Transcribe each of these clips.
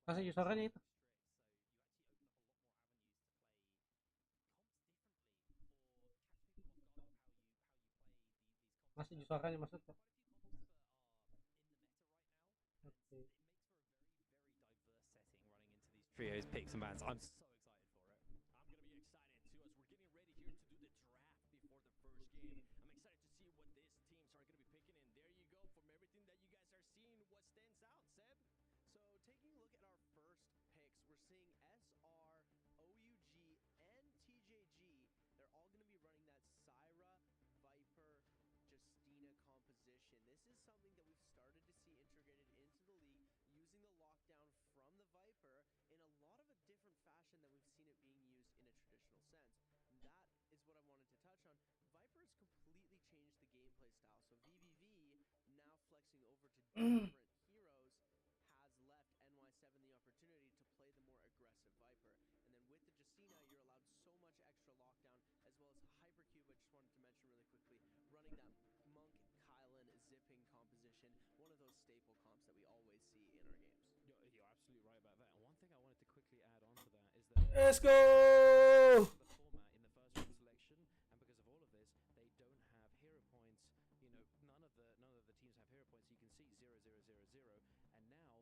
Masih usarannya itu. Masih usarannya maksudnya. Okay. Trios, picks and bans. I'm so excited for it. I'm gonna be excited too as we're getting ready here to do the draft before the first game. I'm excited to see what these teams are gonna be picking, and there you go. From everything that you guys are seeing, what stands out, Seb? So taking a look at our first picks, we're seeing SR, OUG, and TJG. They're all gonna be running that Syra, Viper, Justina composition. This is something that we've started to see integrated into the league using the lockdown from the Viper in a lot of a different fashion than we've seen it being used in a traditional sense. That is what I wanted to touch on. Viper has completely changed the gameplay style. So VVV now flexing over to different heroes has left NY7 the opportunity to play the more aggressive Viper. And then with the Justina, you're allowed so much extra lockdown, as well as Hypercube, I just wanted to mention really quickly, running that Monk, Kylan, zipping composition, one of those staple comps that we always see in our games. You're absolutely right about that. And one thing I wanted to quickly add on to that is that Let's go! the format in the first round selection, and because of all of this, they don't have hero points. You know, none of the teams have hero points. So you can see 0, 0, 0, 0, and now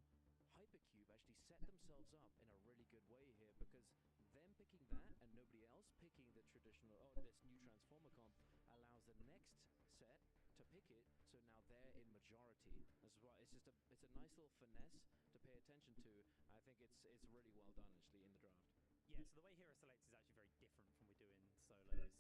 Hypercube actually set themselves up in a really good way here, because them picking that and nobody else picking the traditional, this new Transformer comp allows the next set to pick it, so now they're in majority as well. It's a nice little finesse to pay attention to. I think it's really well done actually in the draft. Yeah, so the way hero select is actually very different from we do in solos.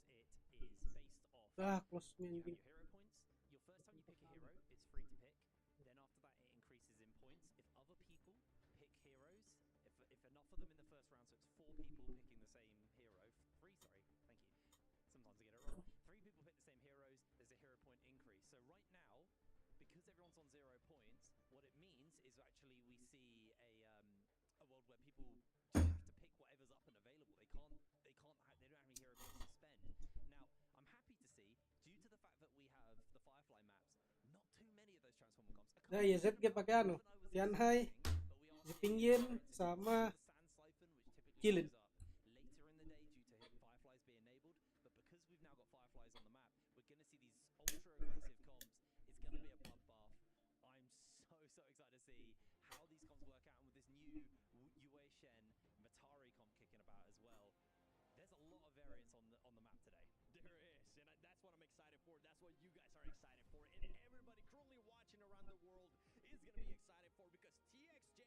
It is based off Close you have mending. your hero points. Your first time you pick a hero, it's free to pick. Then after that, it increases in points. If other people pick heroes, if enough of them in the first round, so it's 4 people picking the same hero. 3, sorry, thank you. Sometimes I get it wrong. 3 people pick the same heroes, there's a hero point increase. So right now, because everyone's on 0 points, what it means is actually we see a world where people just have to pick whatever's up and available. They don't have any hero points to spend. Now, I'm happy to see, due to the fact that we have the Firefly maps, not too many of those Transformer comps. Nah, ya Z dia pakai anu, Tianhai, Zipingin, sama Kilin. Later in the day due to Fireflies being enabled, but because we've now got Fireflies on the map, we're going to see these ultra aggressive comps. It's going to be a bloodbath. I'm so excited to see how these comps work out, and with this new Yue Shen Matari comp kicking about as well. There's a lot of variance on the map today. There is, and that's what I'm excited for. That's what you guys are excited for, and everybody currently watching around the world is going to be excited for, because TXJ,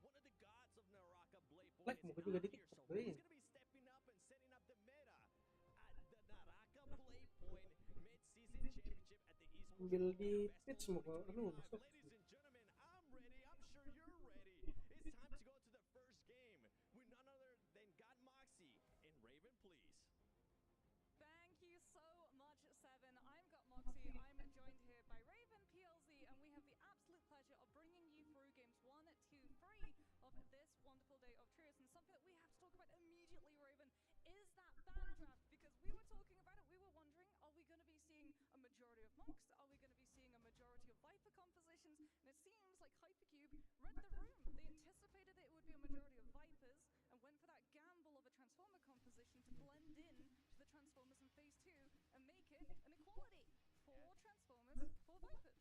one of the gods of Naraka BladePoint, Like, mau juga is dikit. out here. So he's going to be stepping up and setting up the meta at the Naraka BladePoint mid-season championship at the Esports. Ambil di pitch mau ke anu masuk. Ladies and gentlemen, I'm ready. I'm sure you're ready. It's time to go to the first game with none other than God Moxie and Raven, please. Thank you so much, Seven. I'm Gut Moxie. I'm joined here by Raven PLZ, and we have the absolute pleasure of bringing you through games 1, 2, 3 of this wonderful day of Trios. And something that we have to talk about immediately, Raven, is that ban draft. Because we were talking about it, we were wondering, are we going to be seeing a majority of monks? Are we going to be seeing a majority of Viper compositions? And it seems like Hypercube read the room. They anticipated that it would be a majority of Vipers and went for that gamble of a Transformer composition to blend in to the Transformers in Phase 2 and make it an equality for Transformers for Vipers.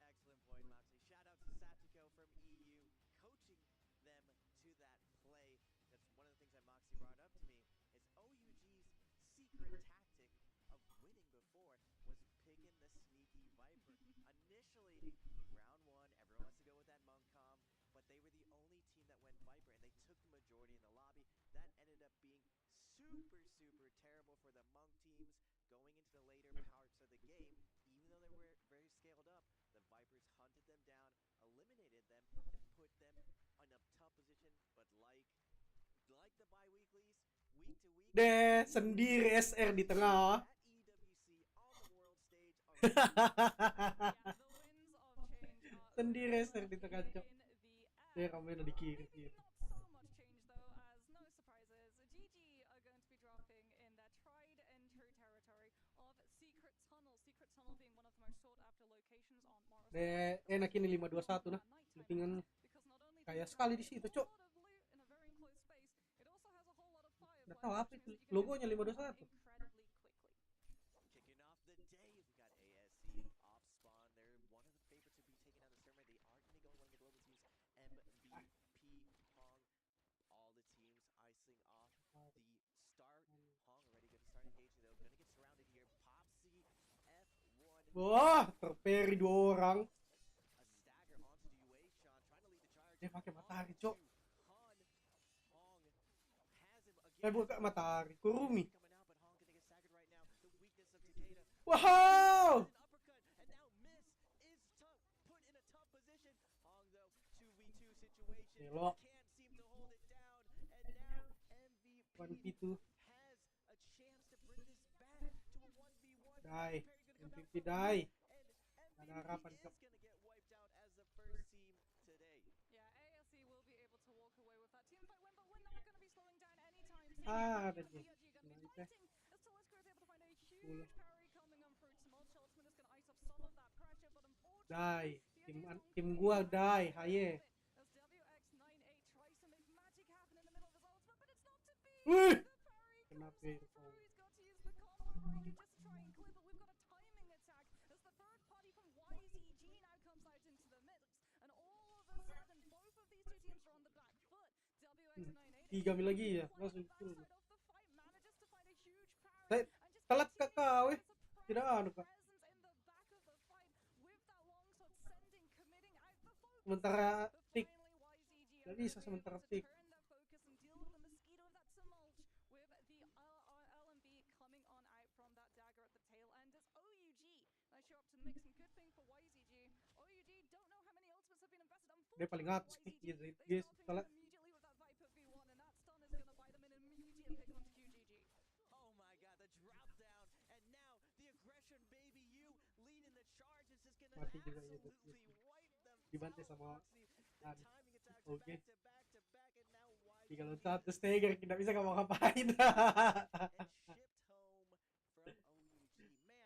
Excellent point, Moxie. Shout out to Satiko from EU, coaching them to that play. That's one of the things that Moxie brought up to me, is OUG's secret tactic of winning before was picking the sneaky Viper. Initially, round 1, everyone wants to go with that Monk comp, but they were the only team that went Viper, and they took the majority in the lobby. That ended up being super terrible for the Monk teams going into the later parts of the game. Even though they were very scaled up, the Vipers hunted them down, eliminated them, and put them in a tough position. But like the bi-weeklies, week to week, Deh, sendiri SR di tengah. that EWC on the world stage are Yeah, the winds of change are Sendiri SR di tengah, Cok. in the Dia air. ramai di kiri. Maybe not so much change though, as no surprises. GG are going Enak ini 5-2-1 nah. Loopingan kaya sekali di situ, Cok. Nggak tahu apa itu logonya 5-2-1. Kicking off the day, we got ASC off spawn. They're one of the favorites to be taken out of this tournament. They are going to be going one of the global teams, MVP, Hong. All the teams icing off the start. Hong already going to start engaging though. Going to get surrounded here. Popsy, F1. Wah, terperi 2 orang. A stagger onto the UA Sean, trying to lead the charge. Dia pakai matahari, Cok. Hong has him again. Buka matahari, Kurumi. Coming out, but Hong gonna get staggered right now. The weakness of Takeda. Wow! An uppercut, and now Miss is tough, put in a tough position. Hong though, 2v2 situation, Belok. can't seem to hold it down, and now MVP 1v2. has a chance to bring this back to a 1v1. Die. Perry gonna come out MVP for die. and Ada MVP harapan, is Cok. gonna get wiped out as the first team today. Yeah, ASC will be able to walk away with that team fight win, but we're not going to be slowing down anytime soon. Ada Because dia. BRG going to be Nah, itu. fighting as Telesco is able to find a huge Sepuluh. parry coming on through. Small Ultimate is going to ice up some of that pressure, but unfortunately, Die. BRG Tim gua die, haye. as WX98 tries to make magic happen in the middle of his ultimate, but it's not to be. Wih. The parry Kenapa comes itu? through. He's got to use the combo breaker just to try and clear, but we've got a timing attack as the third party from YZG now comes out into the mix, and all of a sudden both of these two teams are on the back foot. WX98 3 kami lagi ya. quite Langsung the turun. backside of the fight, manages to find a huge parry Saya and just telat continues kakak, weh. as a Tidak presence anu, Pak. in the back of the fight with that longsword sending, committing out the focus. Sementara But tik. finally YZG Nggak are bisa gonna be sementara able to tik. turn their focus and deal with the mosquito of that tumult with the LMB coming on out from that dagger at the tail end as OUG they show up to the mix, and good thing for YZG. OUG don't know how many ultimates have been invested. Dia paling atas nih, YZG, dia they guys. start Salah. picking immediately with that Viper V1, and that stun is gonna buy them an immediate pick onto QGG. Oh my god, the drop down, and now the aggression, baby, you leading the charge is just gonna Mati juga ya, absolutely wipe them dibantai down. sama Moxie, the Adi. timing attack Oke. to back to back, and now YZG 3-1 stagger, tidak bisa ngapa-ngapain. and shipped home from OUG.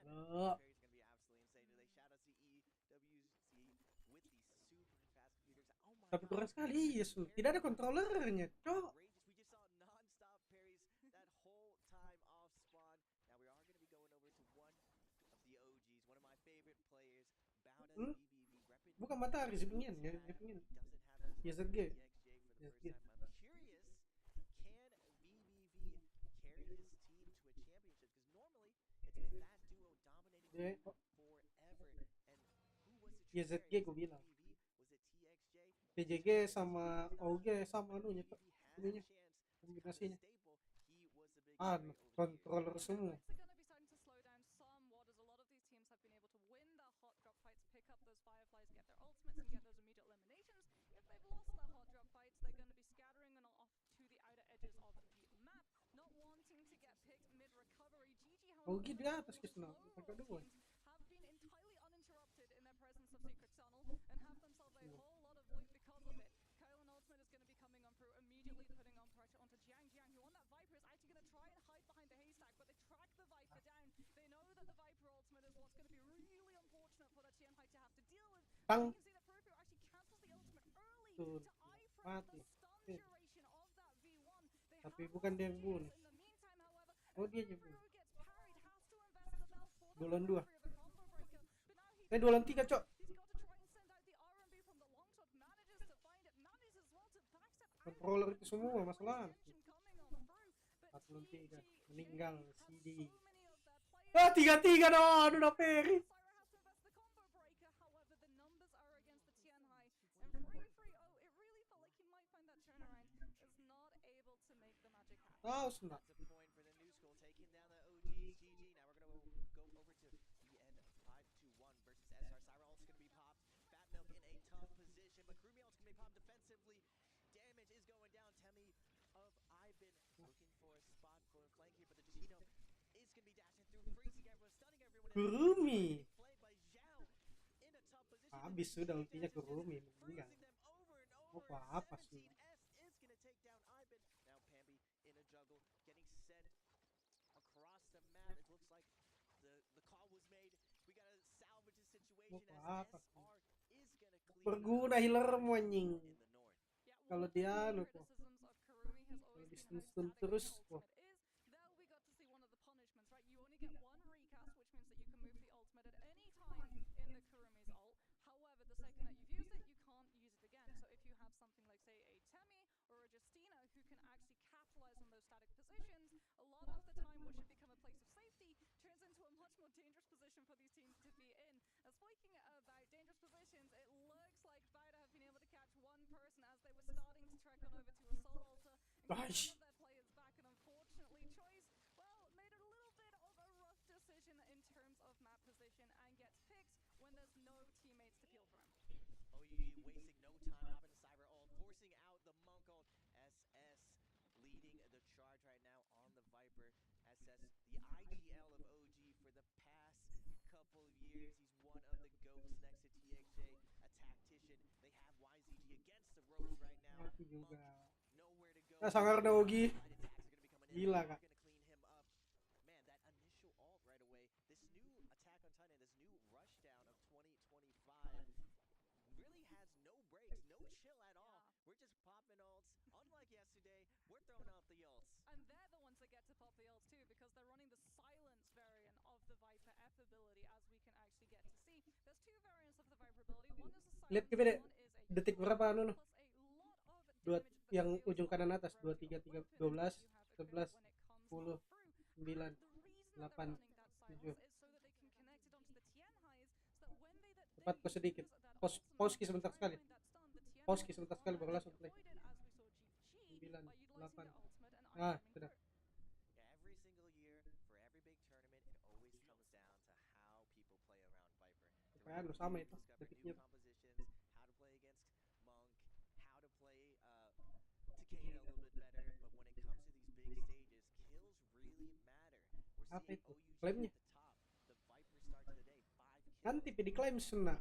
Man, Oh. Perry's gonna be absolutely insane today. Shout out to EWC with these super fast computers. Oh my Tapi god. kurang sekali, Yesus. Tidak ada controllernya, Cok. Outrageous. We just saw non-stop parries that whole time off spawn. Now we are going to be going over to one of the OGs, one of my favorite players, Bound as BBV. Bukan matahari sih, pengen ya, dia pengen. Doesn't have his YZG. TXJ for the first YZG. time. I'm curious, can BBV carry his team to a championship? Because normally it's been that duo dominating Yeah. forever. And who was the true YZG carry? gua Was it bilang. BBV? Was it TXJ? PJG sama OG sama anunya, Cok. Ininya. Kombinasinya. Controller semua. Fights are going to be starting to slow down somewhat as a lot of these teams have been able to win their hot drop fights, pick up those fireflies, get their ultimates, and get those immediate eliminations. If they've lost their hot drop fights, they're going to be scattering and off to the outer edges of the map, not wanting to get picked mid-recovery. GG, however, OG di atas Kisna, agak dua. have been entirely uninterrupted in their presence of Secret Tunnel and have themselves a whole lot of loot because of it. Kyle and Ultimate is going to be coming on through, immediately putting on pressure onto Jiang. Jiang, who on that Viper is actually going to try and hide behind the haystack, but they track the Viper down. They know that the Viper Ultimate is what's going to be really unfortunate for the Tianhai to have to deal with. Tang. You can see that Furfu actually cancels the Ultimate early Tuh, to eye from mati. the stun duration of that V1. They Tapi have bukan dia yang lost bunuh. in the meantime, however, Oh, dia yang Furfu bunuh. gets parried, has to invest the bell for the Dolan 2. recovery of a combo breaker, but now he's Dolan 3, Cok. he's got to try and send out the R&B from the longsword, manages to find it, manages as well to backstep out. Controller itu semua masalah. Tension coming on through, but 43 TGG meninggal have CD. so many of their players. Ah, 3-3 dong. Aduh, udah peri. Syra has to invest the combo breaker, however, the numbers are against the Tianhai, and 3-3-0, it really felt like he might find that turnaround, is not able to make the magic happen. Tahu senang. That's a point for the new school, taking down the OGs. GG. Now we're going to go over to EN 5-1 versus SR. Syra ult's going to be popped. Fat Milk in a tough position, but Krumi ult's going to be popped defensively. Damage is going down. Temi of Ivan looking for a spot for a flank here, but the Chino is going to be dashing through, freezing everyone, stunning everyone. and Kurumi. played by Zhao in a tough position. Habis sudah ultinya Kurumi meninggal. Freezing them over and Oh, over. apa sih? 17S is going to take down Ivan. Now Pambi in a juggle, getting sent across the map. It looks like the call was made. We got to salvage the situation. Mau situation apa as sih? SR is gonna clear Berguna out healer in anjing. the north. Yeah, Kalau one of the dia main anu tuh, criticisms of Kurumi has kalau always di been how stun static terus, the wah, ultimate is. There we got to see one of the punishments, right? You only get one recast, which means that you can move the ultimate at any time in the Kurumi's ult. However, the second that you've used it, you can't use it again. So if you have something like, say, a Temi or a Justina who can actually capitalize on those static positions, a lot of the time what should become a place of safety turns into a much more dangerous position for these teams to be in. Speaking about dangerous positions, it looks like Vida have been able to catch one person as they were starting to trek on over to a Soul Altar and get one of their players back. And unfortunately, Choice, well, made a little bit of a rough decision in terms of map position and gets picked when there's no teammates to peel for him. OUG wasting no time, hopping the Cyber ult, forcing out the Monk ult. SS leading the charge right now on the Viper. SS, the IGL of OG for the past couple of years. He's one of the GOATs next to TXJ, a tactician. They have YZG against the ropes right now. mati Monk, juga. nowhere to go. Nah, sangar dah Ogi. Side attacks are gonna be coming in. Gila, They are Kak. gonna clean him up. Man, that initial ult right away. This new Attack on Titan, this new rushdown of 2025 really has no breaks, no chill at all. Yeah. We're just popping ults. Unlike yesterday, we're throwing out the ults. And they're the ones that get to pop the ults too, because they're running the silence variant of the Viper F ability, as we can actually get to see. There's two variants of the Viper ability. One is a Lihat silence, coba deh, one is a detik yellow, berapa anu plus a lot of dua damage that yang deals ujung off kanan the atas, 2 gravity 3 of 3 weapon 12 that you have 11 equipped when it comes 10 on through. 9 And the reason that they're 8 running that 7. silence is so that they can connect it onto the Tian highs, so that when they Cepat kok sedikit. use that Pause ultimate sebentar to try sekali. and find that stun, the Tian Pause highs sebentar can't sekali baru langsung actually play. avoid it, as we saw GG 9 by utilizing 8. their ultimate and Ah, iron sudah. through. Yeah, every single year, for every big tournament, it always comes down to how people play around Viper. Kayak anu Throughout the sama year, itu you discover detiknya. new compositions, how to play against Monk, how to play Takeda a little bit better. But when it comes to these big stages, kills really matter. We're Apa seeing itu? OUG Klaimnya. at the top. The Viper start to the day, 5 kills. Nanti di claim sana.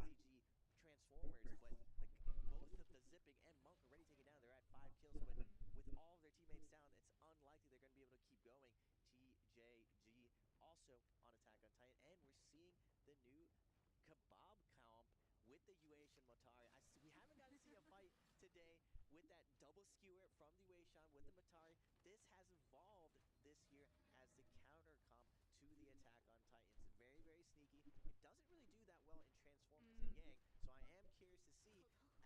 YZG Transformers, but like both of the Zipping and Monk already taken down. They're at 5 kills, but with all of their teammates down, it's unlikely they're going to be able to keep going. TJG also on Attack on Titan, and we're seeing the new Kebab comp with the Yuashan Matari. We haven't got to see a fight today with that double skewer from the Yuashan with the Matari. This has evolved this year as the counter comp to the Attack on Titans. Very, very sneaky. It doesn't really do that well in Transformers and Yang, so I am curious to see,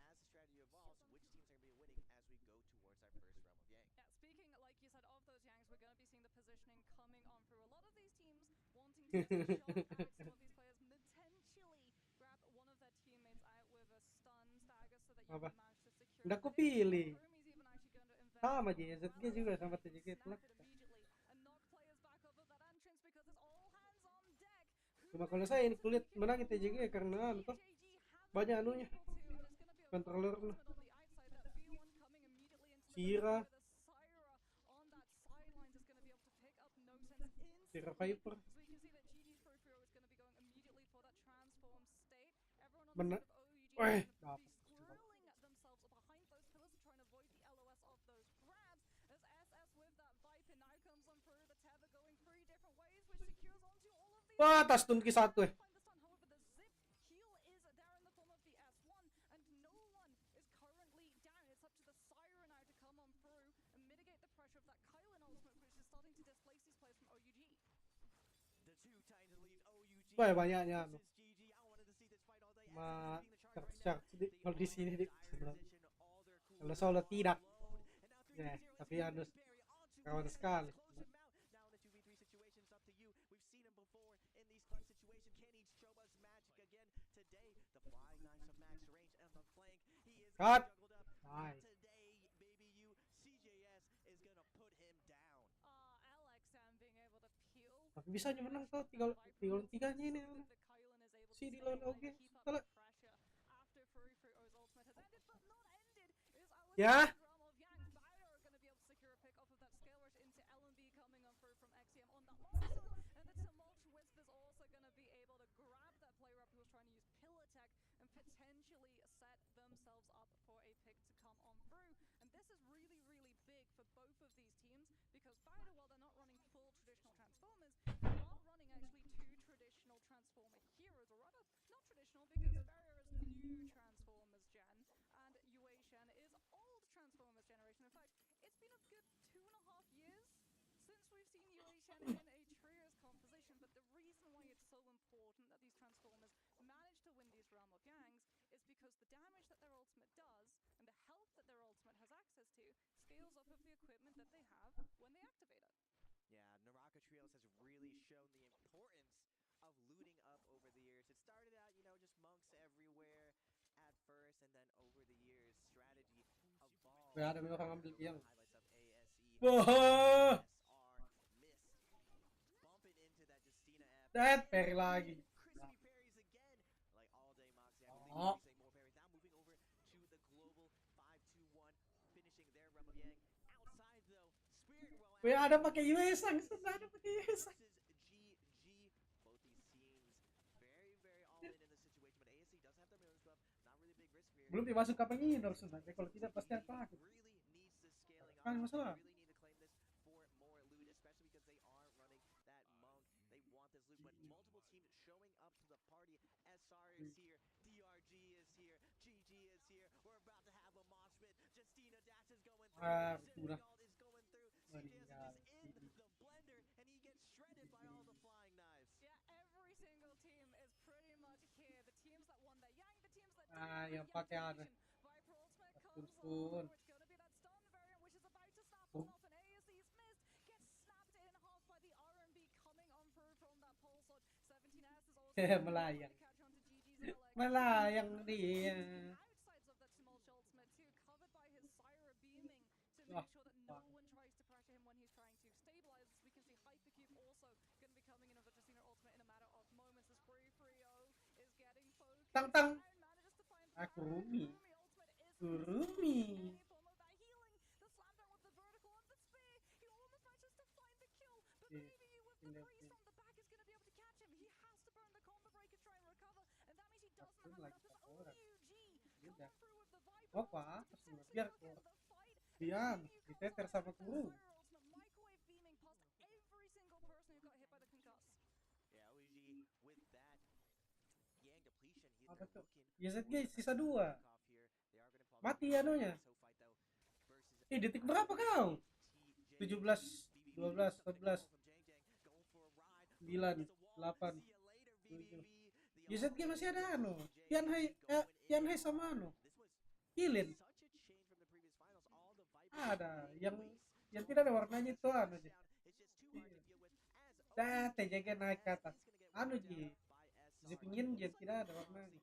as the strategy evolves, which teams are going to be winning as we go towards our first realm of Yang. Yeah, speaking, like you said, of those Yangs, we're going to be seeing the positioning coming on through. A lot of these teams wanting to just shock out some of these players, potentially grab one of their teammates out with a stun stagger so that you Apa? can manage to secure Udah it. aku pilih. Kurumi's even actually going to invest Sama on JZG Relic juga so sama that he TJG can telak. snap it immediately and knock players back off of that entrance, because it's all hands on deck. Cuma kalau saya ini kulit menang TJG karena anu tuh banyak anunya. Controllernya. Sira. Sira Viper. Benar. Weh, dapat. Wah, tas stun ki satu eh. However, the zip heal is there in the form of the S1, and no one is currently down. It's up to the Siren now to come on through and mitigate the pressure of that Kylan ultimate, which is starting to displace these players from OUG. The two Titans lead OUG. Wah, banyaknya anu. GG. I wanted to see this fight all day. Ma SS leading the charge right now. kalau di sini They di are in iron position, all their coolers kalau solo are tidak. low. And now 3-0 Ya, is tapi gonna harus be Barry onto kawan SS, sekali. close him out. Now in the 2v3 situation, it's up to you. We've seen him before in these clutch situations. Can he show us magic again today? The flying knives of max range on the flank. He is Cut. juggled up. Nice. Today, baby, you CJS is gonna put him down. LXM being able to peel. Tapi bisa aja menang tuh 3-3-nya ini anu. Si di lawan OG setelah ya. And potentially set themselves up for a pick to come on through. And this is really, really big for both of these teams, because Fighter, while they're not running full traditional Transformers, they are running actually two traditional Transformer heroes, or rather, not traditional, because new Transformers gen, and Yue Shen is old Transformers generation. In fact, it's been a good 2.5 years since we've seen Yue Shen in a trios composition, but the reason why it's so important that these Transformers manage to win these realm of gangs is because the damage that their ultimate does and the health that their ultimate has access to scales off of the equipment that they have when they activate it. Yeah, Naraka Trios has really shown the importance of looting up over the years. It started out, just monks everywhere at first, and then over the years, strategy evolved. Wah, ada orang ambil Those are tiang. the highlights of ASE. Wah, SR missed. Bumping into that Justina F. that parry lagi. Crispy parries again. Like all day, Moxie. I believe Oh. you're saying more parries. Now moving over to the global 5-2-1, finishing their Realm of Yang. Outside though, Spirit Row. Weh, ada pakai US, ada pakai US. Versus GG. Both these teams very, very all in the situation, but ASC does have their millions buff. Not really big risk here. Belum dimasuk ke pengidor sebenarnya. Kalau tidak pasti apa aku. Really needs the scaling Kan up. masalah. They really need to claim this for more loot, especially because they are running that monk. They want this loot, but multiple teams showing up to the party. SR is here, DRG is here, GG is here. We're about to have a mosh pit. Justina Dash is going through. Zergold is going through. CJS is in the blender, and he gets shredded by all the flying knives. Yeah, every single team is pretty much here. The teams that won their Yang, the teams that Yang pakai ada. Viper Ultimate Turun. comes along, it's gonna be that stun variant which is about to snap on off, and ASE's missed, gets snapped in half by the RMB coming on through from that pulse shot. 17S is also Melayang. to catch on to GG's LX. Melayang dia. Outsides of that Smolch ultimate too, covered by his Syra beaming to make sure that no one tries to pressure him when he's trying to stabilize. As we can see, Hypercube also going to be coming in with the Justina ultimate in a matter of moments. As Free-Free-O is getting focused. Tang tang. And manages to find Kurumi. ultimate is Kurumi. any form of that healing. The slam down with the vertical on the spear. He almost manages to find the kill, but maybe with the freeze from the back is going to be able to catch him. He has to burn the combo break and try and recover, and that means he doesn't have enough. As OUG coming through with the Viper. Opa, biar diam, diteter sama guru. Microwave beaming past every single person who got hit by the concuss. Yeah, OG with that Yang depletion, Apa they're tuh? looking YZG sisa 2. off here. They are going to Mati anunya. Detik berapa kau? 17, 12, 14, 9, 8, 7. YZG masih ada anu. Tianhai sama anu. Kilin. Ada yang tidak ada warnanya itu anu aja. Dah, TJG naik ke atas. Anu ji. Si pingin dia tidak ada warnanya.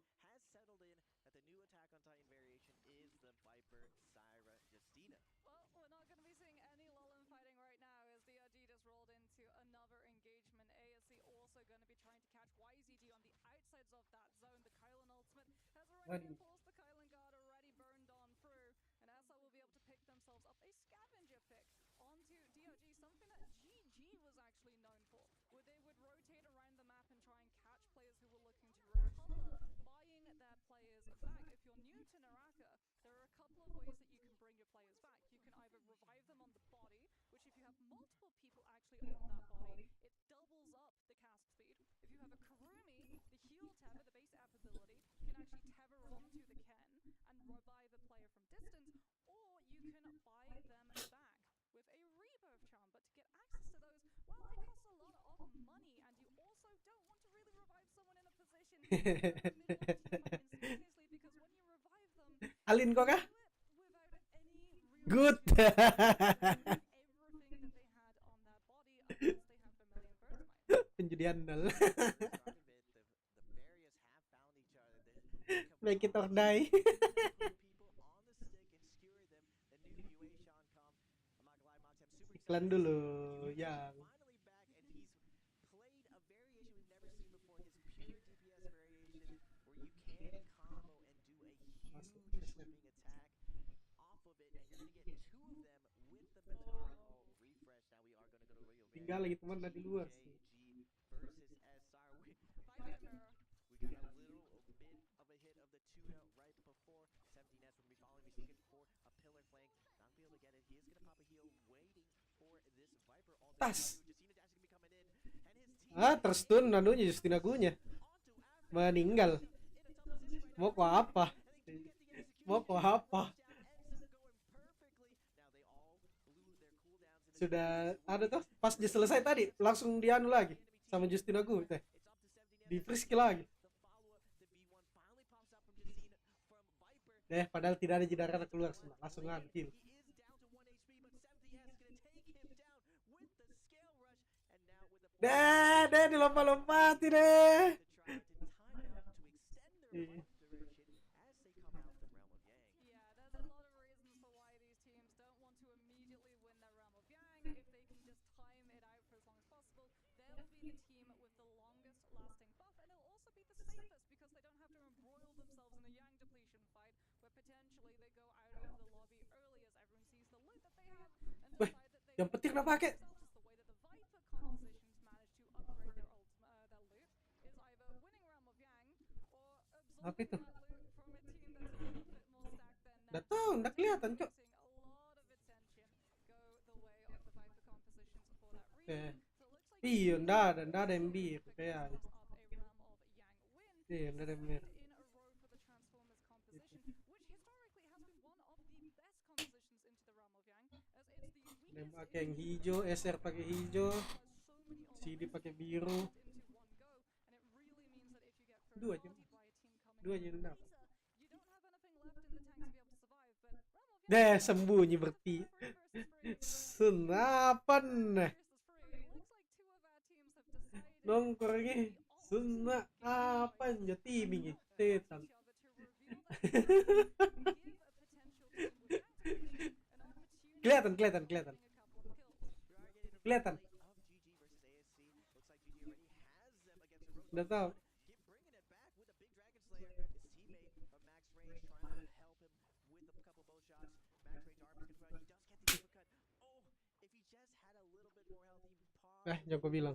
The new Attack on Titan variation is the Viper Syra Justina. Well, we're not going to be seeing any lull in fighting right now as the Adidas rolled into another engagement. ASC also going to be trying to catch YZG on the outsides of that zone. The Kylan ultimate has already been forced. The Kylan guard already burned on through. And SR will be able to pick themselves up a scavenger pick onto DRG, something that GG was actually known for, where they would rotate around the map and try and catch players who were looking to recover, buying their players back. If you're new to Naraka, there are a couple of ways that you can bring your players back. You can either revive them on the body, which if you have multiple people actually on that body, it doubles up the cast speed. If you have a Kurumi, the heal tether, the base app ability, can actually tether onto the Ken and revive a player from distance, or you can buy them back with a rebirth charm. But to get access to those, well, it costs a lot of money, and you also don't want to really revive someone in a position instantaneously, because when you revive them, Alin kok kah? without any real Good. everything that they had on that body unless they have Vermilion Birthmight. Penjudi andal. The barriers have found each other. Make it or die. People on the stick and skewer them. The new UA Sean come. I'm not gonna lie, Mox, I'm super Iklan excited. dulu, He's ya. finally back, and he's played a variation we've never seen before. His pure DPS variation, where you can combo and do a huge sweeping attack off of it, and you're gonna get two of them with the Bataro refresh. Now we are gonna go to Rio. Tinggal lagi teman di luar sih. GG versus SR. Bye, Mirror. We got a little bit of a hit of the tuna right before 17S will be following. He's looking for a pillar flank. Not gonna be able to get it. He is gonna pop a heal, waiting for this Viper. All Tas. Justina Dash is gonna be coming in, and his team Terstun anunya Justina gunya. onto average Meninggal. in a tough position right now. Mau kau apa? Mau kau apa? Sudah ada tuh pas dia selesai tadi langsung dianu lagi sama Justin Agu teh. Di frisk lagi. Padahal tidak ada jidara keluar semua. Langsung kill. Dilompat-lompatin deh. Weh, yang petik udah pakai. Apa itu? Udah tahu, udah kelihatan, Cok. Iya, nggak ada yang bir kayak. Iya, nggak ada yang bir. Pakai yang hijau, SR pakai hijau, CD pakai biru. Dua aja udah. Sembunyi berarti. Senapan. Nongkrongnya senapan jadi minggu setan. Kelihatan. Udah tahu. Jangan kau bilang.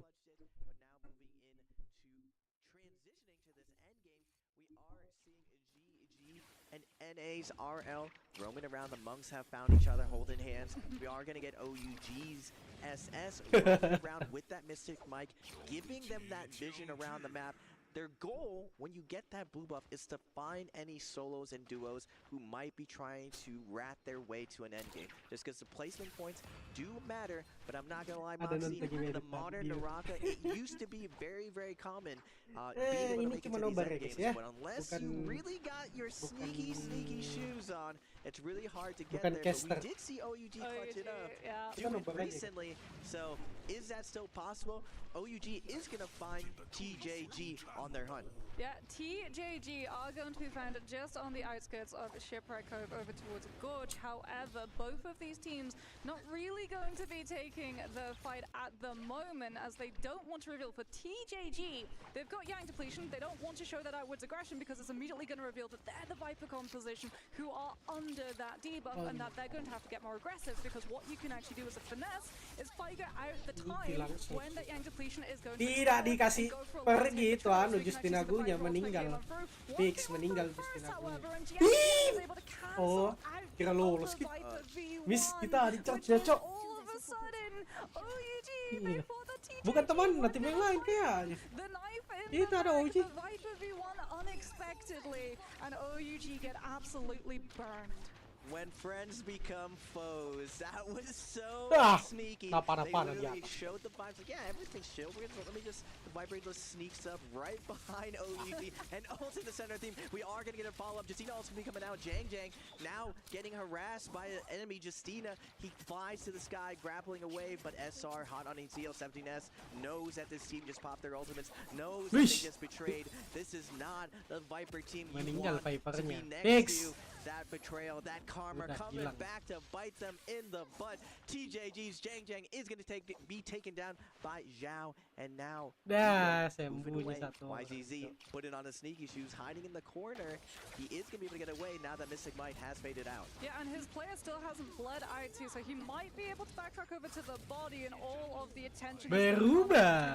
And NA's RL roaming around. The monks have found each other, holding hands. We are going to get OUG's SS roaming around with that Mystic Mike, giving them that vision around the map. Their goal, when you get that blue buff, is to find any solos and duos who might be trying to rat their way to an endgame. Just because the placement points do matter, but I'm not going to lie, Moxie, the modern Naraka, it used to be very, very common being able to make it to these endgames. But unless you really got your sneaky shoes on, it's really hard to get there. But we did see OUG clutch it up, do it recently. So is that still possible? OUG is going to find TJG on their hunt. Yeah, TJG are going to be found just on the outskirts of Shipwreck Cove over towards Gorge. However, both of these teams not really going to be taking the fight at the moment, as they don't want to reveal. For TJG, they've got Yang depletion. They don't want to show that outwards aggression because it's immediately going to reveal that they're the Viper composition who are under that debuff and that they're going to have to get more aggressive, because what you can actually do as a finesse is figure out the time when that Yang depletion is going to tidak dikasih pergi itu Justin Agunya meninggal. Fix meninggal Justin Agunya. Oh, kira lolos kita. Miss kita di-charge ya, Cok. Bukan teman, tim yang lain kayaknya. Itu ada OUG. And OUG get absolutely burned. When friends become foes, that was so sneaky. They literally showed the vibes like, yeah, everything's chill. Let me just, the Viper just sneaks up right behind OUG and ult in the center team. We are going to get a follow-up. Justina also be coming out. Jang now getting harassed by an enemy. Justina, he flies to the sky, grappling away, but SR, hot on ECL17S, knows that this team just popped their ultimates, knows that they just betrayed. This is not the Viper team you want to be next to. That betrayal, that karma coming back to bite them in the butt. TJG's Jang is going to be taken down by Zhao, and now YZZ putting on the sneaky shoes, hiding in the corner. He is going to be able to get away now that Mystic Might has faded out. Yeah, and his player still hasn't bled out too, so he might be able to backtrack over to the body, and all of the attention in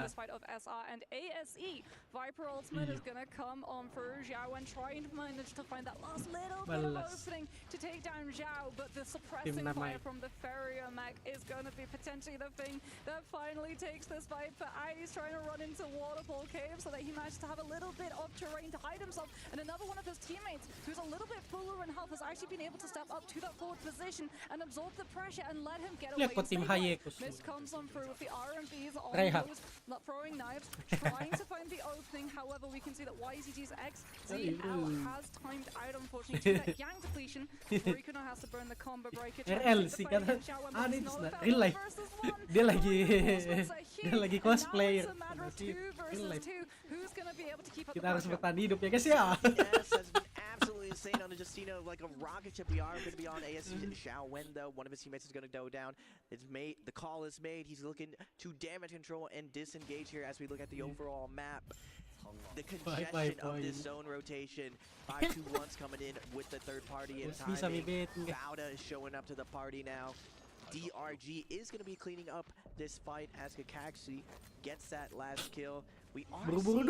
this fight of SR and ASE. Viper ultimate is going to come on for Zhao and trying to manage to find that last little bit of jelas. opening to take down Zhao, but the suppressing Tim namai. fire from the Farrier mech is going to be potentially the thing that finally takes this fight. But He's trying to run into Waterfall Cave so that he managed to have a little bit of terrain to hide himself. And another one of his teammates, who's a little bit fuller in health, has actually been able to step up to that forward position and absorb the pressure and let him get away. Lihat kok tim Hayekos. Mist comes on through with the RMBs on Reinhardt. those, not throwing knives, trying to find the opening. However, we can see that YZG's XZL has timed out, unfortunately, to that Yang depletion. Rico now has to burn the combo breaker. RL sih kan aneh real life. Dia lagi cosplayer. Real life. Kita harus bertahan hidup ya guys ya. Yes, has been absolutely insane on the Justino, like a rocket ship. We are going to be on ASC. Xiao Wen, though, one of his teammates is going to go down. It's made. The call is made. He's looking to damage control and disengage here as we look at the overall map. The congestion of this zone rotation. 5-2-1's coming in with the third party in timing. Bauda is showing up to the party now. DRG is going to be cleaning up this fight as Kakashi gets that last kill. We are seeing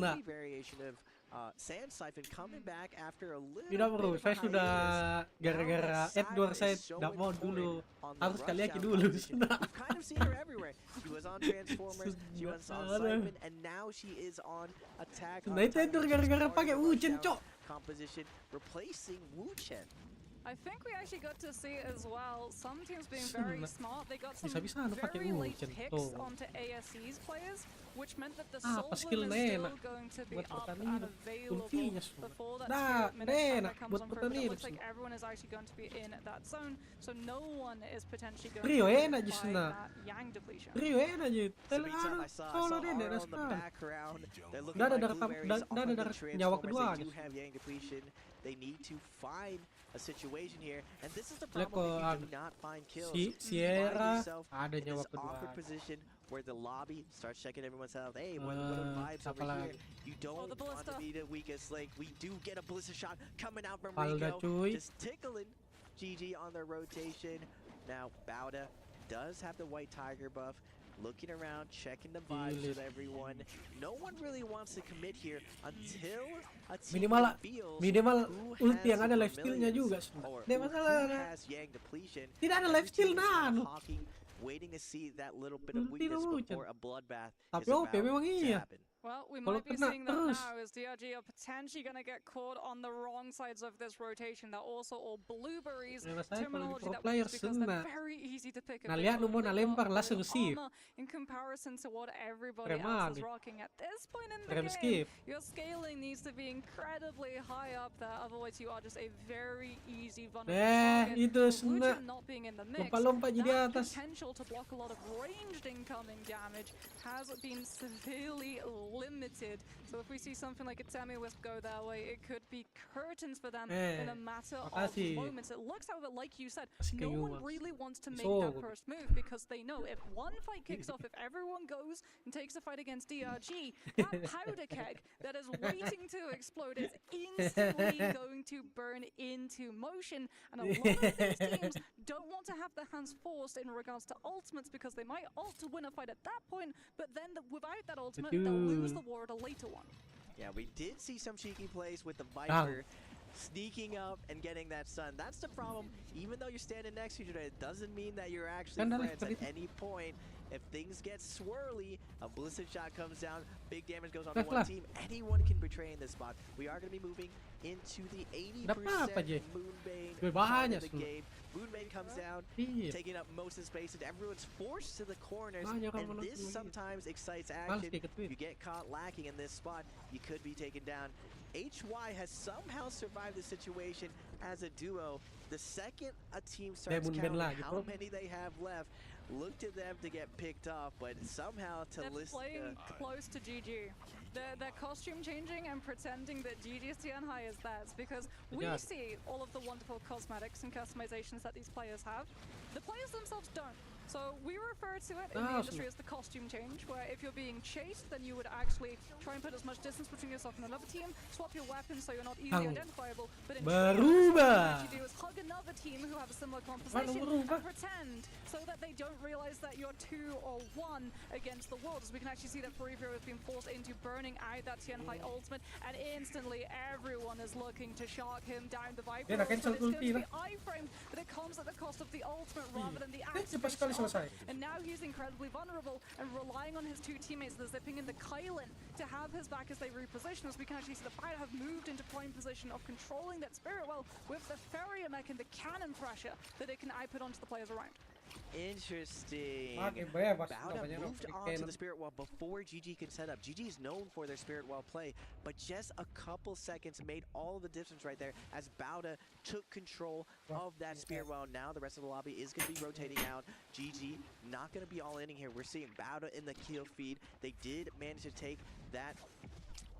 a variation of Sand Siphon coming back after a little Tidak bro, bit of saya a sudah hiatus. gara-gara Edward saya tidak mau dulu. Harus kali aja dulu. We've kind of seen her everywhere. She was on Transformers, she was on Siphon, and now she is on Attack. Nah itu Edward gara-gara pakai Wuchen cok. Composition replacing Wuchen. I think we actually got to see as well some teams being very smart. They got some Bisa-bisa pakai very late Wuchen picks tuh. onto ASC's players, which meant that the Apa Soul skill Bloom is still enak going to be buat up bertahan and hidup. available Ultinya semua. before that Nah, spirit minute enak timer comes buat on through. bertahan But it hidup looks like semua. everyone is actually going to be in that zone, so no one is potentially going Rio to enak be just by nah. that Yang depletion. Rio enak aja. Anytime I saw Solo dia Aura dah on the sekarang. background, they're looking Dah ada like darah blueberries dah ada on the darah nyawa Transformers. kedua They do guys. have Yang depletion. They need to find a situation here, and this is the Lihat problem if you kok do not find kills. Sierra yourself ada in nyawa this kedua. awkward position where the lobby starts checking everyone's health. Hey, what are the vibes siapa over lagi? here? You don't the want to ballista. be the weakest link. We do get a ballista shot coming out from Falda, Rico, cuy. just tickling GG on their rotation. Now Bauda does have the white tiger buff. Looking around, checking the vibes with everyone. No one really wants to commit here until a team reveals minimal who ulti has yang ada life steal-nya Vermilions juga. or Tidak who masalah. has Yang depletion. Tidak ada Every life steal team is kind of nano. hawking, waiting to see that little bit of Ulti weakness dulu, before a bloodbath Tapi is OP about memang to iya. happen. Well, we Kalau might be kena seeing that terus. now as DRG are potentially going to get caught on the wrong sides of this rotation. They're also all blueberries, Menurut saya kalau terminology pro that we player use because they're senang. very easy to pick up. Nah lihat nu mau lempar langsung sih. In comparison to what everybody Preman. else is rocking at this point in the Rem game, skip. your scaling needs to be incredibly high up there. Otherwise, you are just a very easy vulnerable target. itu With senang. Wuchen not being in the mix, Lompat-lompat di that atas. potential to block a lot of ranged incoming damage has been severely limited. So if we see something like a Temi-Wisp go their way, it could be curtains for them in a matter of makasih. moments. It looks, however, like you said, Kasih no kayu, one Max. really wants to make So that good. first move because they know if one fight kicks off, if everyone goes and takes a fight against DRG, that powder keg that is waiting to explode is instantly going to burn into motion. And a lot of these teams don't want to have their hands forced in regards to ultimates because they might ult to win a fight at that point, but then without that ultimate, they'll lose the war at a later one. Yeah, we did see some cheeky plays with the Viper sneaking up and getting that stun. That's the problem. Even though you're standing next to each other, it doesn't mean that you're actually friends. At any point, if things get swirly, a ballistic shot comes down, big damage goes on to one team. Anyone can betray in this spot. We are going to be moving into the 80% Moonbane part of the game. Moonbane comes down, taking up most of the space, and everyone's forced to the corners, and this sometimes excites action. If you get caught lacking in this spot, you could be taken down. HY has somehow survived the situation as a duo. The second a team starts counting how many they have left, look to them to get picked off, but somehow to list... They're playing close to GG. They're costume changing and pretending that GG's Tian High is theirs because we see all of the wonderful cosmetics and customizations that these players have. The players themselves don't. So we refer to it in the industry as the costume change, where if you're being chased, then you would actually try and put as much distance between yourself and another team, swap your weapons so you're not easily identifiable, but in what you do is hug another team who have a similar composition and pretend so that they don't realize that you're 2 or 1 against the world. As we can actually see that Peripheral has been forced into burning out that Tianhai ultimate, and instantly everyone is looking to shark him down. The Viper ultimate is going to be iframed, but it comes at the cost of the ultimate rather than the activation. And now he's incredibly vulnerable and relying on his 2 teammates. They're zipping into Kylan to have his back as they reposition. As we can actually see the Fire have moved into prime position of controlling that Spirit Well with the Ferrier mech and the cannon pressure that it can output onto the players around. Interesting. Bauda moved on to the Spirit Wall before GG could set up. GG is known for their Spirit Wall play, but just a couple seconds made all the difference right there as Bauda took control of that Spirit Wall. Now the rest of the lobby is going to be rotating out. GG not going to be all in here. We're seeing Bauda in the kill feed. They did manage to take that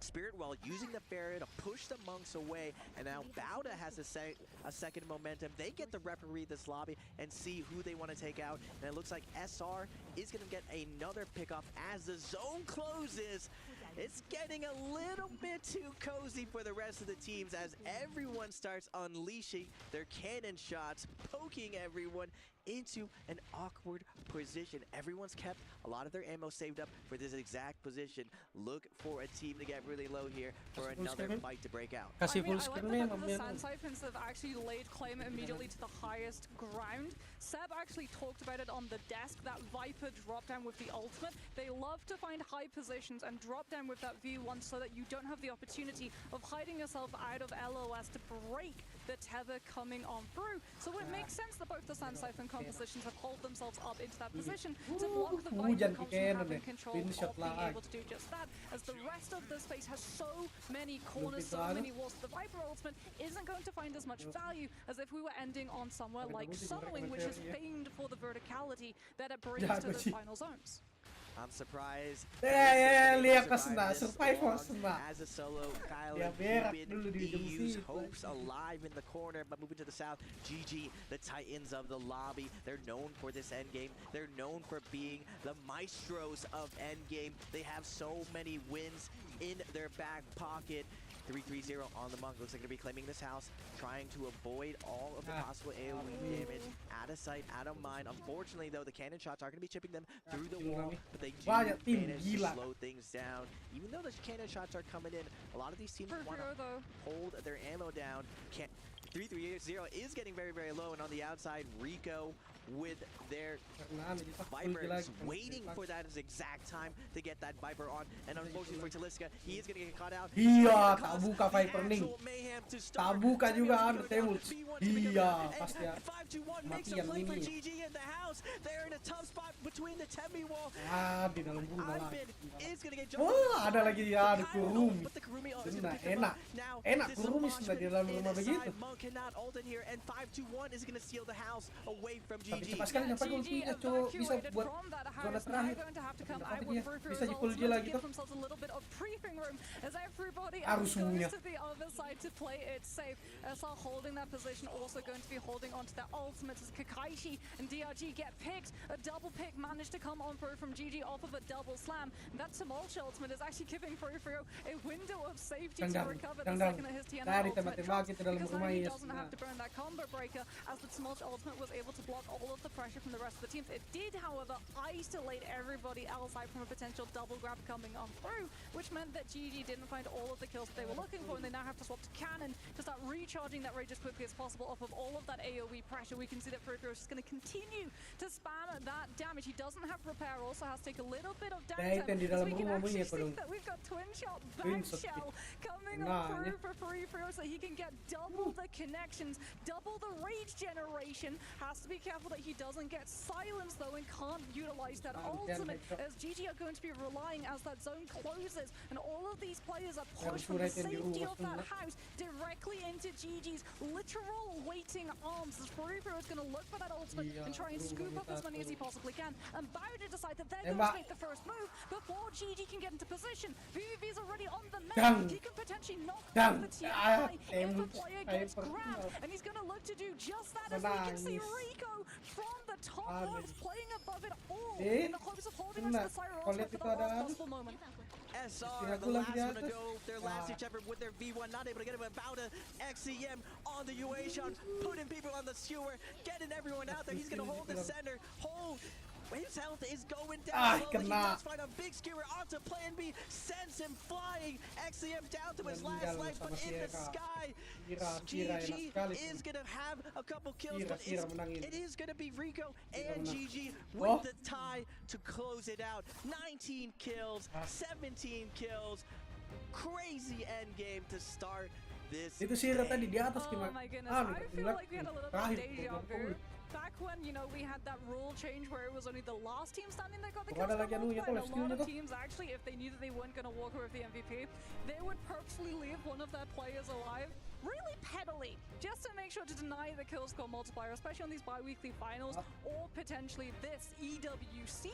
Spirit Well using the Ferret to push the monks away, and now Bauda has a second momentum. They get the referee this lobby and see who they want to take out, and it looks like SR is going to get another pickoff as the zone closes. It's getting a little bit too cozy for the rest of the teams as everyone starts unleashing their cannon shots, poking everyone into an awkward position. Everyone's kept a lot of their ammo saved up for this exact position. Look for a team to get really low here for another fight to break out. I mean, I like the fact that the Sand Siphons have actually laid claim immediately to the highest ground. Seb actually talked about it on the desk, that Viper drop down with the ultimate. They love to find high positions and drop down with that V1 so that you don't have the opportunity of hiding yourself out of LOS to break the tether coming on through. So it makes sense that both the Sand Siphon compositions have hauled themselves up into that position to block the Viper comes from having control of being able to do just that, as the rest of the space has so many corners, so many walls. The Viper ultimate isn't going to find as much value as if we were ending on somewhere like Sunwing, which is famed for the verticality that it brings to those final zones. I'm surprised. Lihat pas na survivor na. As a solo, Kylan keeping EU's hopes alive in the corner, but moving to the south, GG, the Titans of the lobby. They're known for this endgame. They're known for being the maestros of endgame. They have so many wins in their back pocket. 3-3-0 on the Monk. Looks like they're going to be claiming this house, trying to avoid all of the possible AoE damage. Out of sight, out of mind. Unfortunately, though, the cannon shots are going to be chipping them through the wall, but they do manage to slow things down. Even though the cannon shots are coming in, a lot of these teams want to hold their ammo down. 3-3-0 is getting very, very low, and on the outside, Rico with their Vipers waiting for that exact time to get that Viper on, and unfortunately for Taliska, he is going to get caught out. Iya, tak buka Viper nih. Tak buka juga anu Temuts. Iya, pasti ya. Mati yang ini. They're in a tough spot between the Tembi wall. Di dalam rumah lah. Wah, ada lagi ya, ada Kurumi. Enak. Enak Kurumi sudah di dalam rumah begitu. Cannot ult in here, and 521 is going to steal the house away from GG. Tapi cepat sekali dapat ultinya, Cok. Bisa buat zona terakhir. Bisa di-pull dia lagi tuh. Harus semuanya. SR holding that position, also going to be holding onto their ultimates as Kakaishi and DRG get picked. A double pick managed to come on through from GG off of a double slam. That Tumultuous ultimate is actually giving Frufrio a window of safety to recover the second that his TNL ultimate drops, because now he doesn't have to burn that combo breaker, as the Tumultuous ultimate was able to block all of the pressure from the rest of the teams. It did, however, isolate everybody else out from a potential double grab coming on through, which meant that GG didn't find all of the kills that they were looking for, and they now have to swap to Cannon to start recharging that rage as quickly as possible off of all of that AoE pressure. We can see that Frufrio is just going to continue to spam that damage. He doesn't have repair, also has to take a little bit of downtime, as we can actually see that we've got Twin Shot Back Shell coming on through for Frufrio, so he can get double the connections, double the rage generation. Has to be careful that he doesn't get silenced though and can't utilize that ultimate, as GG are going to be relying as that zone closes and all of these players are pushed from the safety of that house directly into GG's literal all waiting arms as Ferruvo is going to look for that ultimate and try and scoop up as many as he possibly can. And Bowder decide that they're going to make the first move before GG can get into position. VVV's already on the map. He can potentially knock off the TI if the player gets grabbed. And he's going to look to do just that, as we can see Rico from the top ones playing above it all in the hopes of holding us to the Syra ultimate for the last possible moment. SR, the last one to go, their last ditch effort with their V1, not able to get it, but Bowder, XCM on the UA shot, putting people on the skewer, getting everyone out there. He's going to hold the center, his health is going down slowly. He does find a big skewer onto plan B, sends him flying. XCM down to his last life, but in the sky, GG is going to have a couple kills, but it is going to be Rico and GG with the tie to close it out. 19 kills, 17 kills, crazy end game to start this. Itu Sira tadi di atas Oh my goodness, I feel like we had a little bit of deja vu. Back when, you know, we had that rule change where it was only the last team standing that got the kills. And a lot of teams actually, if they knew that they weren't going to walk away with the MVP, they would purposely leave one of their players alive really pettily, just to make sure to deny the kill score multiplier, especially on these bi-weekly finals, or potentially this EWC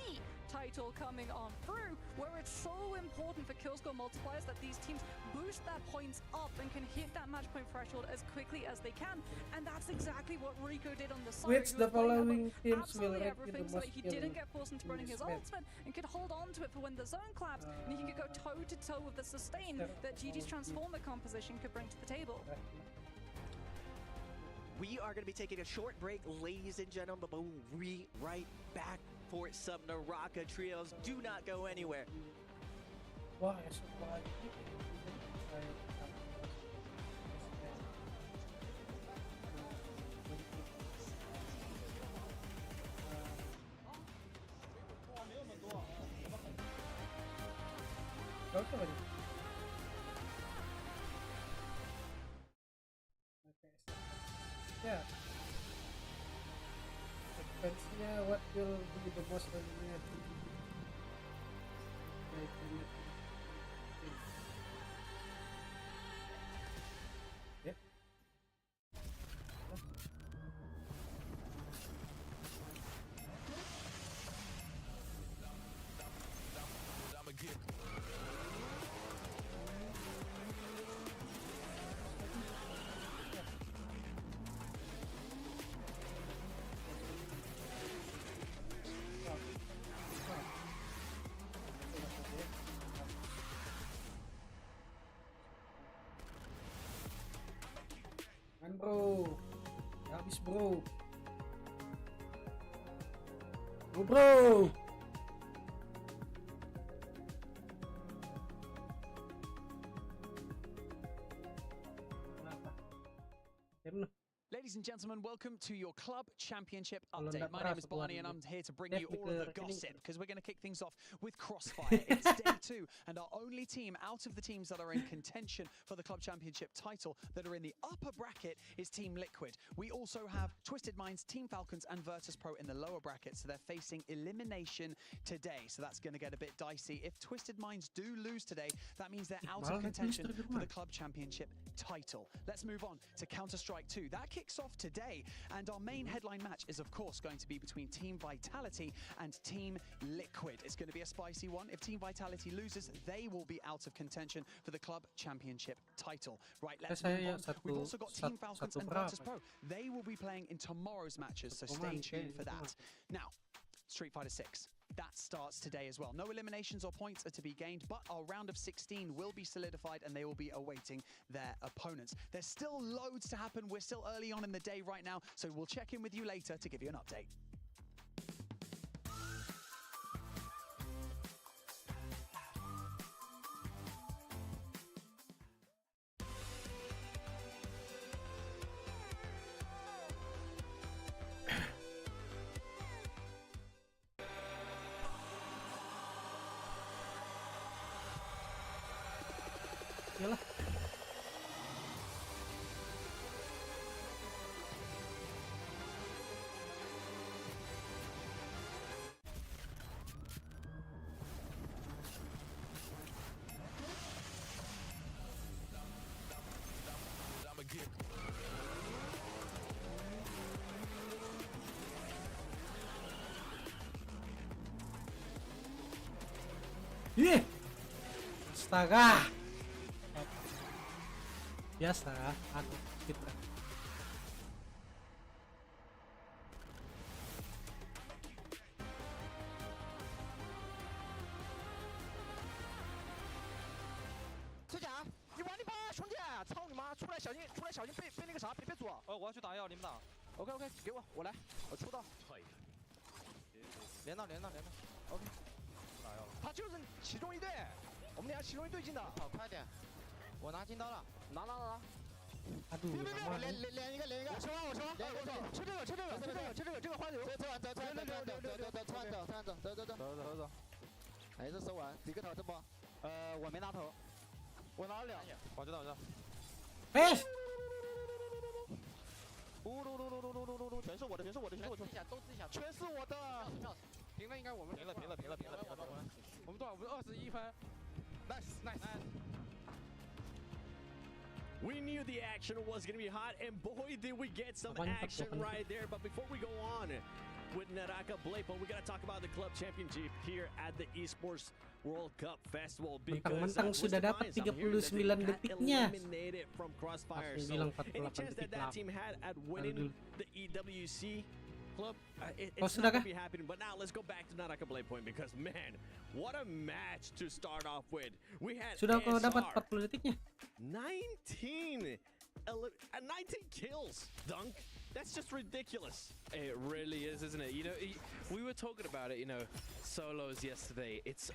title coming on through, where it's so important for kill score multipliers that these teams boost their points up and can hit that match point threshold as quickly as they can, and that's exactly what Rico did on the side. Which the following teams will absolutely rank everything so that he didn't get forced into running his ultimate and could hold on to it for when the zone collapsed, and he could go toe-to-toe with the sustain that GG's Transformer composition could bring to the table. We are going to be taking a short break, ladies and gentlemen, but we'll be right back for some Naraka trios. Do not go anywhere. Yeah. Defense-nya, what will be the most dominant? Yeah. Bro, habis bro. Bro. Ladies and gentlemen, welcome to your club championship update. My name is Barney and I'm here to bring you all of the gossip because we're going to kick things off with Crossfire. It's day 2 and our only team out of the teams that are in contention for the club championship title that are in the upper bracket is Team Liquid. We also have Twisted Minds, Team Falcons and Virtus Pro in the lower bracket, so they're facing elimination today. So that's going to get a bit dicey. If Twisted Minds do lose today, that means they're out of contention for the club championship title. Let's move on to Counter-Strike 2. That kicks off today, and our main headline match is of course going to be between Team Vitality and Team Liquid. It's going to be a spicy one. If Team Vitality loses, they will be out of contention for the club championship title. Right, let's move on. We've also got Team Falcons and Virtus Pro. They will be playing in tomorrow's matches, so stay tuned for that. Now, Street Fighter 6. That starts today as well. No eliminations or points are to be gained, but our round of 16 will be solidified and they will be awaiting their opponents. There's still loads to happen. We're still early on in the day right now, so we'll check in with you later to give you an update. Yalah. Ih, astaga. Biasa, aku kita.我要去打药，你们打。 OK， 给我来，我出道。可以。连到。OK， 打药了。他就是其中一队，我们俩其中一队进的。好，快点，我拿金刀了，拿。 Aduh, 别， lama. 连一个，我吃完，吃这个，这个花油。走，还是收完，几个头这波？我没拿头，我拿了2。我知道。 Eh, 噜，全是我的，都自己想，全是我的。平了应该我们平了。我们多少？我们21分。Nice。 We knew the action was going to be hot, and boy, did we get some action right there. But before we go on with Naraka BladePoint, we got to talk about the club championship here at the Esports World Cup Festival. Mentang-mentang sudah dapat 39 detiknya. Langsung bilang 48 detik that team had at winning the EWC club. Oh, It's sudah not kah? going to be happening. But now let's go back to Naraka BladePoint because man, what a match to start off with. We had Sudah kau dapat SR. 40 detiknya. 19 kills, Dunk. That's just ridiculous. It really is, isn't it? You know, we were talking about it, you know, solos yesterday. It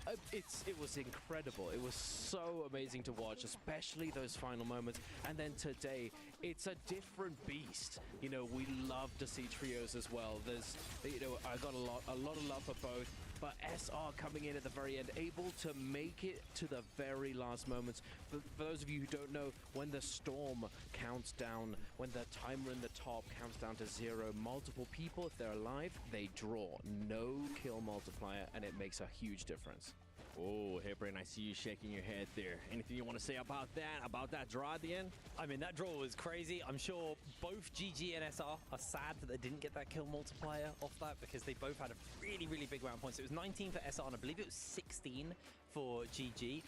was incredible. It was so amazing to watch, especially those final moments. And then today, it's a different beast. You know, we love to see trios as well. There's, you know, I got a lot of love for both. But SR coming in at the very end, able to make it to the very last moments. For those of you who don't know, when the storm counts down, when the timer in the top counts down to 0, multiple people, if they're alive, they draw. No kill multiplier, and it makes a huge difference. Oh, Hipbrain, I see you shaking your head there. Anything you want to say about that draw at the end? I mean, that draw was crazy. I'm sure both GG and SR are sad that they didn't get that kill multiplier off that because they both had a really, really big round points. It was 19 for SR and I believe it was 16 for GG.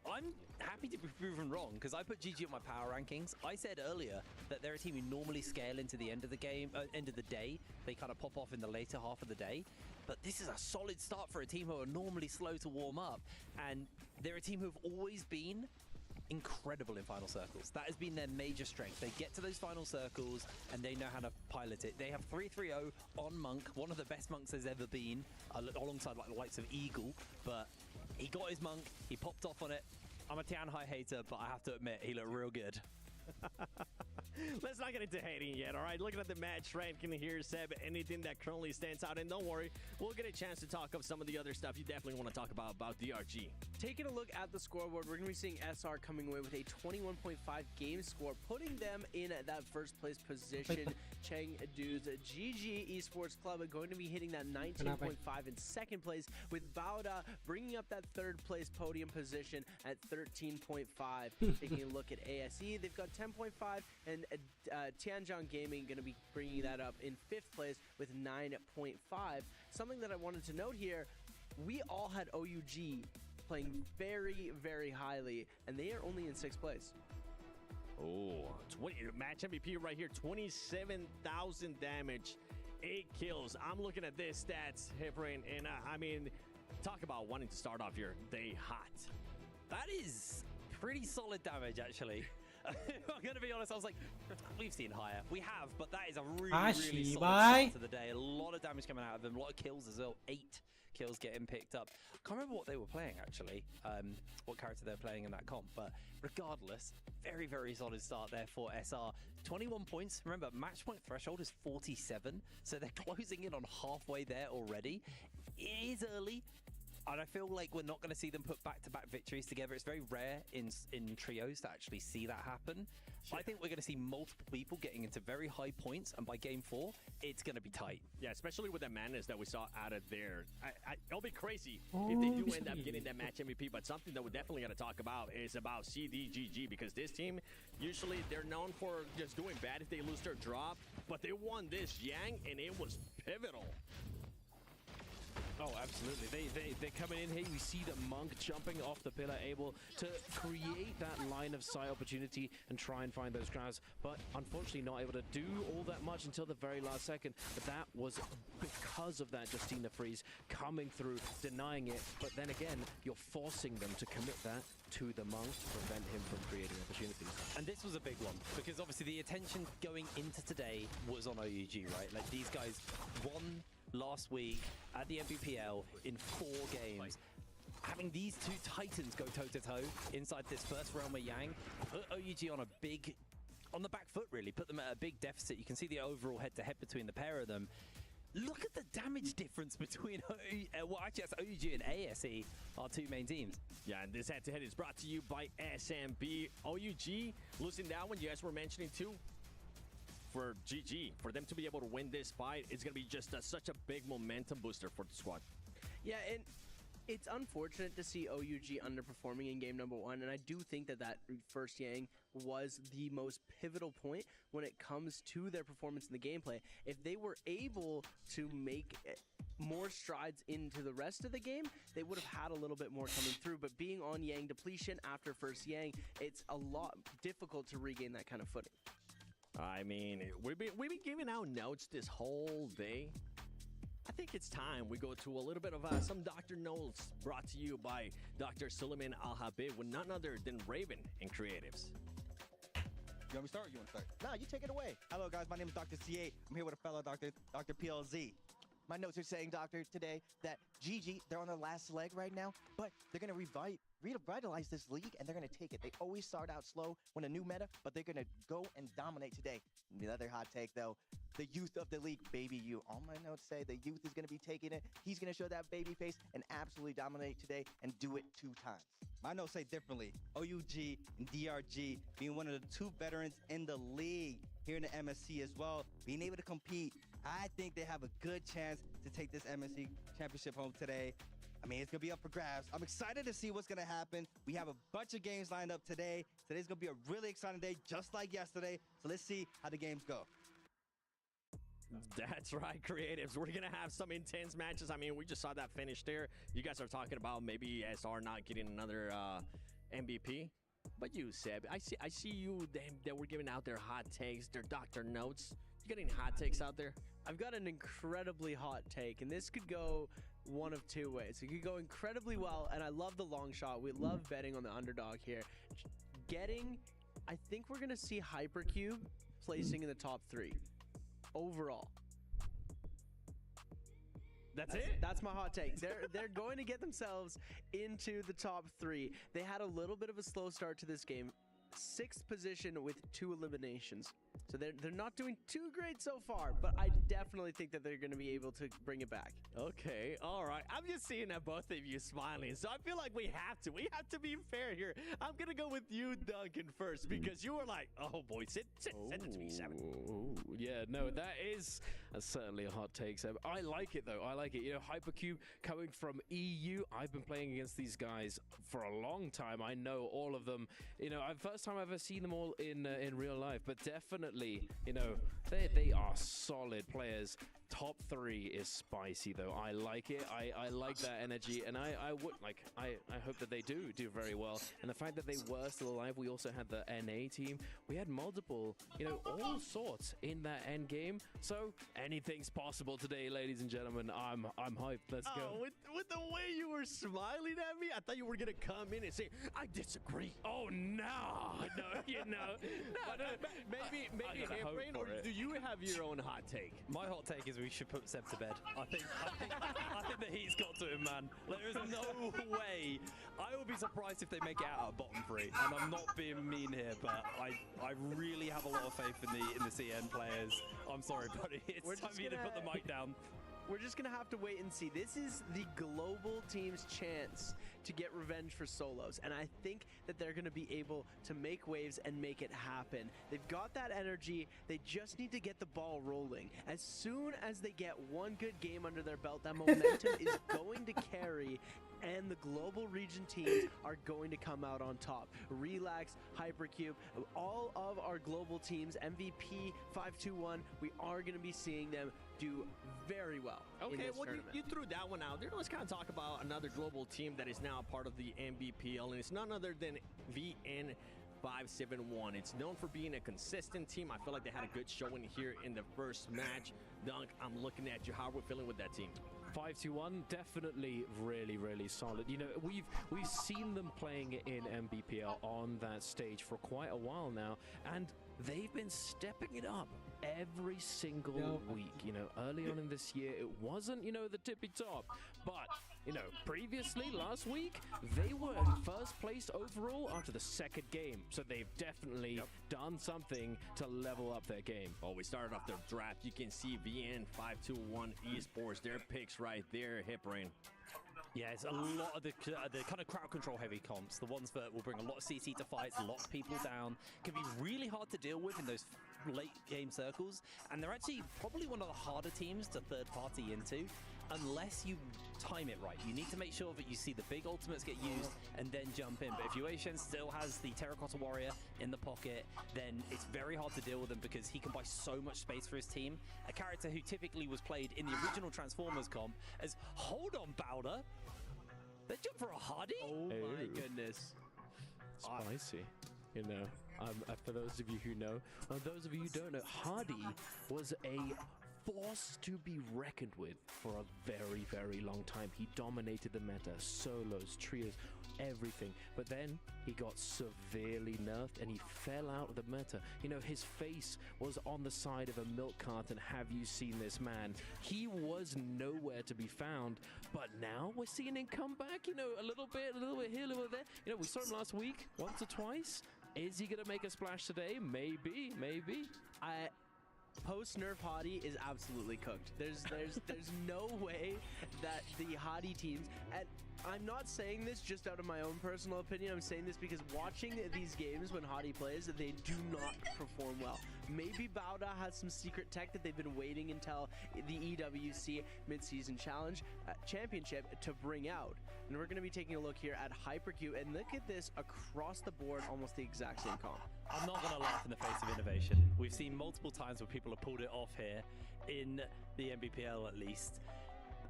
I'm happy to be proven wrong because I put GG on my power rankings. I said earlier that they're a team who normally scale into the end of the game, end of the day. They kind of pop off in the later half of the day. But this is a solid start for a team who are normally slow to warm up. And they're a team who've always been incredible in final circles. That has been their major strength. They get to those final circles and they know how to pilot it. They have 3-3-0 on Monk, one of the best Monks there's ever been, alongside like the likes of Eagle. But he got his Monk, he popped off on it. I'm a Tian High hater, but I have to admit, he looked real good. Let's not get into hating yet, all right? Looking at the match ranking here, Seb, anything that currently stands out, and don't worry, we'll get a chance to talk of some of the other stuff you definitely want to talk about DRG. Taking a look at the scoreboard, we're going to be seeing SR coming away with a 21.5 game score, putting them in that first place position. Chengdu's GG Esports Club are going to be hitting that 19.5 in second place, with Bauda bringing up that third place podium position at 13.5. Taking a look at ASE, they've got 10.5, and Tianjong Gaming going to be bringing that up in 5th place with 9.5. Something that I wanted to note here, we all had OUG playing very, very highly, and they are only in 6th place. Oh, 20 match MVP right here, 27,000 damage, 8 kills. I'm looking at this stats, Hipbrain, and I mean, talk about wanting to start off your day hot. That is pretty solid damage, actually. I'm going to be honest, I was like, we've seen higher. We have, but that is a really, really solid start to the day. A lot of damage coming out of them, a lot of kills as well. 8 kills getting picked up. I can't remember what they were playing, actually, what character they're playing in that comp, but regardless, very, very solid start there for SR. 21 points. Remember, match point threshold is 47, so they're closing in on halfway there already. It is early. And I feel like we're not going to see them put back-to-back victories together. It's very rare in trios to actually see that happen. Sure. I think we're going to see multiple people getting into very high points, and by game 4, it's going to be tight. Yeah, especially with the madness that we saw out of there. It'll be crazy if they do end up getting that match MVP, but something that we're definitely going to talk about is about CDGG, because this team, usually they're known for just doing bad if they lose their drop, but they won this Yang, and it was pivotal. Oh, absolutely. They're coming in here. You see the Monk jumping off the pillar, able to create that line of sight opportunity and try and find those crowds, but unfortunately not able to do all that much until the very last second. But that was because of that Justina freeze coming through, denying it. But then again, you're forcing them to commit that to the Monk to prevent him from creating opportunities. And this was a big one, because obviously the attention going into today was on OUG, right? Like, these guys won last week at the MPPL in 4 games. Having these two titans go toe-to-toe inside this first realm of Yang put OUG on the back foot, really. Put them at a big deficit. You can see the overall head-to-head between the pair of them. Look at the damage difference between well, actually, that's OUG and ASE, our two main teams. Yeah, and this head-to-head is brought to you by SMB. OUG losing that one, you guys were mentioning too. For GG, for them to be able to win this fight, it's going to be just such a big momentum booster for the squad. Yeah, and it's unfortunate to see OUG underperforming in game number 1, and I do think that first Yang was the most pivotal point when it comes to their performance in the gameplay. If they were able to make more strides into the rest of the game, they would have had a little bit more coming through, but being on Yang depletion after first Yang, it's a lot difficult to regain that kind of footing. I mean, we've been giving out notes this whole day. I think it's time we go to a little bit of some Dr. Notes brought to you by Dr. Suleiman Al-Habib with none other than Raven and Creatives. You want me to start or you want to start? Nah, you take it away. Hello, guys. My name is Dr. CA. I'm here with a fellow doctor, Dr. PLZ. My notes are saying, Doctor, today that GG, they're on their last leg right now, but they're going to revitalize this league, and they're going to take it. They always start out slow when a new meta, but they're going to go and dominate today. The other hot take, though, the youth of the league, Baby U. All my notes say the youth is going to be taking it. He's going to show that baby face and absolutely dominate today and do it 2 times. My notes say differently. OUG and DRG being one of the 2 veterans in the league here in the MSC as well, being able to compete. I think they have a good chance to take this MSC championship home today. I mean, it's going to be up for grabs. I'm excited to see what's going to happen. We have a bunch of games lined up today. Today's going to be a really exciting day, just like yesterday. So let's see how the games go. That's right, Creatives. We're going to have some intense matches. I mean, we just saw that finish there. You guys are talking about maybe SR not getting another MVP. But you, Seb, I see you, that we're giving out their hot takes, their Dr. Notes. You got any hot takes out there? I've got an incredibly hot take, and this could go one of 2 ways. It could go incredibly well, and I love the long shot. We love betting on the underdog here. I think we're going to see Hypercube placing in the top 3 overall. That's it. That's my hot take. They're going to get themselves into the top 3. They had a little bit of a slow start to this game. 6th position with 2 eliminations. So they're not doing too great so far, but I definitely think that they're going to be able to bring it back. Okay, all right. I'm just seeing that both of you smiling, so I feel like we have to be fair here. I'm going to go with you, Duncan, first, because you were like, oh boy, send it to me, Seven. Yeah, no, that is certainly a hot take, Seb. I like it, though. I like it. You know, Hypercube coming from EU. I've been playing against these guys for a long time. I know all of them. You know, first time I've ever seen them all in real life, but definitely, you know, they are solid players. Top 3 is spicy, though. I like it. I like that energy, and I hope that they do very well. And the fact that they were still alive, we also had the NA team. We had multiple, you know, all sorts in that end game. So anything's possible today, ladies and gentlemen. I'm hyped. Let's go. With the way you were smiling at me, I thought you were gonna come in and say, I disagree. Oh no, you know, no, maybe Hairbrain, or do you have your own hot take? My hot take is we should put Seb to bed. I think the heat's got to him, man. There is no way. I would be surprised if they make it out of bottom 3. And I'm not being mean here, but I really have a lot of faith in the CN players. I'm sorry, buddy. It's time for you to put the mic down. We're just going to have to wait and see. This is the global team's chance to get revenge for solos, and I think that they're going to be able to make waves and make it happen. They've got that energy. They just need to get the ball rolling. As soon as they get one good game under their belt, that momentum is going to carry and the global region teams are going to come out on top. Relax, Hypercube, all of our global teams, MVP, 521, we are going to be seeing them do very well in Okay, this well, tournament. you threw that one out there. Let's kind of talk about another global team that is now part of the MBPL, and it's none other than VN571. It's known for being a consistent team. I feel like they had a good showing here in the first match. Dunk, I'm looking at you. How are we feeling with that team? 5-2-1, definitely really solid. You know, we've seen them playing in MBPL on that stage for quite a while now, and they've been stepping it up every single week. You know, early on in this year, it wasn't, you know, the tippy top, but, you know, previously, last week, they were first placed overall after the second game. So they've definitely done something to level up their game. Oh, we started off the draft. You can see VN521 Esports, their picks right there, Hip Rain. Yeah, it's a lot of the kind of crowd control heavy comps, the ones that will bring a lot of CC to fights, lock people down, can be really hard to deal with in those late game circles, and they're actually probably one of the harder teams to third party into unless you time it right. You need to make sure that you see the big ultimates get used and then jump in. But if Yuashen still has the Terracotta Warrior in the pocket, then it's very hard to deal with him because he can buy so much space for his team. A character who typically was played in the original Transformers comp as, hold on, Bowder, they jump for a Hardy? Oh my goodness. Spicy. You know, for those of you who know, or those of you who don't know, Hardy was a force to be reckoned with for a very long time. He dominated the meta, solos, trios, everything. But then he got severely nerfed and he fell out of the meta. You know, his face was on the side of a milk carton. Have you seen this man? He was nowhere to be found. But now we're seeing him come back, you know, a little bit here, a little bit there. You know, we saw him last week, once or twice. Is he going to make a splash today? Maybe. Post-nerf Hadi is absolutely cooked. There's no way that the Hadi teams, and I'm not saying this just out of my own personal opinion, I'm saying this because watching these games when Hadi plays, they do not perform well. Maybe Bauda has some secret tech that they've been waiting until the EWC Mid-Season Challenge Championship to bring out. And we're going to be taking a look here at Hypercube, and look at this across the board, almost the exact same comp. I'm not going to laugh in the face of innovation. We've seen multiple times where people have pulled it off here, in the MBPL at least.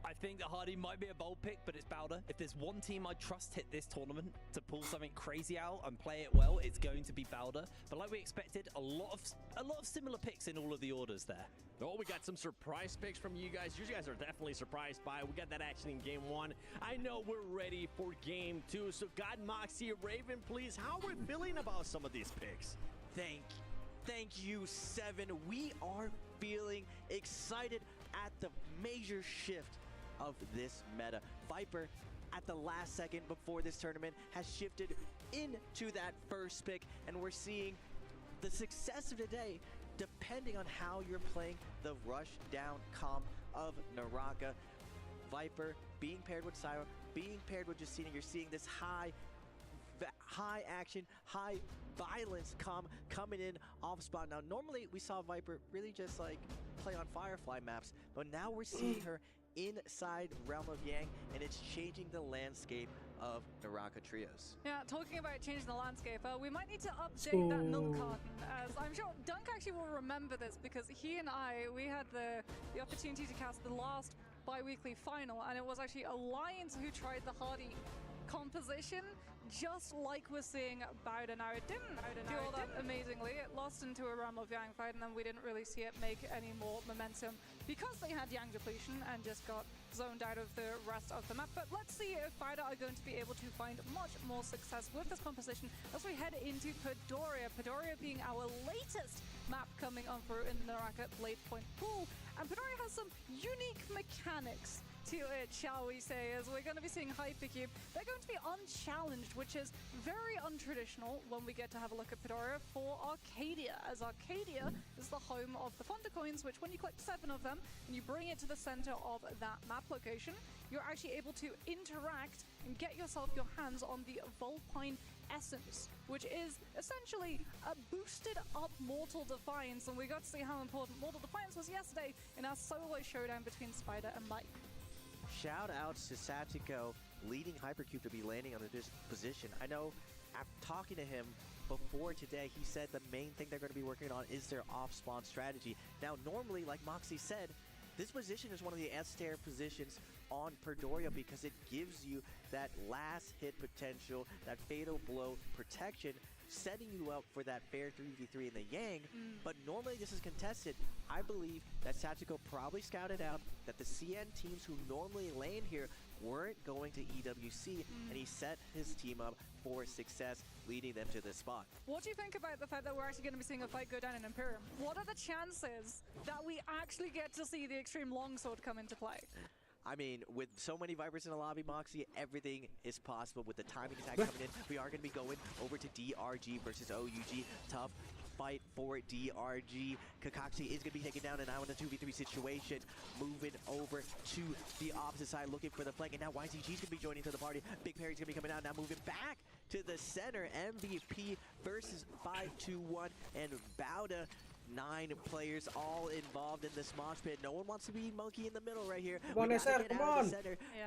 I think that Hardy might be a bold pick, but it's Bowder. If there's one team I trust hit this tournament to pull something crazy out and play it well, it's going to be Bowder. But like we expected, a lot of similar picks in all of the orders there. Oh, we got some surprise picks from you guys. You guys are definitely surprised by it. We got that action in game one. I know we're ready for game two. So God, Moxie, Raven, please, how are we feeling about some of these picks? Thank you, Seven. We are feeling excited at the major shift of this meta. Viper, at the last second before this tournament, has shifted into that first pick, and we're seeing the success of today depending on how you're playing the rush down comp of Naraka. Viper being paired with Syra, being paired with Justina, you're seeing this high action, high violence coming in off spot. Now, normally we saw Viper really just like play on Firefly maps, but now we're seeing her inside Realm of Yang, and it's changing the landscape of Naraka trios. Yeah, talking about changing the landscape, we might need to update that milk carton, as I'm sure Dunk actually will remember this, because he and we had the opportunity to cast the last bi-weekly final, and it was actually Alliance who tried the Hardy composition, just like we're seeing Bowder. Now, it didn't do all that amazingly. It lost into a Realm of Yang fight, and then we didn't really see it make any more momentum because they had Yang depletion and just got zoned out of the rest of the map. But let's see if Bowder are going to be able to find much more success with this composition as we head into Padoria. Padoria being our latest map coming on through in the Naraka BladePoint pool. And Padoria has some unique mechanics to it, shall we say, as we're going to be seeing Hypercube. They're going to be unchallenged, which is very untraditional when we get to have a look at Padoria for Arcadia, as Arcadia is the home of the Thunder Coins, which when you collect 7 of them and you bring it to the center of that map location, you're actually able to interact and get yourself your hands on the Vulpine Essence, which is essentially a boosted up Mortal Defiance, and we got to see how important Mortal Defiance was yesterday in our solo showdown between Spider and Mike. Shout outs to Satiko leading Hypercube to be landing on this position. I know, after talking to him before today, he said the main thing they're going to be working on is their off-spawn strategy. Now, normally, like Moxie said, this position is one of the S-tier positions on Perdoria because it gives you that last hit potential, that fatal blow protection, setting you up for that fair 3v3 in the Yang. But normally this is contested. I believe that Tactical probably scouted out that the CN teams who normally land here weren't going to EWC, and he set his team up for success, leading them to this spot. What do you think about the fact that we're actually going to be seeing a fight go down in Imperium? What are the chances that we actually get to see the Extreme Longsword come into play? I mean, with so many Vipers in the lobby, Moxie, everything is possible. With the timing attack coming in, we are going to be going over to DRG versus OUG. Tough fight for DRG. Kakashi is going to be taken down and now in a 2v3 situation. Moving over to the opposite side, looking for the flank. And now YZG is going to be joining to the party. Big Perry's going to be coming out. Now moving back to the center. MVP versus 5-2-1 and Bauda. 9 players all involved in this mosh pit. No one wants to be monkey in the middle right here. Come on, SR, come on.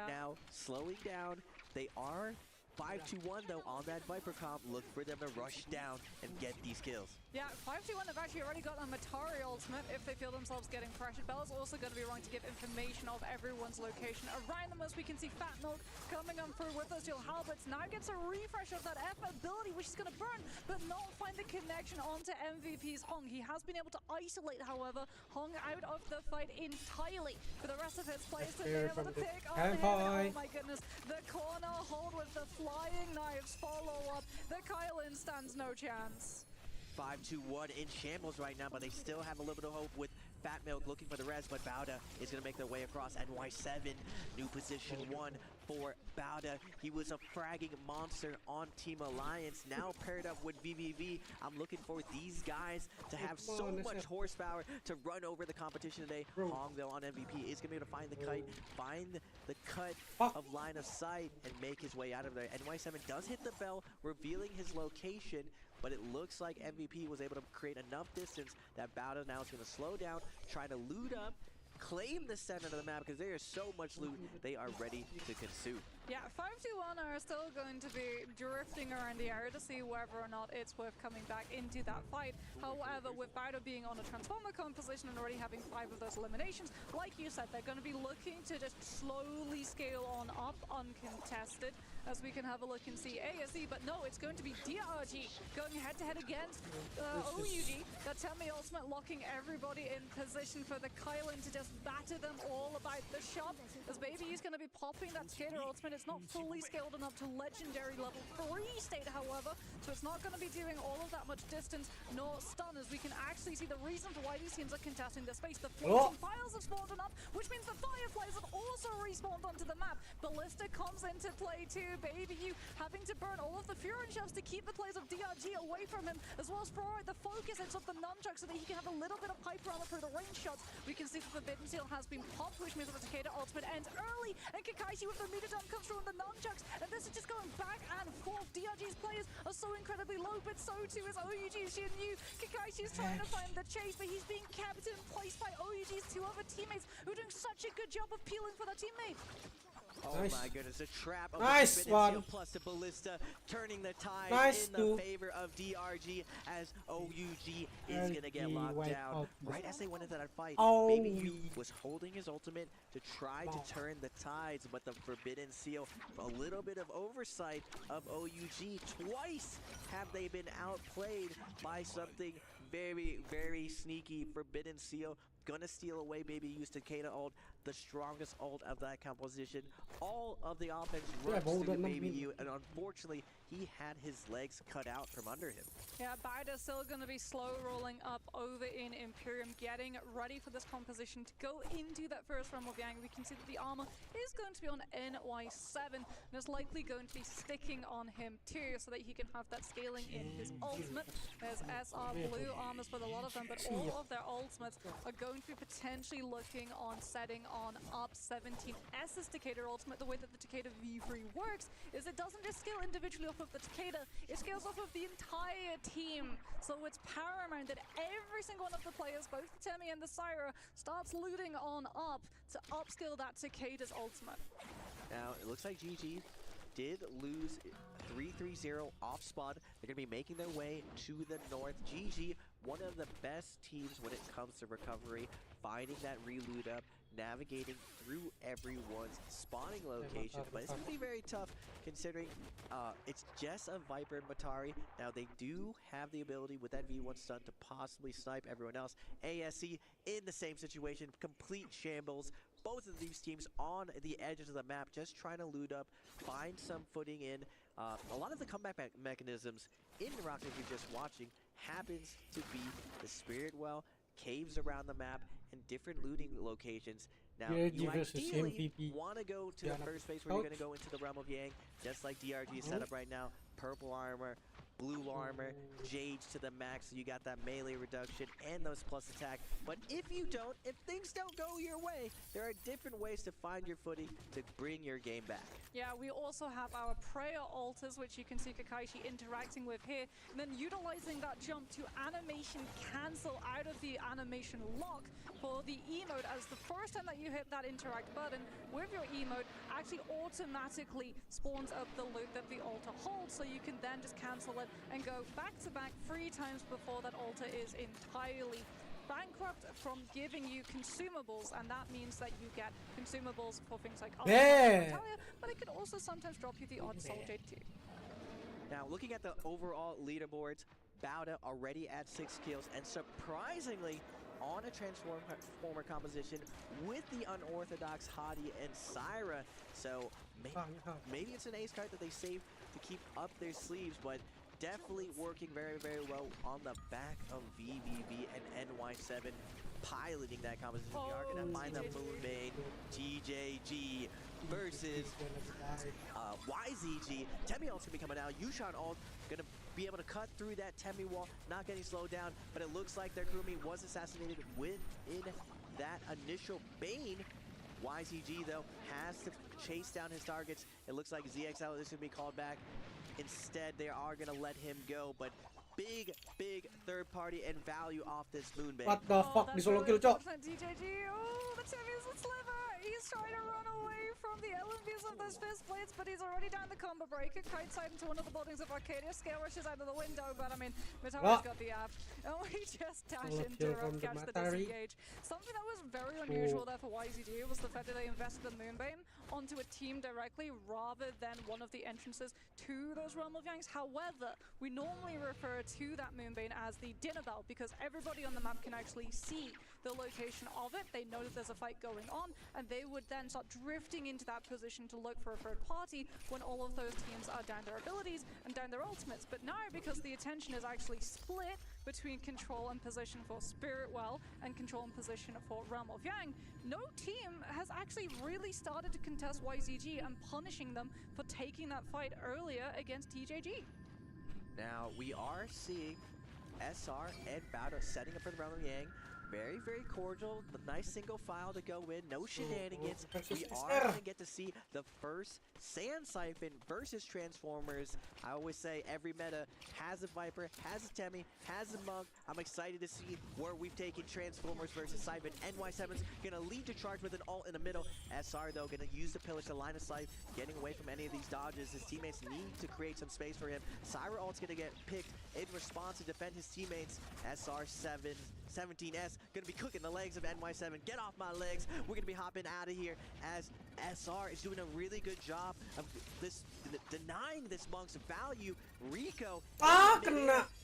Now slowing down. They are 5-2-1 though on that Viper comp. Look for them to rush down and get these kills. Yeah, 5-2-1 have actually already got a Matari ultimate if they feel themselves getting pressured. Bella's also going to be running to give information of everyone's location around them. As we can see Fat Milk coming on through with us. Your Halberts now gets a refresh of that F ability, which is going to burn, but not find the connection onto MVP's Hong. He has been able to isolate, however, Hong out of the fight entirely. For the rest of his players to be able to pick on him. Oh my goodness. The corner hold with the flying knives follow up. The Kylan stands no chance. 5-2-1 in shambles right now, but they still have a little bit of hope with Fat Milk looking for the res, but Bauda is going to make their way across NY7. New position 1 for Bauda. He was a fragging monster on Team Alliance, now paired up with VVV. I'm looking for these guys to have so much horsepower to run over the competition today. Hong, though, on MVP is going to be able to find the kite, find the cut of line of sight, and make his way out of there. NY7 does hit the bell, revealing his location, but it looks like MVP was able to create enough distance that Bauda now is going to slow down, try to loot up, claim the center of the map because there is so much loot they are ready to consume. Yeah, 5-2-1 are still going to be drifting around the area to see whether or not it's worth coming back into that fight. However, with Bauda being on a Transformer composition and already having 5 of those eliminations, like you said, they're going to be looking to just slowly scale on up uncontested, as we can have a look and see ASE, but no, it's going to be DRG going head-to-head against OUG. That Temi ultimate locking everybody in position for the Kylan to just batter them all about the shop, as Baby is going to be popping that Skater ultimate. It's not fully scaled enough to legendary level 3 state, however, so it's not going to be doing all of that much distance nor stun, as we can actually see the reason for why these teams are contesting the space. The floating files have spawned enough, which means the Fireflies have also respawned onto the map. Ballista comes into play too. Baby you having to burn all of the Furin shoves to keep the players of DRG away from him, as well as throw out the focus into the nunchuck so that he can have a little bit of pipe runner through the range shots. We can see the Forbidden Seal has been popped, which means that the Takeda ultimate ends early, and Kakashi with the meter dump comes through on the nunchucks, and this is just going back and forth. DRG's players are so incredibly low, but so too is OUG's Shinyu. Kakashi's trying to find the chase, but he's being kept in place by OUG's 2 other teammates who are doing such a good job of peeling for their teammate. Oh my goodness, a trap of Nice one. plus the Ballista, turning the tide in the favor of DRG as OUG is going to get locked down. Right as they went into that fight, Baby U was holding his ultimate to try to turn the tides, but the Forbidden Seal, a little bit of oversight of OUG. Twice have they been outplayed by something very, very sneaky. Forbidden Seal gonna steal away Baby U's Takeda ult, the strongest ult of that composition. All of the offense runs through Baby U, and unfortunately, he had his legs cut out from under him. Yeah, Bauda's still going to be slow rolling up over in Imperium, getting ready for this composition to go into that first realm of Yang. We can see that the armor is going to be on NY7, and is likely going to be sticking on him too, so that he can have that scaling in his ultimate. There's SR blue armors with a lot of them, but all of their ultimates are going to be potentially looking on setting on up 17S's Takeda ultimate. The way that the Takeda V3 works is it doesn't just scale individually off of the Takeda, it scales off of the entire team. So it's paramount that every single one of the players, both the Temi and the Syra, starts looting on up to upskill that Takeda's ultimate. Now, it looks like GG did lose 3-3-0 off spawn. They're going to be making their way to the north. GG, one of the best teams when it comes to recovery, finding that reload up, navigating through everyone's spawning location. But it's going to be very tough considering it's just a Viper and Matari. Now, they do have the ability with that V1 stun to possibly snipe everyone else. ASC in the same situation, complete shambles. Both of these teams on the edges of the map, just trying to loot up, find some footing in. A lot of the comeback mechanisms in Naraka, if you're just watching, happens to be the Spirit Well, caves around the map, and different looting locations. Now, you ideally want to go to the first phase where you're going to go into the Realm of Yang, just like DRG is set up right now. Purple armor, blue armor, Jade to the max, so you got that melee reduction and those plus attack. But if you don't, if things don't go your way, there are different ways to find your footing to bring your game back. Yeah, we also have our prayer altars, which you can see Kakaishi interacting with here, and then utilizing that jump to animation cancel out of the animation lock for the emote, as the first time that you hit that interact button with your emote actually automatically spawns up the loot that the altar holds, so you can then just cancel it and go back to back 3 times before that altar is entirely bankrupt from giving you consumables, and that means that you get consumables for things like but it can also sometimes drop you the odd soul jade too. Now, looking at the overall leaderboards, Bauda already at 6 kills, and surprisingly on a transformer composition with the unorthodox Hadi and Syra. So maybe it's an ace card that they save to keep up their sleeves, but definitely working very, very well on the back of VVV and NY7 piloting that composition. We are going to find the Moonbane, TJG versus YZG. Temi ult's going to be coming out. Yushan ult going to be able to cut through that Temi wall, not getting slowed down, but it looks like their crewmate was assassinated within that initial Bane. YZG, though, has to chase down his targets. It looks like ZXL is going to be called back. Instead, they are going to let him go, but big third party and value off this Moonbane. What the fuck? Disuruh kill, cok. DJG, oh, the Timmy is a sliver. He's trying to run away from the LMVs of those fist blades, but he's already down the combo breaker. Kite side into one of the buildings of Arcadia. Scale rushes out of the window, but I mean, Matari's got the app. And we just dash into him, catch the disengage. Something that was very unusual there for YZG was the fact that they invested the Moonbane onto a team directly rather than one of the entrances to those Realm of Yangs. However, we normally refer to that Moonbane as the dinner bell because everybody on the map can actually see the location of it. They know that there's a fight going on, and they would then start drifting into that position to look for a third party when all of those teams are down their abilities and down their ultimates. But now, because the attention is actually split between control and position for Spirit Well and control and position for Realm of Yang, no team has actually really started to contest YZG and punishing them for taking that fight earlier against TJG. Now, we are seeing SR and Bauda setting up for the Realm of Yang. Very, very cordial, but nice single file to go in, no shenanigans. We are going to get to see the first Sand Siphon versus Transformers. I always say every meta has a Viper, has a Temi, has a Monk. I'm excited to see where we've taken Transformers versus Siphon. NY7's going to lead to charge with an ult in the middle. SR, though, going to use the pillars to line of sight, getting away from any of these dodges. His teammates need to create some space for him. Syra ult's going to get picked in response to defend his teammates. SR17S gonna be cooking the legs of NY7. Get off my legs. We're gonna be hopping out of here as SR is doing a really good job of denying this Monk's value. Rico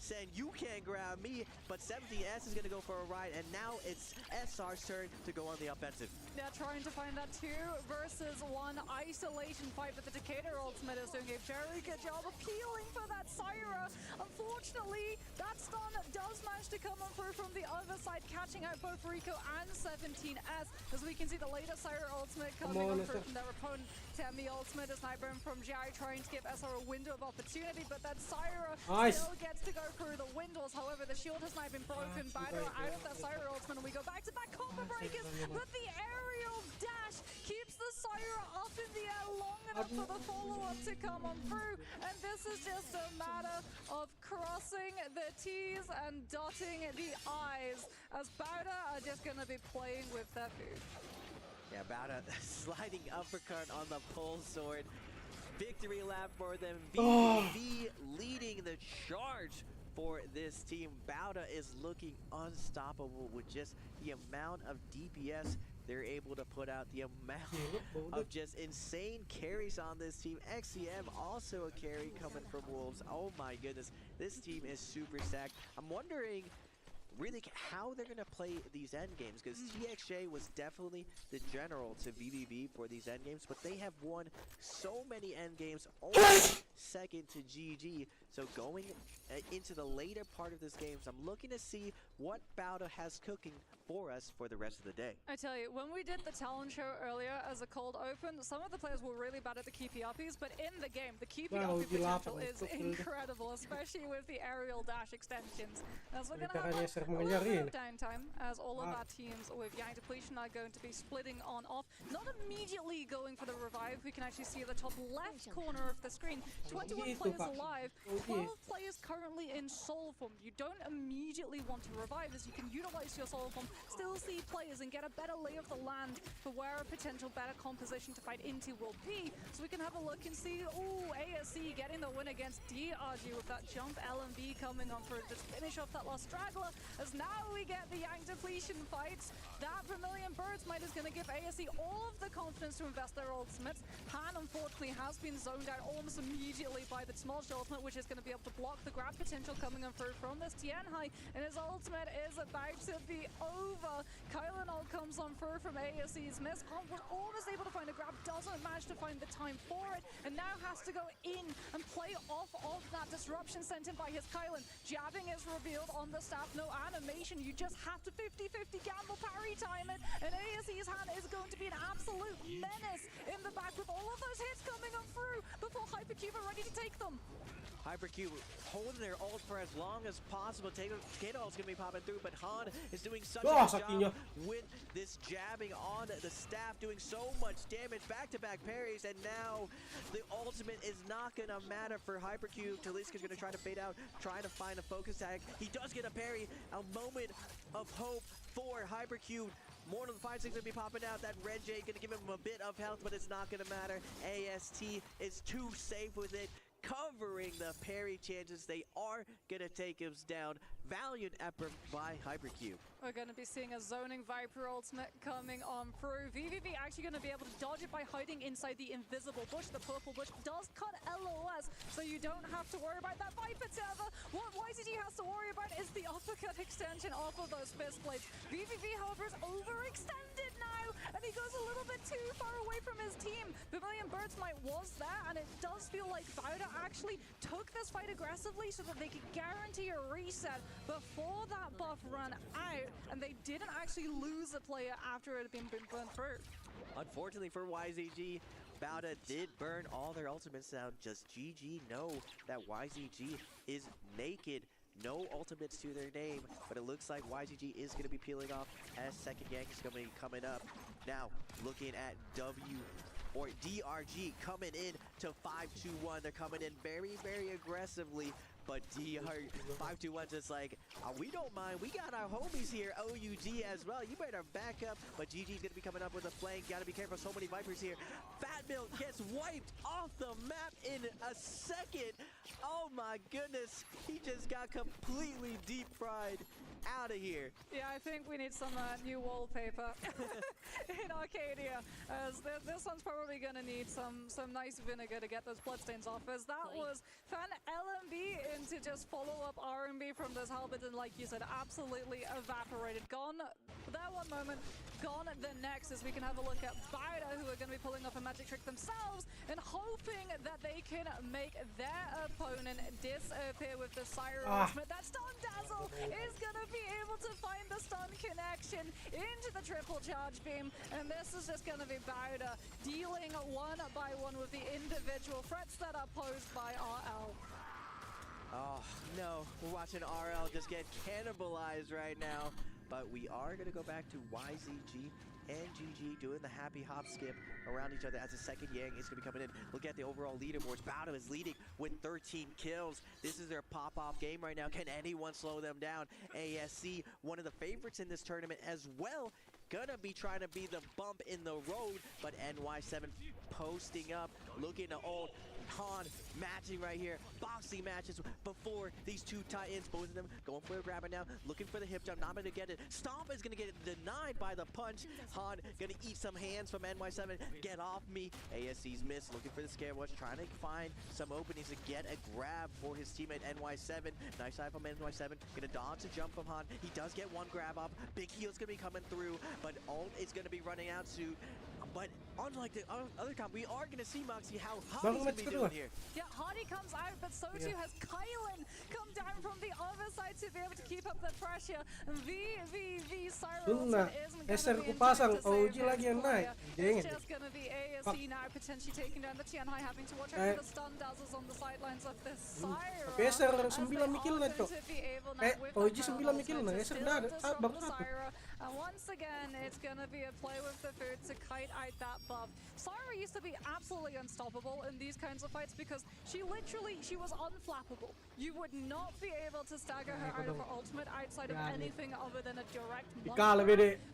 saying you can't grab me, but 17S is gonna go for a ride, and now it's SR's turn to go on the offensive. Yeah, trying to find that 2 versus 1 isolation fight, but the Decatur ultimate is doing a very good job appealing for that Syra. Unfortunately, that stun does manage to come on through from the other side, catching out both Rico and 17S. As we can see, the later Syra ultimate coming on through from their opponent. Temi ultimate, a sniper from Jai trying to give SR a window of opportunity, but that Syra still gets to go through the windows. However, the shield has now been broken. Bauda out of that Syra ultimate, and we go back-to-back combo breakers, but the aerial dash keeps the Syra up in the air long enough for the follow-up to come on through, and this is just a matter of crossing the T's and dotting the I's, as Bauda are just going to be playing with their food. Yeah, Bauda sliding uppercut on the pull sword. Victory lap for them. VVV leading the charge for this team. Bauda is looking unstoppable with just the amount of DPS they're able to put out, the amount of just insane carries on this team. XCM also a carry coming from Wolves. Oh my goodness, this team is super stacked. I'm wondering really how they're going to play these end games, because TXJ was definitely the general to VVV for these end games, but they have won so many end games, only second to GG. So going into the later part of this game, I'm looking to see what Bauda has cooking for us for the rest of the day. I tell you, when we did the talent show earlier as a cold open, some of the players were really bad at the keepy uppies, but in the game, the keepy uppie potential is incredible, especially with the aerial dash extensions. As we're going to have a little bit of downtime, as all of our teams with Yang Depletion are going to be splitting on off, not immediately going for the revive. We can actually see the top left corner of the screen. 21 players alive, 12 players currently in soul form. You don't immediately want to revive, as you can utilize your soul form, still see players and get a better lay of the land for where a potential better composition to fight into will be. So we can have a look and see, ASC getting the win against DRG with that jump LMB coming on for just finish off that last straggler, as now we get the Yang Depletion fights. That Vermilion Birds Might is going to give ASC all of the confidence to invest their ultimates. Han, unfortunately, has been zoned out almost immediately by the Smolch ultimate, which is going to be able to block the grab potential coming on through from this Tianhai, and his ultimate is about to be over. Kylanol comes on through from ASC's miss. Was almost able to find a grab, doesn't manage to find the time for it, and now has to go in and play off of that disruption sent in by his Kylan. Jabbing is revealed on the staff, no animation. You just have to 50-50 gamble parry time it, and ASC's hand is going to be an absolute menace in the back with all of those hits coming on through before Hypercube are ready to take them. Hypercube holding their ult for as long as possible. Kato ult's gonna be popping through, but Han is doing such a good job with this jabbing on the staff, doing so much damage, back-to-back parries, and now the ultimate is not gonna matter for Hypercube. Taliska's gonna try to fade out, try to find a focus tag. He does get a parry, a moment of hope for Hypercube. More of the 5-6 gonna be popping out. That Red Jade gonna give him a bit of health, but it's not gonna matter. AST is too safe with it, covering the parry chances. They are gonna take him down. Valiant effort by Hypercube. We're going to be seeing a zoning Viper ultimate coming on through. VVV actually going to be able to dodge it by hiding inside the invisible bush. The purple bush does cut LOS, so you don't have to worry about that Viper tether. What YZG has to worry about is the uppercut extension off of those fist blades. VVV, however, is overextended now, and he goes a little bit too far away from his team. Vermilion Birds Might was there, and it does feel like Bauda actually took this fight aggressively so that they could guarantee a reset before that buff ran out, and they didn't actually lose a player after it had been burned through. Unfortunately for YZG, Bauda did burn all their ultimates down. Just GG know that YZG is naked. No ultimates to their name, but it looks like YZG is going to be peeling off as second gank is going to be coming up. Now, looking at DRG coming in to 5-2-1. They're coming in very, very aggressively. But 5-2-1's just like, we don't mind. We got our homies here, OUG as well. You better back up. But GG's going to be coming up with a flank. Got to be careful. So many Vipers here. Fat Milk gets wiped off the map in a second. Oh my goodness. He just got completely deep fried out of here. Yeah, I think we need some new wallpaper in Arcadia, as this one's probably going to need some nice vinegar to get those bloodstains off, as that was Fan LMB into just follow-up R&B from this Halberd, and like you said, absolutely evaporated. Gone that one moment, gone the next, as we can have a look at Bauda, who are going to be pulling off a magic trick themselves and hoping that they can make their opponent disappear with the Siren ultimate. That Stun Dazzle is going to be able to find the stun connection into the triple charge beam, and this is just going to be Bauda dealing one by one with the individual threats that are posed by RL. Oh, no. We're watching RL just get cannibalized right now. But we are going to go back to YZG and GG doing the happy hop skip around each other as the second Yang is going to be coming in. Look at the overall leaderboards. Bowdo is leading with 13 kills. This is their pop-off game right now. Can anyone slow them down? ASC, one of the favorites in this tournament as well. Gonna be trying to be the bump in the road, but NY7 posting up, looking to ult. Han matching right here, boxing matches before these two Titans, both of them going for a grabber now, looking for the hip jump, not gonna get it. Stomp is gonna get denied by the punch. Han gonna eat some hands from NY7, get off me. ASC's missed, looking for the scare watch, trying to find some openings to get a grab for his teammate NY7. Nice side from NY7, gonna dodge a jump from Han. He does get one grab up, big heal's gonna be coming through, but ult is gonna be running out soon. But unlike the other comp, we are going to see, Moxie, how Hardy's going to be doing here. Yeah, Hardy comes out, but so too has Kylan come down from the other side to be able to keep up the pressure. VVV Cyrus isn't going to be pasang OG lagi yang naik. It's just going to be ASC now potentially taking down the Tianhai, having to watch out for the stun dazzles on the sidelines of this Cyrus. Eser 9 mikil na cok. OG 9 mikil na. Eser dah ada bang satu. And once again, it's going to be a play with the food to kite out that buff. Syra used to be absolutely unstoppable in these kinds of fights because she was unflappable. You would not be able to stagger her out of her ultimate outside of anything other than a direct one-shot.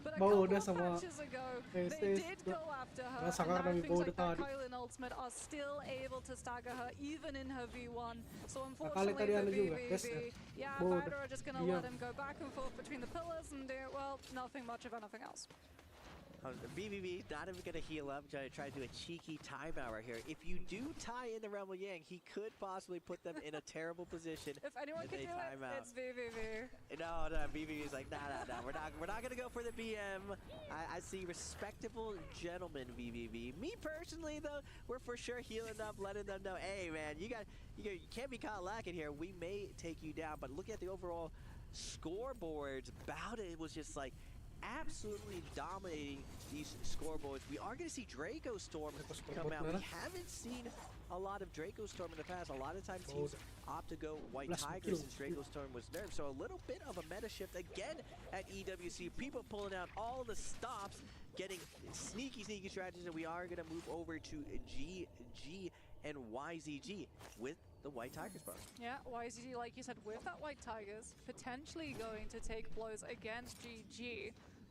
But a couple of matches ago, they did go after her, and now things like that Kylan ultimate are still able to stagger her even in her V1. So unfortunately for VVV, yeah, Bowder are just going to let him go back and forth between the pillars and do, well, nothing much of anything else. BBB not even going to heal up, try to do a cheeky timeout right here. If you do tie in the Rebel Yang, he could possibly put them in a terrible position. If anyone can do it, it's VVV. No, BBB is like, nah, we're not going to go for the BM. I see respectable gentlemen, BBB. Me personally, though, we're for sure healing up, letting them know, hey, man, you can't be caught lacking here. We may take you down, but look at the overall scoreboards. Bowdo was just like, absolutely dominating these scoreboards. We are going to see Draco Storm come out. We haven't seen a lot of Draco Storm in the past. A lot of times teams opt to go White Tiger since Draco Storm was nerfed. So a little bit of a meta shift again at EWC. People pulling out all the stops, getting sneaky strategies, and we are going to move over to GG and YZG with the White Tigers, bro. Yeah, YZG, like you said, with that White Tigers, potentially going to take blows against GG.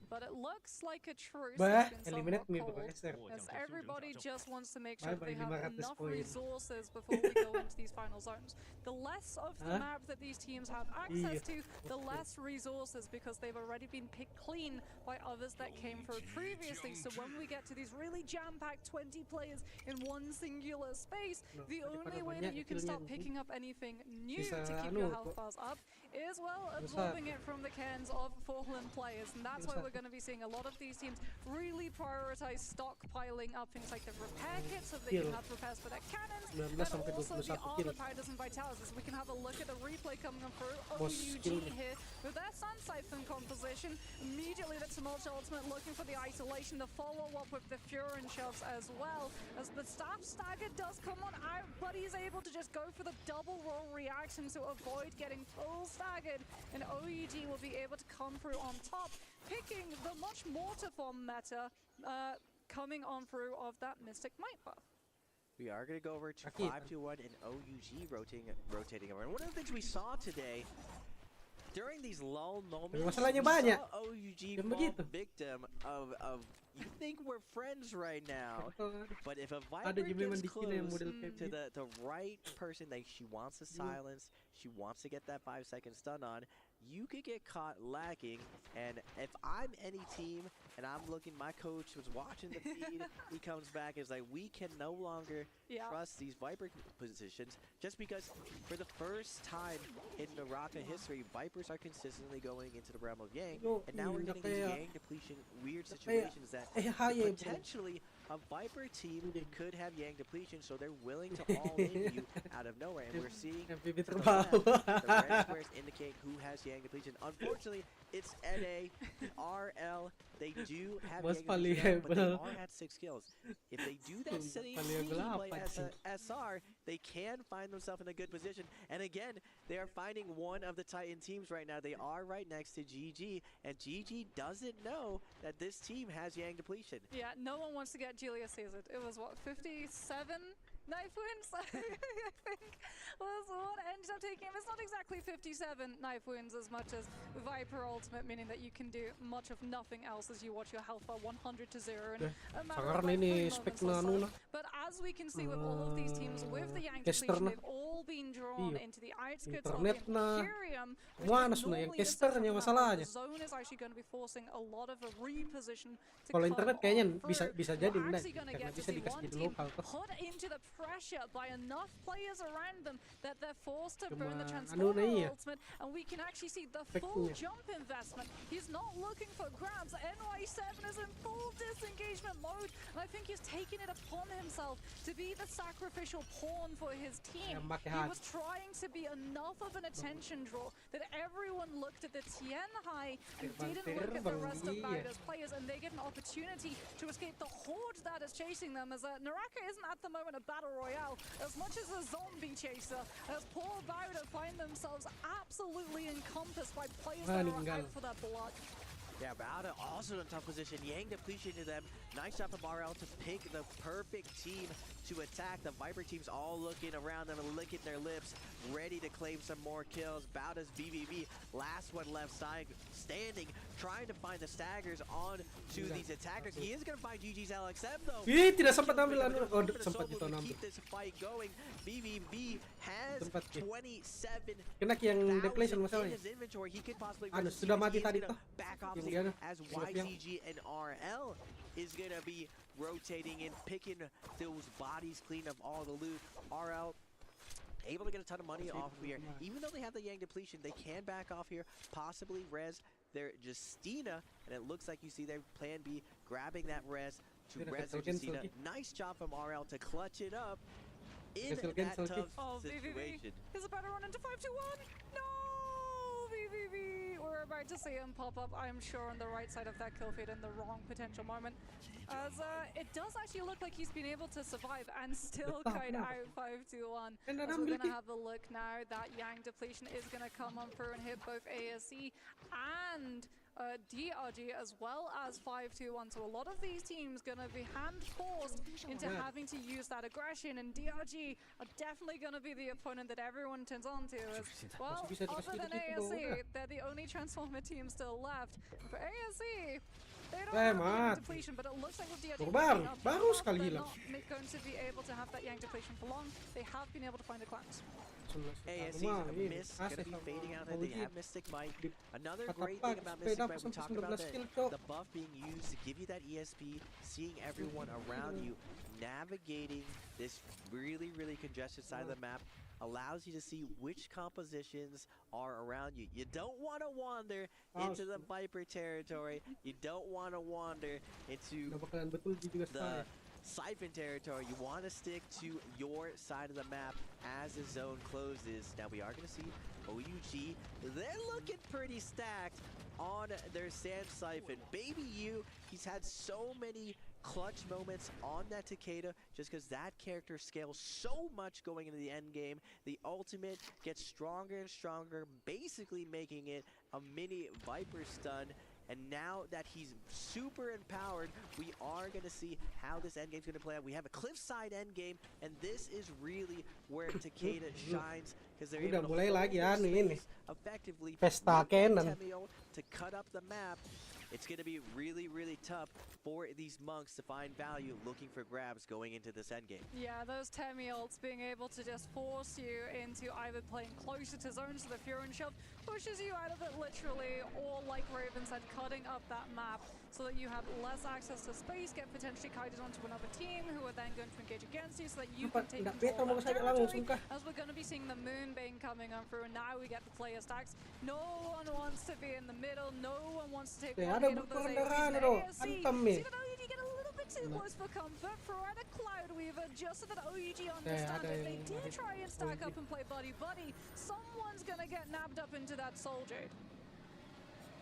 But it looks like a truce has been somewhat cold, as everybody just wants to make sure that they have enough resources before we go into these final zones. The less of the map that these teams have access to, the less resources, because they've already been picked clean by others that came through previously. So when we get to these really jam-packed 20 players in one singular space, the only way that you can start picking up anything new to keep your health bars up is, well, absorbing it from the cans of fallen players. And that's why we're going to be seeing a lot of these teams really prioritize stockpiling up things like the repair kits so they can have repairs for their cannons, and also the armor powders and vitalizers. We can have a look at the replay coming up through OUG here with their Sun Siphon composition. Immediately the Tumult ultimate looking for the isolation, the follow-up with the Furin shoves as well, as the staff stagger does come on out, but he's able to just go for the double roll reaction to avoid getting full staggered, and OUG will be able to come through on top, picking the much mortiform meta coming on through of that Mystic Might buff. We are going to go over to 5-2-1 and OUG rotating over. And one of the things we saw today, during these lull moments, we saw OUG fall victim of you think we're friends right now, but if a Viper gets close to the right person that she wants to silence, she wants to get that 5-second stun on, you could get caught lacking. And if I'm any team and I'm looking, my coach was watching the feed, he comes back and is like, we can no longer trust these Viper positions, just because for the first time in Naraka history, Vipers are consistently going into the realm of Yang, and now we're getting these Yang depletion weird situations that potentially a Viper team could have Yang depletion, so they're willing to all in you out of nowhere, and we're seeing the red squares indicate who has Yang depletion. Unfortunately, It's NA, RL. They do have Most Yang, but they valuable. are at 6 kills. If they do that same Valuable sneaky apa play as sih? SR, they can find themselves in a good position. And again, they are finding one of the Titan teams right now. They are right next to GG, and GG doesn't know that this team has Yang depletion. Yeah, no one wants to get Julius Caesar. It was what, 57 knife wounds? I think was what ended up taking him. It's not exactly 57 knife wounds as much as Viper ultimate, meaning that you can do much of nothing else as you watch your health bar 100 to 0 in a matter of Sangar like ini 3 spek moments or nanu so. lah. But as we can see with all of these teams with the Yang Caster depletion, na. they've all been drawn Iyo. into the outskirts of the Internet na. Imperium, which Manas is na yang normally the casternya setup map. masalahnya. The zone is actually going to be forcing a lot of a reposition to Kalau come internet kayaknya on through. bisa We're jadi enggak, actually going to karena get to bisa see dikasih one jadi team lokal tuh. put into the pressure by enough players around them that they're forced to Cuma burn the anu transformer na iya. ultimate, and we can actually see the full Efeknya. jump investment. He's not looking for grabs. NY7 is in full disengagement mode, and I think he's taken it upon himself to be the sacrificial pawn for his team. Yang pakai He hati. was trying to be enough of an attention draw that everyone looked at the Tianhai and didn't look at the rest of Bauda's players, and they get an opportunity to escape the horde that is chasing them, as Naraka isn't at the moment a battle royale as much as a zombie chaser, as poor Bauda find themselves absolutely encompassed by players that are out for their blood. Yeah, Bauda also in a tough position. Yang depletion to them. Nice job from RL to pick the perfect team to attack. The Viper team's all looking around them and licking their lips, ready to claim some more kills. Bauda's BBB, last one left side, standing, trying to find the staggers on to these attackers. He is going to find GG's LXM though. Ih, tidak sempat ambil anu. Oh, sempat itu To ambil. keep this fight going. BBB has Sempat, ya. 27 Kena yang depletion in masalahnya. his inventory. He could possibly Anu, resist sudah here. mati He is tadi gonna tuh. back off Yang this dia, as yang YCG and RL is gonna be rotating and picking those bodies clean of all the loot. RL able to get a ton of money off of here. Even though they have the Yang depletion, they can back off here, possibly res their Justina, and it looks like you see their plan B grabbing that res to res their Justina. Nice job from RL to clutch it up in that tough situation. Is about to run into 5-2-1. No, VVV. We're about to see him pop up, I'm sure, on the right side of that kill feed in the wrong potential moment. As it does actually look like he's been able to survive and still kite out 5-2-1. As we're going to have a look now, that Yang depletion is going to come on through and hit both ASC and DRG as well as 5-2-1. So a lot of these teams going to be hand-forced into having to use that aggression, and DRG are definitely going to be the opponent that everyone turns on to. As, well, other than ASC, they're the only Transformer team still left. For ASC, they don't have Yang depletion, but it looks like with DRG baru sekali they're hilang. not going to be able to have that Yang depletion for long. They have been able to find the clamps. ASC's miss going to be fading out, and they have Mystic Might. Another great thing about Mystic Might, we talked about the buff being used to give you that ESP, seeing everyone around you, navigating this really, really congested side of the map, allows you to see which compositions are around you. You don't want to wander into the Viper territory. You don't want to wander into the Siphon territory. You want to stick to your side of the map as the zone closes. Now we are going to see OUG. They're looking pretty stacked on their Sand Siphon. Baby U, he's had so many clutch moments on that Takeda just because that character scales so much going into the end game. The ultimate gets stronger and stronger, basically making it a mini Viper stun. And now that he's super empowered, we are going to see how this endgame's going to play out. We have a cliffside endgame, and this is really where Takeda shines, because they're able to hold effectively to cut up the map. It's going to be really, really tough for these monks to find value looking for grabs going into this endgame. Yeah, those Temi ults being able to just force you into either playing closer to zones, so the Furin shove pushes you out of it literally, or like Raven said, cutting up that map so that you have less access to space, get potentially kited onto another team who are then going to engage against you so that you can take control of that territory. As we're going to be seeing the Moonbane coming on through, and now we get the player stacks. No one wants to be in the middle, no one wants to take one hit of those AOEs. See that OUG get a little bit too close for comfort. Throughout a Cloud Weaver, just so that OUG understand if they did try and stack up and play buddy-buddy, someone's gonna get nabbed up into that Soul Jade.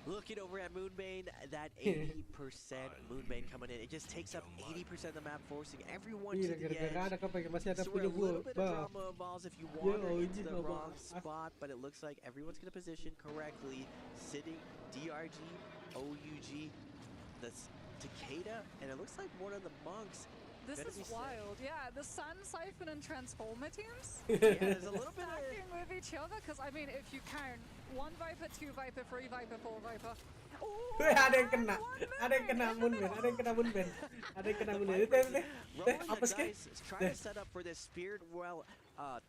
Looking over at Moonbane, that 80% Moonbane coming in. It just takes up 80% of the map, forcing everyone to the gara-gara edge. ada apa masih ada So where punya a little gua. bit of drama involves if you wander into the wrong spot, but it looks like everyone's going to position correctly. Sitting, DRG, OUG, the Takeda, and it looks like one of the monks. This is wild. Yeah, the Sun, Siphon, and Transformer teams Yeah, there's a little bit of... stacking with each other. Because, I mean, if you count 1 Viper, 2 Viper, 3 Viper, 4 Viper. Ooh, Ada yang kena. Ada yang kena Moonbane. Ada yang kena Moonbane. Ada yang kena Moonbane. Apa sih? Trying to set up for this Spirit Well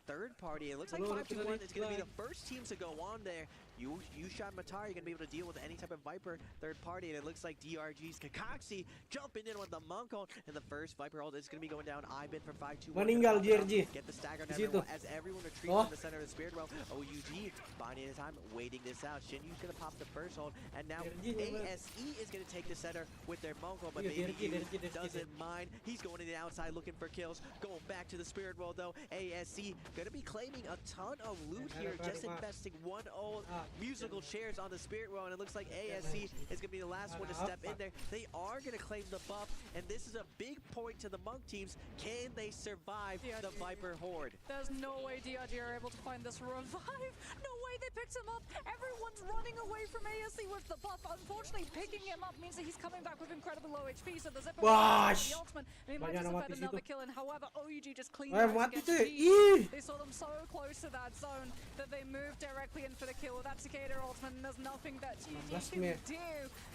third party. It looks like 5-1 is going to be the first teams to go on there. You shot Matari, you're going to be able to deal with any type of Viper third party, and it looks like DRG's Kakaxi jumping in with the Monk ult, and the first Viper ult is going to be going down. Ibin for 5-2-1. Meninggal DRG. Get the stagger on everyone as everyone retreats from the center of the Spirit Well. OUG binding his time, waiting this out. Shinyu's going to pop the first ult, and now ASE is going to take the center with their Monk ult, but Baby U doesn't mind. He's going to the outside looking for kills. Going back to the Spirit Well though. ASE going to be claiming a ton of loot here, just investing 1 ult. Musical chairs on the Spirit Well, and it looks like ASE is going to be the last one to step in there. They are going to claim the buff, and this is a big point to the Monk teams. Can they survive the Viper Horde? There's no way DRG are able to find this revive. No way they picked him up. Everyone's running away from ASE with the buff. Unfortunately, picking him up means that he's coming back with incredibly low HP, so the Zipper the ultimate, and he might just have had another kill, and however, OUG just cleaned out against G. They saw them so close to that zone that they moved directly in for the kill with that Cicada ultimate, and there's nothing that GG can do.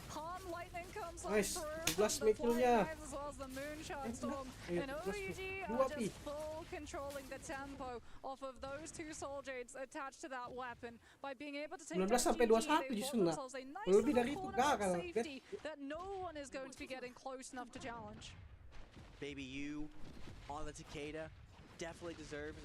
Palm Lightning comes on through from the Flying Knives as well as the Moonshot Storm, and OUG are just full controlling the tempo off of those 2 Soul Jades attached to that weapon. By being able to take down GG, they bought themselves a nice little corner of safety that no one is going to be getting close enough to challenge. Baby U on the Takeda definitely deserves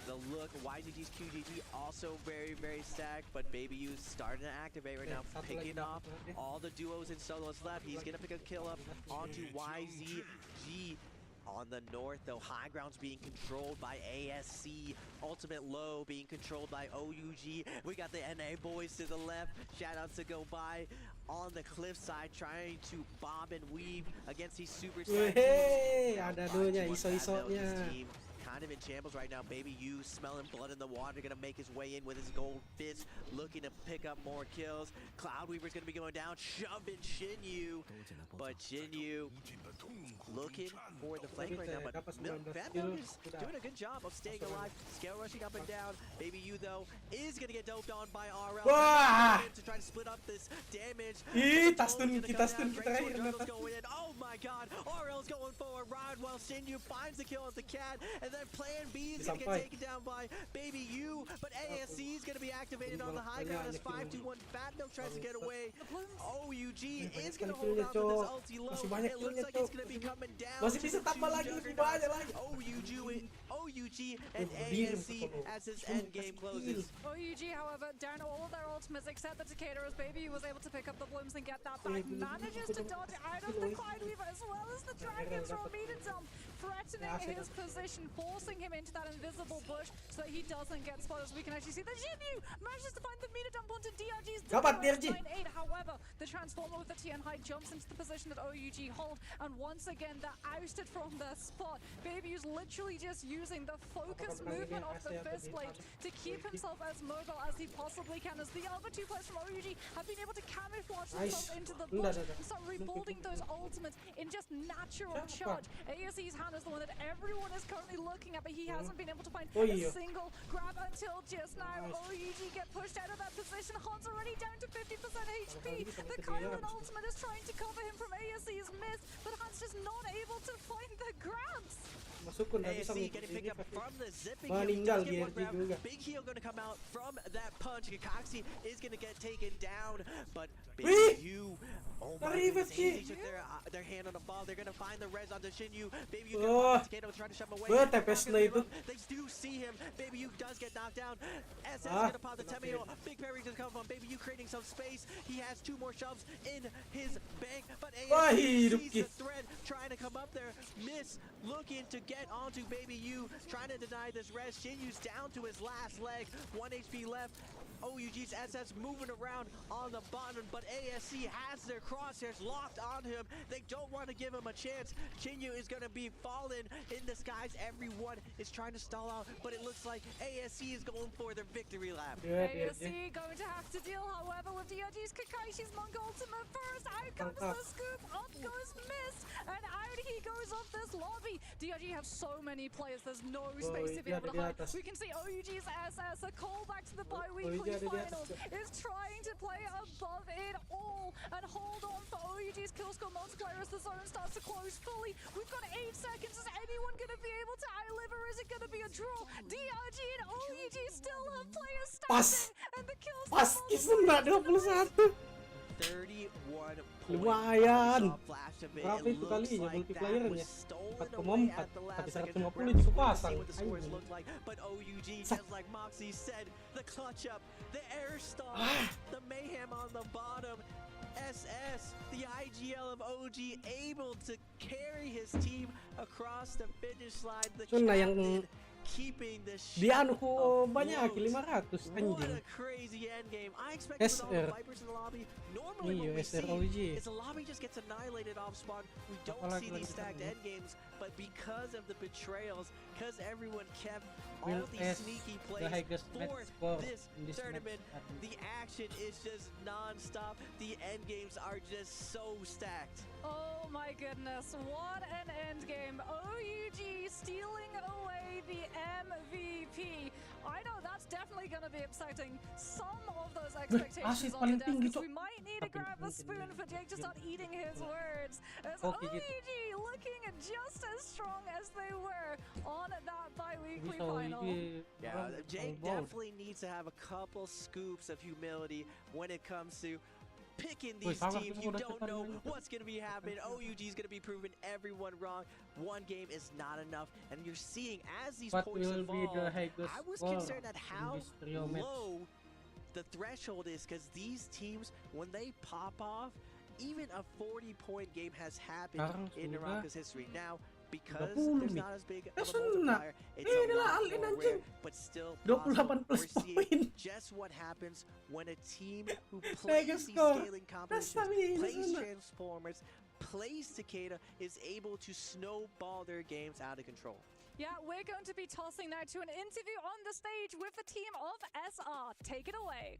the look. YGG's QGG also very, very stacked, but Baby U's starting to activate right now, picking off all the duos and solos left. He's going to pick a kill up onto YZG. On the north, though, high ground's being controlled by ASC. Ultimate low being controlled by OUG. We got the NA boys to the left. Shout out to Go By on the cliffside, trying to bob and weave against these super ada duanya iso-isonya. Kind of in shambles right now. Baby U smelling blood in the water, gonna make his way in with his gold fist, looking to pick up more kills. Cloudweaver's gonna be going down, shoving Shinyu, but Shinyu looking for the flank right now. But Fatmilk is doing a good job of staying alive, scale rushing up and down. Baby U though is gonna get doped on by RL to try to split up this damage. Kita stun terakhir. Oh my God, RL's going for a ride while Shinyu finds the kill at the cat, and then Plan B is going to get taken down by Baby U, but ASC is going to be activated on the high ground as 5-2-1. Fatmilk tries to get away. OUG is going to hold on to this ulti low. It looks like it's going to be coming down. Masih bisa tambah lagi, lebih banyak lagi. OUG and ASC as this end game closes. OUG, however, down all of their ultimates except the Takeda, as Baby U was able to pick up the blooms and get that back. Manages to dodge out of the Cloudweaver as well as the Dragons from Meat Dump, threatening his position, forcing him into that invisible bush so that he doesn't get spotted. As we can actually see the Shinyu manages to find the Meat Dump onto DRG's 9-8. However, the Transformer with the TN High jumps into the position that OUG hold, and once again they're ousted from their spot. Baby is literally just using the focus movement of the fist blade to keep himself as mobile as he possibly can, as the other 2 players from OUG have been able to camouflage themselves into the bush and start rebuilding those ultimates in just natural charge. ASE's hand is the one that everyone is currently looking at, but he hasn't been able to find a single grab until just now. OUG get pushed out of that position. Han's already down to 50% HP. The Kylan ultimate is trying to cover him from ASE's miss, but Han's just not able to find the grabs. ASC getting picked up from the zipping here. He does get one grab. Big heal going to come out from that punch. Kakaxi is going to get taken down, but Baby U Oh my goodness, AZ took their hand on the ball. They're gonna find the res onto Shinyu. Baby Yu try to shove him away. They do see him. Baby Yu does get knocked down. SS is gonna pop the Temeo. Big parry's gonna come from Baby Yu, creating some space. He has 2 more shoves in his bank, but AZ sees the thread, trying to come up there. Miss looking to get onto Baby Yu, trying to deny this res. Shinyu's down to his last leg. 1 HP left. OUG's SS moving around on the bottom, but ASC has their crosshairs locked on him. They don't want to give him a chance. Shinyu is going to be falling in the skies. Everyone is trying to stall out, but it looks like ASC is going for their victory lap. ASC going to have to deal, however, with DRG's Kakashi's Monk ultimate first. Out comes the scoop, up goes Miss, and out he goes off this lobby. DRG have so many players, there's no space to be able to hide. We can see OUG's SS, a callback to the bi-weekly finals, is trying to play above it all and hold on for OUG's kill score multiplier as the zone starts to close fully. We've got 8 seconds. Is anyone going to be able to outlive, or is it going to be a draw? DRG and OUG still have players standing, and the kills Pas 31 lumayan. Berapa itu kalinya multiplayernya? 4,4 tapi 150 itu pasang. But OUG, just like Moxie said, the clutch up, the air star, the mayhem on the bottom. SS, the IGL of OG, able to carry his team across the finish line. The captain keeping the dia anuku banyak 500 anjing. What a crazy end game. I expect with all the Vipers in the lobby, normally what we see is the lobby just gets annihilated off spawn. We don't see these stacked end games, but because of the betrayals, because everyone kept all these sneaky plays for this tournament, the action is just non-stop. The end games are just so stacked. Oh my goodness, what an end game. OUG stealing away the MVP. I know that's definitely going to be upsetting some of those expectations on the desk. We might need to grab a spoon for Jake to start eating his words. As OUG looking just as strong as they were on that bi-weekly final. Yeah, Jake definitely needs to have a couple scoops of humility when it comes to picking these teams. You don't know what's going to be happening. OUG is going to be proving everyone wrong. One game is not enough, and you're seeing as these points evolve. I was concerned at how low the threshold is, because these teams, when they pop off, even a 40-point game has happened in Naraka's history. Now, because there's not as big of a multiplier, it's a lot more rare, but still possible. We're seeing just what happens when a team who plays these scaling competitions, plays Transformers, plays Takeda, is able to snowball their games out of control. Yeah, we're going to be tossing now to an interview on the stage with the team of SR. Take it away.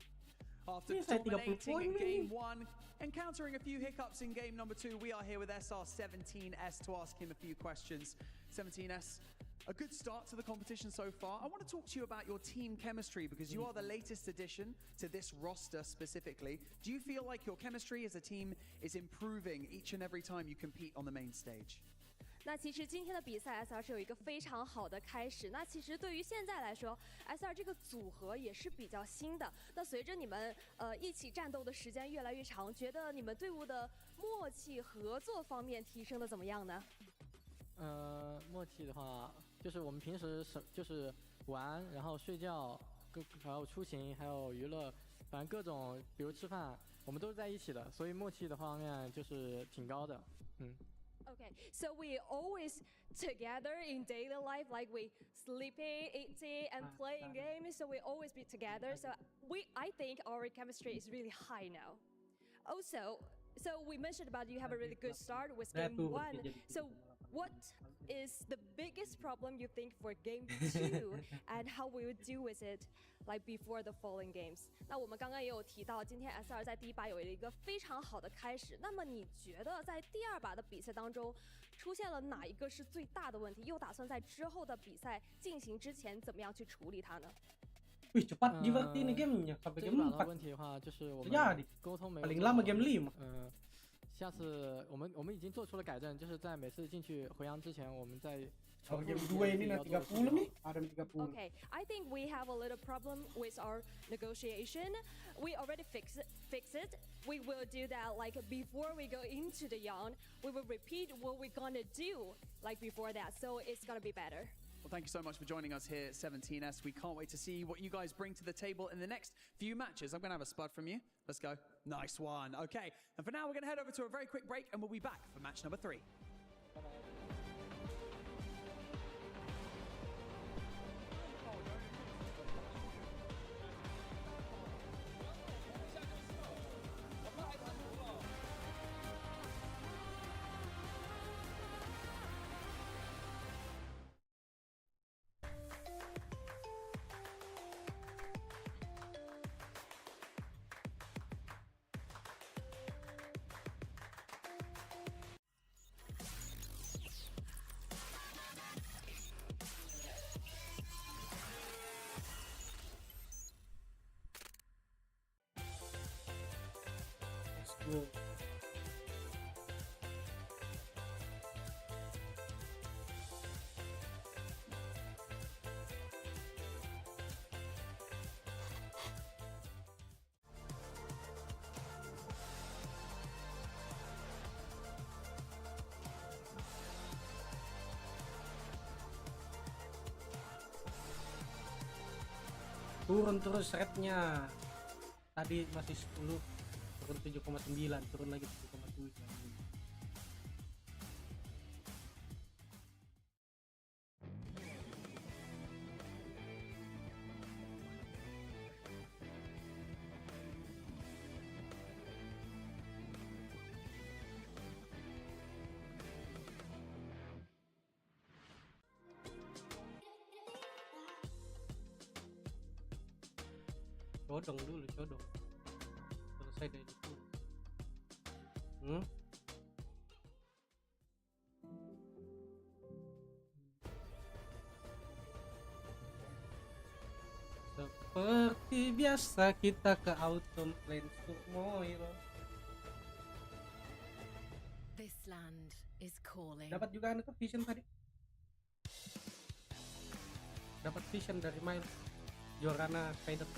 After dominating in game 1, encountering a few hiccups in game number 2, we are here with SR17S to ask him a few questions. 17S, a good start to the competition so far. I want to talk to you about your team chemistry, because you are the latest addition to this roster specifically. Do you feel like your chemistry as a team is improving each and every time you compete on the main stage? 那其实今天的比赛 SR 是有一个非常好的开始。那其实对于现在来说 ，SR 这个组合也是比较新的。那随着你们一起战斗的时间越来越长，觉得你们队伍的默契合作方面提升的怎么样呢？默契的话，就是我们平时就是玩，然后睡觉，还有出行，还有娱乐，反正各种，比如吃饭，我们都是在一起的，所以默契的方面就是挺高的，Okay, so we always together in daily life, like we sleeping, eating, and playing games. So we always be together. So I think our chemistry is really high now. Also, so we mentioned about you have a really good start with game 1. So what is the biggest problem you think for game 2, and how will you deal with it, like before the following games? 那我们刚刚也有提到，今天 SR 在第一把有了一个非常好的开始。那么你觉得在第2把的比赛当中，出现了哪一个是最大的问题？又打算在之后的比赛进行之前怎么样去处理它呢？Wih cepat juga ini gamenya sampai game 4. 问题的话，就是我们沟通没有 paling lama game 5. 下次我们已经做出了改正，就是在每次进去回阳之前，我们在 Kalau game 2 ini nanti 30 nih, ada 30. Okay, I think we have a little problem with our negotiation. We already fix it. We will do that like before we go into the yawn. We will repeat what we're gonna do like before that, so it's gonna be better. Well, thank you so much for joining us here at 17S. We can't wait to see what you guys bring to the table in the next few matches. I'm going to have a spud from you. Let's go. Nice one. Okay, and for now, we're going to head over to a very quick break, and we'll be back for match number 3. Go. Turun terus rate-nya. Tadi masih 10, turun 7,9, turun lagi 7,7. Codong dulu, codong. Selesai dari itu. Seperti biasa kita ke autumn plains Moiro. This land is calling. Dapat juga itu vision tadi. Dapat vision dari main Jorana Spider.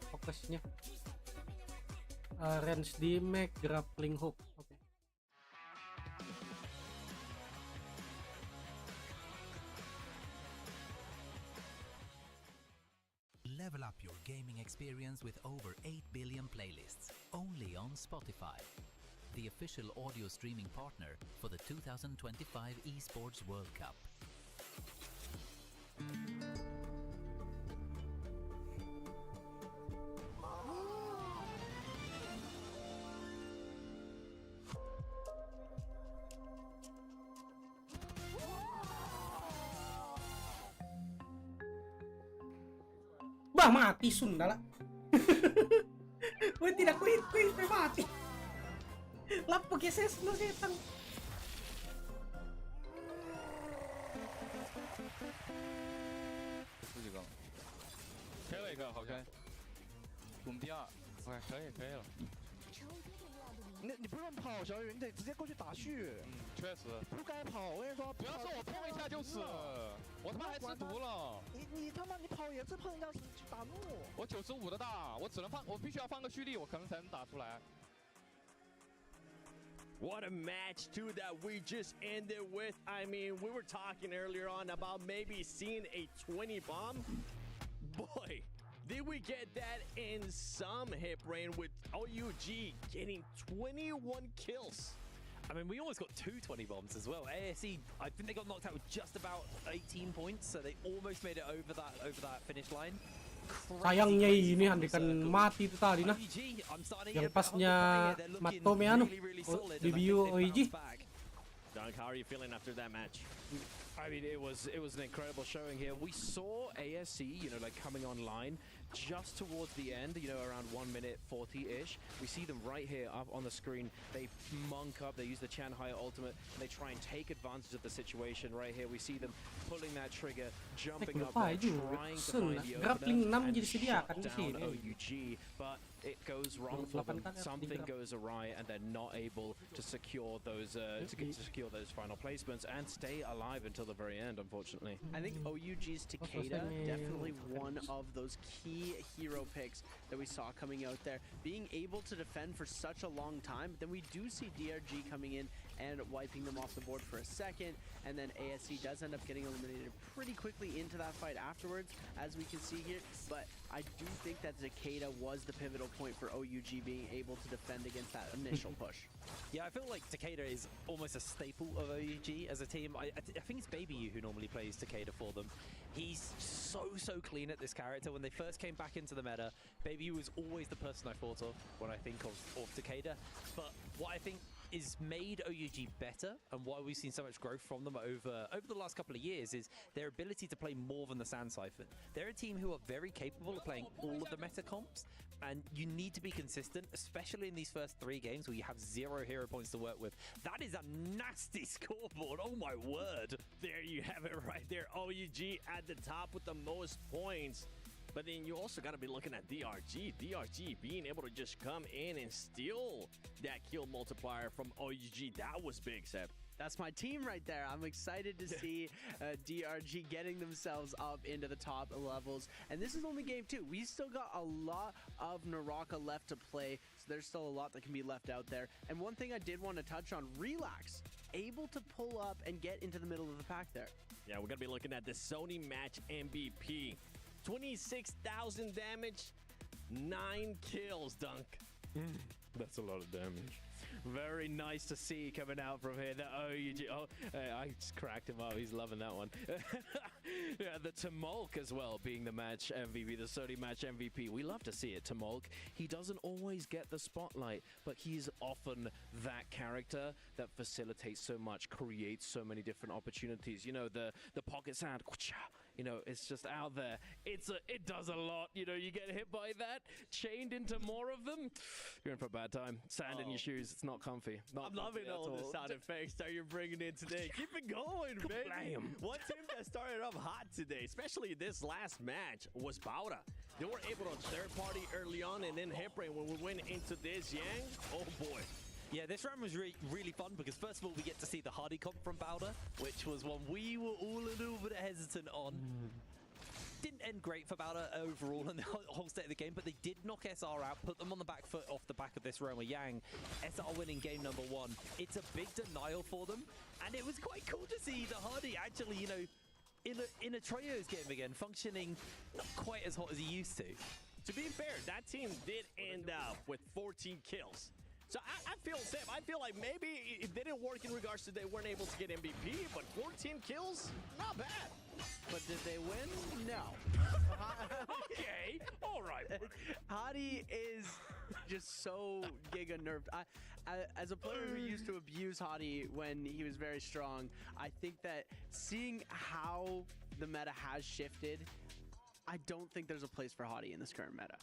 Fokusnya range di mag grappling hook. Oke. Level up your gaming experience with over 8 billion playlists only on Spotify, the official audio streaming partner for the 2025 Esports World Cup. Bah, mati Sunda lah. Gue tidak quit, mati. Lapo geses no setan.出几个？K 了一个，好开。我们第2，哎，可以了。你不用跑，小雨，你得直接过去打旭。确实。不该跑，我跟你说。不要说我碰一下就死，我他妈还吃毒了。你他妈你跑也是碰一下死打怒。我95的大，我只能放，我必须要放个蓄力，我可能才能打出来。What a match too that we just ended with. I mean, we were talking earlier on about maybe seeing a 20 bomb. Boy, did we get that in some hip rain with OUG getting 21 kills. I mean, we almost got 220 bombs as well. ASE, I think they got knocked out with just about 18 points, so they almost made it over that finish line. Sayangnya ini andekan mati itu tadi nah. Yang pasnya Matome anu debut OEG. Dunk, how are you feeling after that match? I mean, it was an incredible showing here. We saw ASC, you know, like coming online just towards the end, you know, around 1 minute 40-ish. We see them right here up on the screen. They monk up, they use the Chanhai ultimate, and they try and take advantage of the situation. Right here, we see them pulling that trigger, jumping up there, trying to find the opener and shut down OUG. But it goes wrong for them. Something goes awry, and they're not able to secure those final placements and stay alive until the very end, unfortunately. I think OUG's Takeda definitely one of those key hero picks that we saw coming out there, being able to defend for such a long time. Then we do see DRG coming in and wiping them off the board for a second, and then ASC does end up getting eliminated pretty quickly into that fight afterwards, as we can see here. But I do think that Takeda was the pivotal point for OUG being able to defend against that initial push. Yeah, I feel like Takeda is almost a staple of OUG as a team. I think it's Baby U who normally plays Takeda for them. He's so clean at this character. When they first came back into the meta, Baby U was always the person I thought of when I think of Takeda. But what I think is made OUG better and why we've seen so much growth from them over the last couple of years is their ability to play more than the Sand Siphon. They're a team who are very capable of playing all of the meta comps, and you need to be consistent, especially in these first 3 games where you have 0 hero points to work with. That is a nasty scoreboard, oh my word. There you have it right there. OUG at the top with the most points. But then you also got to be looking at DRG. DRG being able to just come in and steal that kill multiplier from OUG. That was big, Seb. That's my team right there. I'm excited to see DRG getting themselves up into the top levels. And this is only game 2. We still got a lot of Naraka left to play, so there's still a lot that can be left out there. And one thing I did want to touch on, Relax, able to pull up and get into the middle of the pack there. Yeah, we're going to be looking at the Sony match MVP. 26,000 damage, 9 kills, Dunk. That's a lot of damage. Very nice to see coming out from here. The OUG. Oh, I just cracked him up. He's loving that one. Yeah, the Tamolk as well being the match MVP, the Sony match MVP. We love to see it. Tamolk, he doesn't always get the spotlight, but he's often that character that facilitates so much, creates so many different opportunities. You know, the pocket sand. You know, it's just out there. It does a lot. You know, you get hit by that, chained into more of them. You're in for a bad time. Sand in your shoes. It's not comfy. I'm loving all the sound effects that you're bringing in today. Keep it going, baby. One team that started off hot today, especially this last match, was Bauda. They were able to third party early on, and then Hebrain when we went into this Yang. Oh boy. Yeah, this round was really fun because first of all we get to see the Hardy comp from Bauda, which was one we were all a little bit hesitant on. Didn't end great for Bauda overall in the whole state of the game, but they did knock SR out, put them on the back foot off the back of this round with Yang. SR winning game number 1. It's a big denial for them, and it was quite cool to see the Hardy actually, you know, in a trios game again, functioning not quite as hot as he used to. To be fair, that team did end up with 14 kills. So I feel, Sam, I feel like maybe it didn't work in regards to they weren't able to get MVP, but 14 kills, not bad. But did they win? No. Okay, all right. Hadi is just so giga nerfed. As a player who used to abuse Hadi when he was very strong, I think that seeing how the meta has shifted, I don't think there's a place for Hadi in this current meta.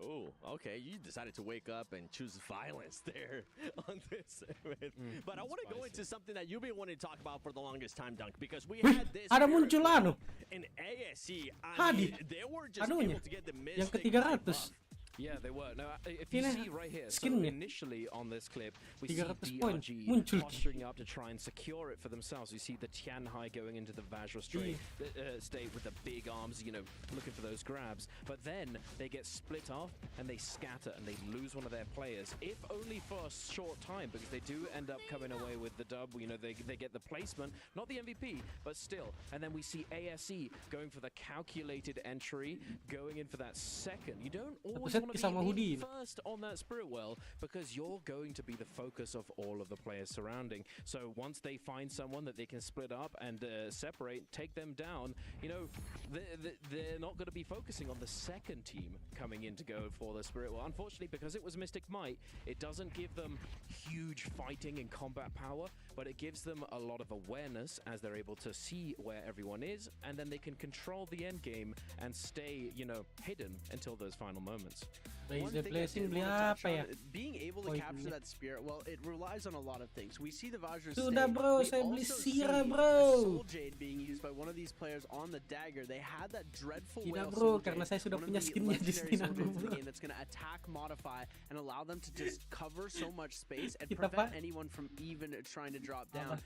Oh, okay. You decided to wake up and choose violence there on this segment. But I want to go into something that you've been wanting to talk about for the longest time, Dunk, because we had this in ASC. I mean, they were just able to get the Mystic buff. Yeah, they were. Now, if you see right here, so initially on this clip, we see DRG posturing up to try and secure it for themselves. We see the Tianhai going into the Vajra state with the big arms, you know, looking for those grabs. But then they get split off and they scatter and they lose one of their players, if only for a short time, because they do end up coming away with the dub. You know, they get the placement, not the MVP, but still. And then we see ASE going for the calculated entry, going in for that second. You don't always want want to sama be Hoodie. in first on that spirit well because you're going to be the focus of all of the players surrounding. So once they find someone that they can split up and separate, take them down, you know, they're not going to be focusing on the second team coming in to go for the spirit well. Unfortunately, because it was Mystic Might, it doesn't give them huge fighting and combat power, but it gives them a lot of awareness as they're able to see where everyone is, and then they can control the end game and stay, you know, hidden until those final moments. One thing I did wanna touch on, being able to capture that spirit, well, it relies on a lot of things. We see the Vajra Sudah bro, saya beli Sira a bro. Soul Jade being used by one of these players on the dagger. They had that dreadful Tidak whale bro, Soul karena Jade, saya sudah one of punya the skinnya di legendary Stina Soul Jades in the bro. game that's going to attack, modify, and allow them to just cover so much space and Kita prevent apa? anyone from even trying to drop down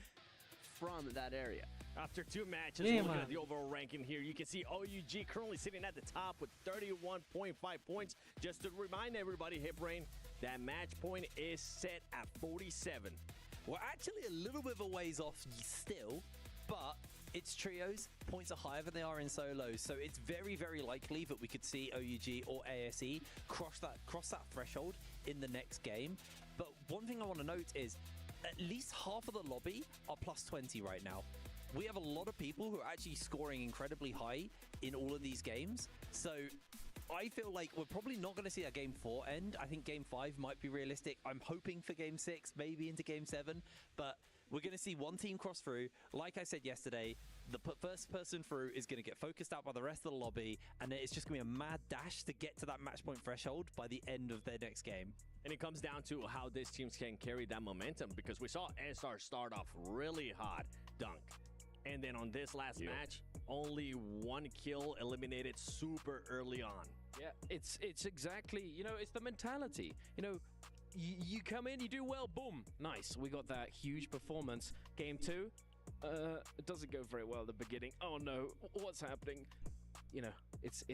from that area. After 2 matches, Yeah, looking man. at the overall ranking here, you can see OUG currently sitting at the top with 31.5 points. Just to remind everybody, HipBrain, that match point is set at 47. We're actually a little bit of a ways off still, but it's trios, points are higher than they are in solos, so it's very, very likely that we could see OUG or ASE cross that threshold in the next game. But one thing I want to note is at least half of the lobby are plus 20 right now. We have a lot of people who are actually scoring incredibly high in all of these games, so I feel like we're probably not going to see a Game 4 end. I think Game 5 might be realistic. I'm hoping for Game 6, maybe into Game 7, but we're going to see one team cross through. Like I said yesterday, the first person through is going to get focused out by the rest of the lobby, and then it's just going to be a mad dash to get to that match point threshold by the end of their next game. And it comes down to how these teams can carry that momentum, because we saw SR start off really hot, dunk. And then on this last match, only 1 kill eliminated super early on. Yeah, it's exactly, you know, it's the mentality. You know, you come in, you do well, boom, nice. We got that huge performance. Game 2, it doesn't go very well at the beginning. Oh no, what's happening? You know,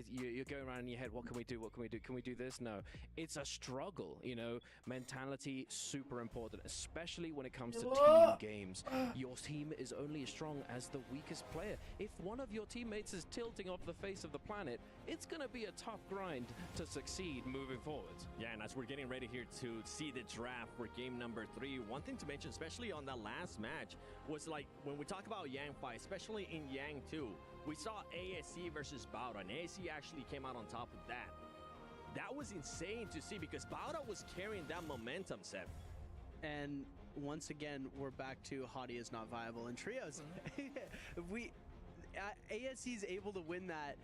you're going around in your head, what can we do? What can we do? Can we do this? No. It's a struggle, you know. Mentality, super important, especially when it comes to team games. Your team is only as strong as the weakest player. If one of your teammates is tilting off the face of the planet, it's going to be a tough grind to succeed moving forward. Yeah, and as we're getting ready here to see the draft for game number 3, one thing to mention, especially on that last match, was like when we talk about Yang fight, especially in Yang 2, we saw ASC versus Bauda, and ASC actually came out on top of that. That was insane to see because Bauda was carrying that momentum, Seth. And once again, we're back to Hottie is not viable in trios. ASC is able to win that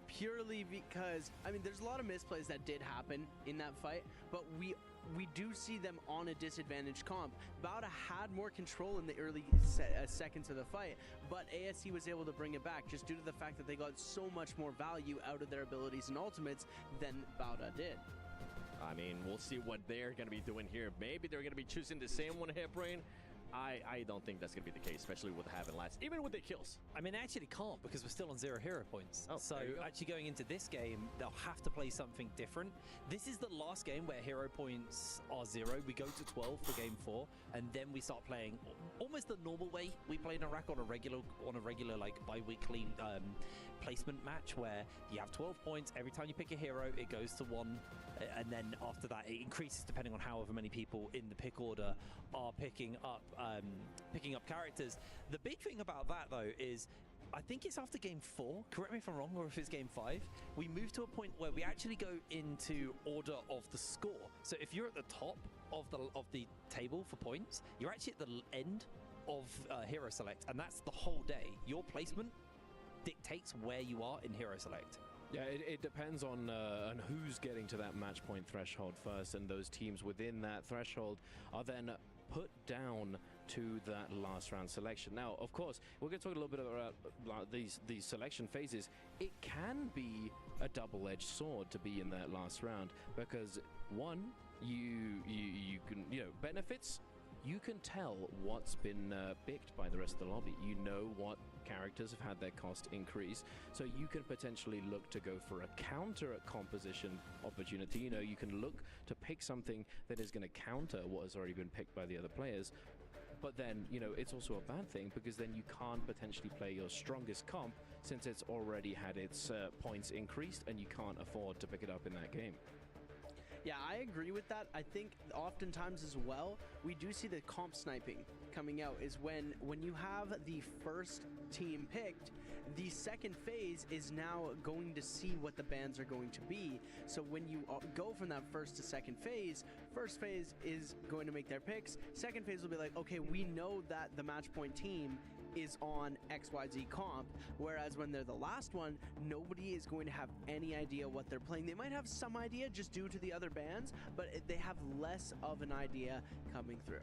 purely because, I mean, there's a lot of misplays that did happen in that fight, but we do see them on a disadvantaged comp. Bauda had more control in the early seconds of the fight, but ASC was able to bring it back just due to the fact that they got so much more value out of their abilities and ultimates than Bauda did. I mean, we'll see what they're going to be doing here. Maybe they're going to be choosing the same one, HipBrain. I don't think that's going to be the case, especially with having last, even with the kills. I mean, they actually can't because we're still on 0 hero points. Oh, so actually going into this game, they'll have to play something different. This is the last game where hero points are 0. We go to 12 for game 4, and then we start playing almost the normal way we play Naraka on a regular like bi-weekly placement match where you have 12 points. Every time you pick a hero, it goes to 1, and then after that, it increases depending on however many people in the pick order are picking up characters. The big thing about that though is I think it's after game 4, correct me if I'm wrong, or if it's game 5, we move to a point where we actually go into order of the score. So if you're at the top of the table for points, you're actually at the end of hero select, and that's the whole day. Your placement dictates where you are in hero select. Yeah, it depends on who's getting to that match point threshold first, and those teams within that threshold are then put down to that last round selection. Now, of course, we're going to talk a little bit about these selection phases. It can be a double-edged sword to be in that last round because one, you can, you know, benefits. You can tell what's been picked by the rest of the lobby. You know what characters have had their cost increase, so you can potentially look to go for a counter composition opportunity. You know, you can look to pick something that is going to counter what has already been picked by the other players. But then, you know, it's also a bad thing because then you can't potentially play your strongest comp since it's already had its points increased and you can't afford to pick it up in that game. Yeah, I agree with that. I think oftentimes as well, we do see the comp sniping coming out is when you have the first team picked, the second phase is now going to see what the bans are going to be. So when you go from that first to second phase is going to make their picks. Second phase will be like, okay, we know that the match point team is on XYZ comp, whereas when they're the last one, nobody is going to have any idea what they're playing. They might have some idea just due to the other bans, but they have less of an idea coming through.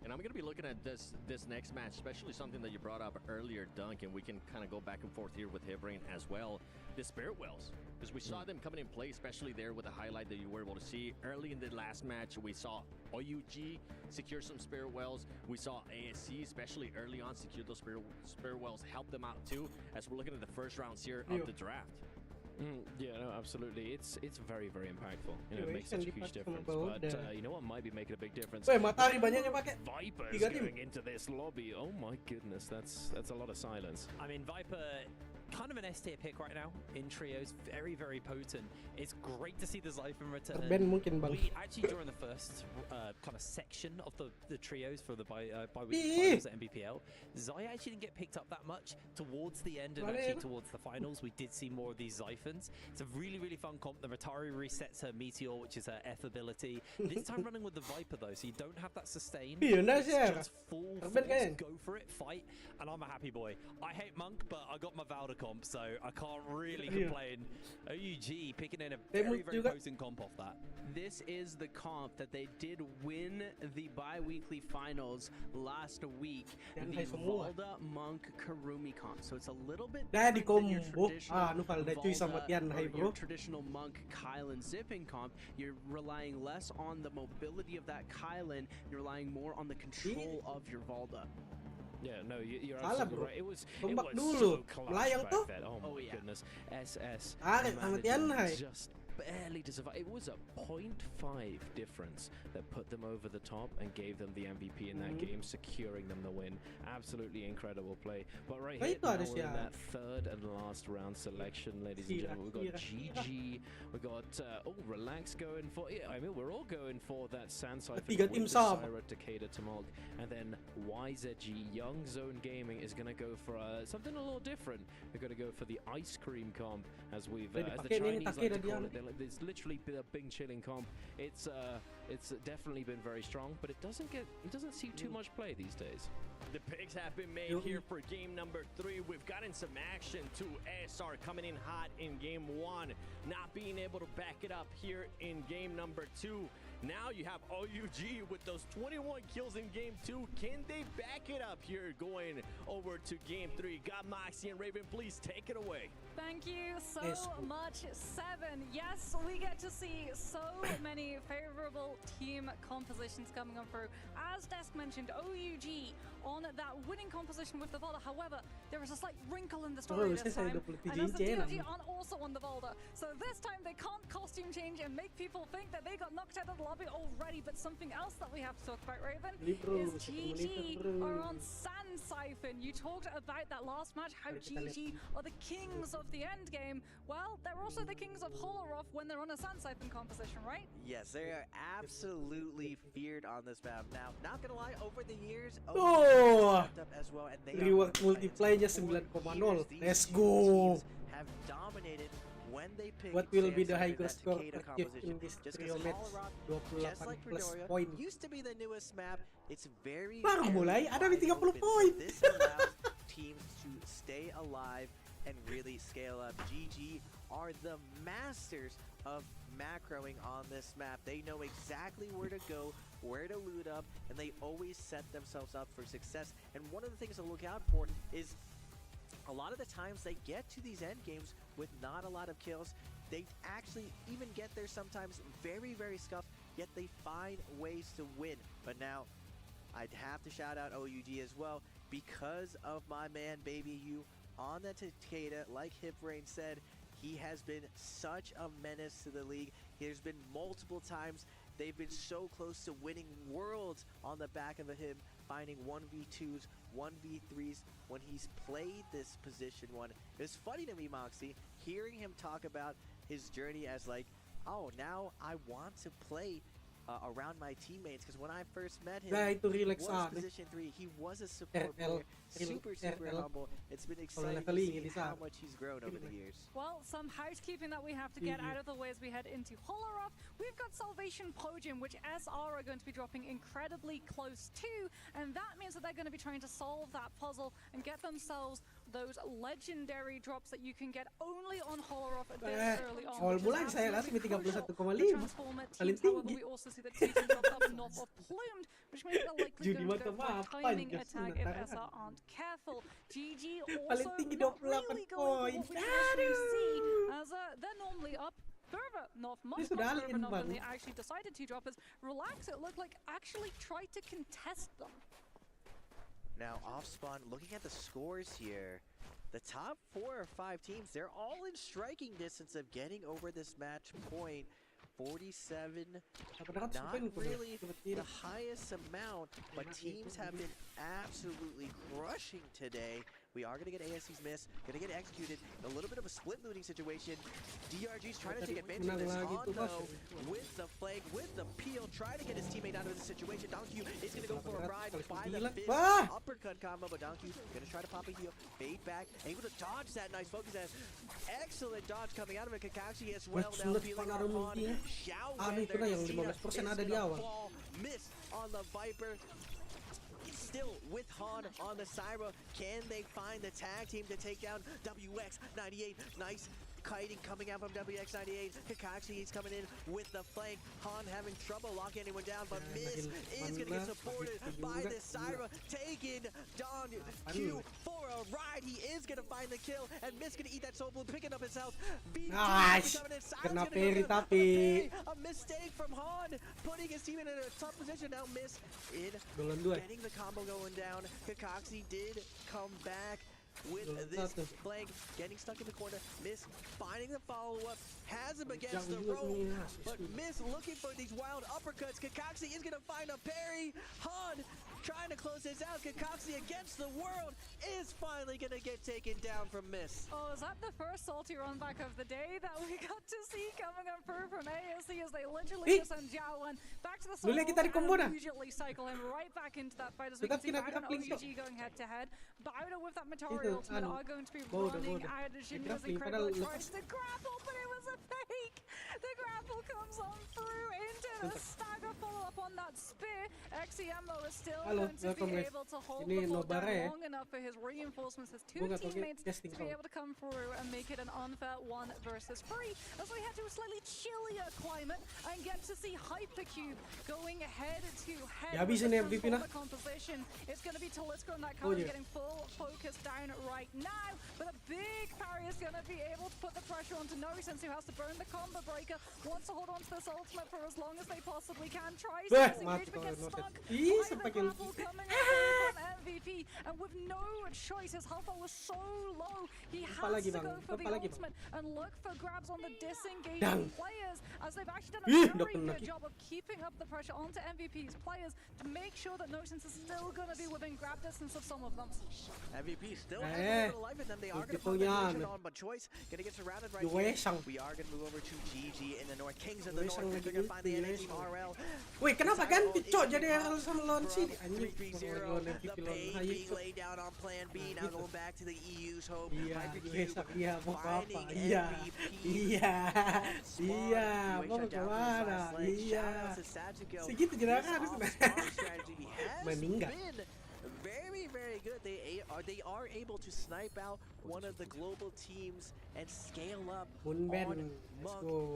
And I'm going to be looking at this next match, especially something that you brought up earlier, Dunk, and we can kind of go back and forth here with Hivrain as well. The Spirit Wells, because we saw them coming in play, especially there with the highlight that you were able to see. Early in the last match, we saw OUG secure some Spirit Wells. We saw ASC, especially early on, secure those Spirit Wells, help them out too, as we're looking at the first rounds here of the draft. Yeah, no, absolutely. It's very, very impactful. You know, it makes such a huge difference. But you know what might be making a big difference? Viper's going into this lobby. Oh my goodness, that's a lot of silence. I mean, Viper, kind of an S tier pick right now in trios, very, very potent. It's great to see the Zyphon return. We actually, during the first kind of section of the trios for the bi-weekly finals at MBPL, Zai actually didn't get picked up that much. Towards the end and actually towards the finals, we did see more of these Zyphons. It's a really, really fun comp. The Ratari resets her Meteor, which is her F ability. This time running with the Viper though, so you don't have that sustain. It's just full force, go for it, fight, and I'm a happy boy. I hate Monk, but I got my Valda comp, so I can't really complain. OUG picking in a very, very potent comp off that. This is the comp that they did win the bi-weekly finals last week, the Valda Monk Karumi comp. So it's a little bit different than your traditional Valda, or your traditional Monk Kylan zipping comp. You're relying less on the mobility of that Kylan, you're relying more on the control of your Valda. Yeah, no, you're absolutely right. It was so clutch back then. Oh my goodness. SS just barely to survive. It was a 0.5 difference that put them over the top and gave them the MVP in that game, securing them the win. Absolutely incredible play. But right here, now we're in that third and last round selection, ladies and gentlemen. We've got GG, we've got Relax going for, I mean, we're all going for that Sand Siphon with the Syra, Takeda, Tumult, and then YZG, Young Zone Gaming, is going to go for something a little different. They're going to go for the ice cream comp, as we've, as the Chinese like to call it. It's literally been a big chilling comp. It's definitely been very strong, but it doesn't see too much play these days. The picks have been made here for game number 3. We've gotten some action to ASR coming in hot in game 1, not being able to back it up here in game number 2. Now you have OUG with those 21 kills in game 2. Can they back it up here going over to game 3? Got Moxie and Raven, please take it away. Thank you so much, Seven. Yes, we get to see so many favorable team compositions coming on through. As Desk mentioned, OUG on that winning composition with the Valda. However, there is a slight wrinkle in the story this time. And as the DOG aren't also on the Valda. So this time they can't costume change and make people think that they got knocked out of the lobby already. But something else that we have to talk about, Raven, is GG are on Sand Siphon. You talked about that last match, how GG are the kings of the end game. Well, they're also the kings of Holoroth when they're on a Sand Siphon composition, right? Yes, they are absolutely feared on this map. Now, not gonna lie, over the years, as well, and they reward multiplier-nya 9,0. Let's go. Have dominated when they pick. What will be the highest score achieved in this trio match? 28 plus point. Used to be the newest map. It's very baru mulai ada di 30 poin. This allows teams to stay alive and really scale up. GG are the masters of macroing on this map. They know exactly where to go, where to loot up, and they always set themselves up for success. And one of the things to look out for is a lot of the times they get to these end games with not a lot of kills. They actually even get there sometimes very, very scuffed, yet they find ways to win. But now, I'd have to shout out OUG as well because of my man, Baby U, on the Takeda. Like Hipbrain said, he has been such a menace to the league. There's been multiple times they've been so close to winning worlds on the back of him, finding 1v2s, 1v3s when he's played this position one. It's funny to me, Moxie, hearing him talk about his journey as like, oh, now I want to play around my teammates, because when I first met him, itu relax was position 3. He was a support player, super humble. It's been exciting to see how much he's grown over the years. Well, some housekeeping that we have to get out of the way as we head into Holoroth. We've got Salvation Podium, which SR are going to be dropping incredibly close to, and that means that they're going to be trying to solve that puzzle and get themselves those legendary drops that you can get only on Holoroth this early on. Awal bulan saya lihat di 31,5. Paling tinggi. We also see that Titan dropped up not of plumed, which means they're likely going to go for a timing attack if SR aren't careful. GG also not really going for what we traditionally see, as they're normally up further, not much further enough than they actually decided to drop. As Relax, it looked like actually tried to contest them. Now, off spawn, looking at the scores here, the top 4 or 5 teams, they're all in striking distance of getting over this match point. 47, not really the highest amount, but teams have been absolutely crushing today. We are going to get ASC's miss, going to get executed. A little bit of a split looting situation. DRG's trying to take advantage of this. Hondo with the flank, with the peel, trying to get his teammate out of the situation. Donkey is going to go for a ride by the fist. Uppercut combo, but Donkey going to try to pop a heal. Fade back, able to dodge that nice focus. Excellent dodge coming out of it. Kakashi as well now feeling upon Xiao. There's 15% ada di awal. Miss on the Viper. Still with Han on the Syra. Can they find the tag team to take down WX98? Nice kiting coming out from WX98. Kakashi is coming in with the flank. Han having trouble locking anyone down, but Miss is going to get supported by this Syra. Taking Don Q for a ride. He is going to find the kill, and Miss going to eat that soul food, picking up his health. Nice. Kena parry tapi. A mistake from Han, putting his team in a tough position. Now Miss in getting the combo going down. Kakashi did come back with this flank, getting stuck in the corner. Miss finding the follow-up, has him against the rope, but Miss looking for these wild uppercuts. Kakashi is going to find a parry. Han trying to close this out. Kakashi against the world is finally going to get taken down from Miss. Oh, is that the first salty run back of the day that we got to see coming up through from ASC as they literally just send Jiawan back to the side and immediately cycle him right back into that fight as we can see Bowder and OUG going head to head. Bowder with that Matari ultimate are going to be running out of Shin was incredible. Tries to grapple, but it was a fake. The grapple comes on through into the stagger follow-up on that spear. XEMO is still going to be able to hold the fort down long enough for his reinforcements, his 2 teammates, to be able to come through and make it an unfair 1 versus 3. As we head to a slightly chillier climate and get to see Hypercube going head to head with the composition. It's going to be Talisker on that card getting full focus down right now, but a big parry is going to be able to put the pressure onto Nosense, who has to burn the combo breaker, wants to hold on to this ultimate for as long as they possibly can, tries to disengage but gets stuck by the grapple coming from MVP, and with no choice, his health was so low, he has to go for the ultimate and look for grabs on the disengaging players, as they've actually done a very good job of keeping up the pressure onto MVP's players to make sure that Nosense is still going to be within grab distance of some of them. MVP still has a little bit of life in them. They are going to put the position on, but Choice going to get surrounded right here. We are going to move over to GG in the north. Kings of the north, they're going to find the NA team RL. Wait, kenapa ganti cok jadi RL sama lawan sini? Anjing. 3-0. The pain being laid down on plan B. Now going back to the EU's hope. Iya, mau apa? Iya, mau kemana? Iya. Segitu jenaka harus meninggal. Very good. They are able to snipe out one of the global teams and scale up on Monk.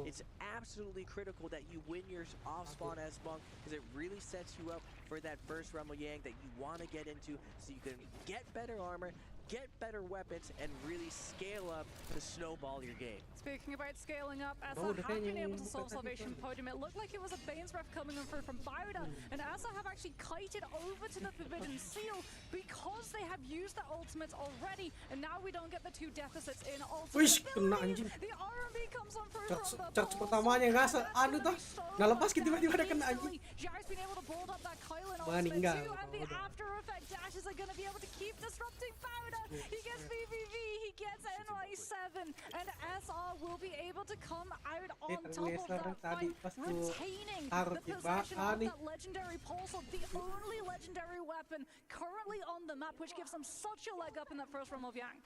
It's absolutely critical that you win your off spawn as Monk, because it really sets you up for that first Rumble Yang that you want to get into, so you can get better armor, get better weapons, and really scale up to snowball your game. Speaking about scaling up, Asa have been able to solve Salvation Podium. It looked like it was a Bane's Breath coming in through from Bowder, and Asa have actually kited over to the Forbidden Seal because they have used the ultimates already, and now we don't get the 2 deficits in ultimate. The R&B comes on through from the charge pertamanya nggak anu tuh, nggak lepas tiba-tiba ada kena anjing. Jar's been able to build up that Kylan ultimate too, and the after effect dashes are going to be able to keep disrupting Bowder. He gets VVV, he gets NY7, and SR will be able to come out on top of that fight, retaining the possession of that legendary pulse, the only legendary weapon currently on the map, which gives them such a leg up in that first realm of Yang.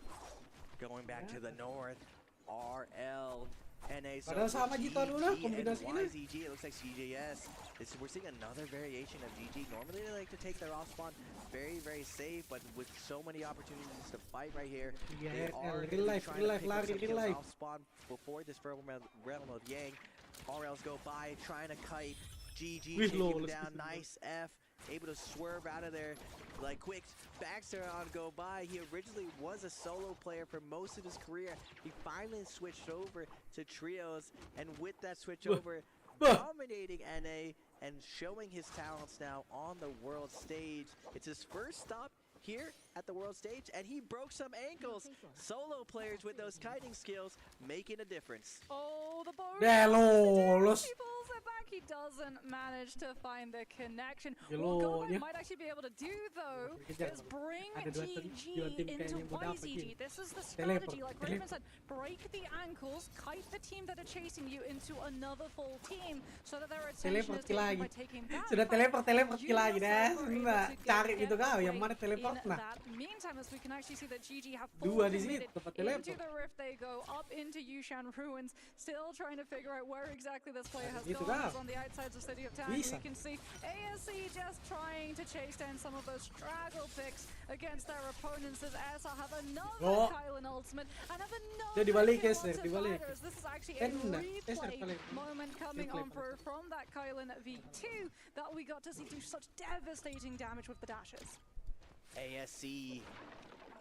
Going back to the north, RL. NA, so Padahal sama GG Jito dulu and kombinasinya. YZG, it looks like CJS. We're seeing another variation of GG. Normally they like to take their off spawn very, very safe, but with so many opportunities to fight right here, they are real life, trying to pick up some real kills life. off spawn before this realm of Yang. RLs go by, trying to kite. GG taking him down, nice F, able to swerve out of there. Like quick Baxter on go by. He originally was a solo player for most of his career. He finally switched over to trios, and with that switch over, dominating NA and showing his talents now on the world stage. It's his first stop here at the world stage, and he broke some ankles. Solo players with those kiting skills making a difference. Oh, the bonus! He pulls it back. He doesn't manage to find the connection. What Gobo might actually be able to do, though, is bring GG into YZG. This is the strategy, like Raven said, break the ankles, kite the team that are chasing you into another full team, so that their attention is taken by taking that. Sudah teleport lagi dah. Cari gitu kau yang mana teleport nah. Meantime, as we can actually see that GG have fully committed into the rift, they go up into Yushan Ruins, still trying to figure out where exactly this player has gone. On the outsides of City of Town, we can see ASC just trying to chase down some of those straggle picks against their opponents as SR have another Kylan ultimate and have another kill onto fighters. This is actually a replay moment coming on from that Kylan V2 that we got to see do such devastating damage with the dashes. ASC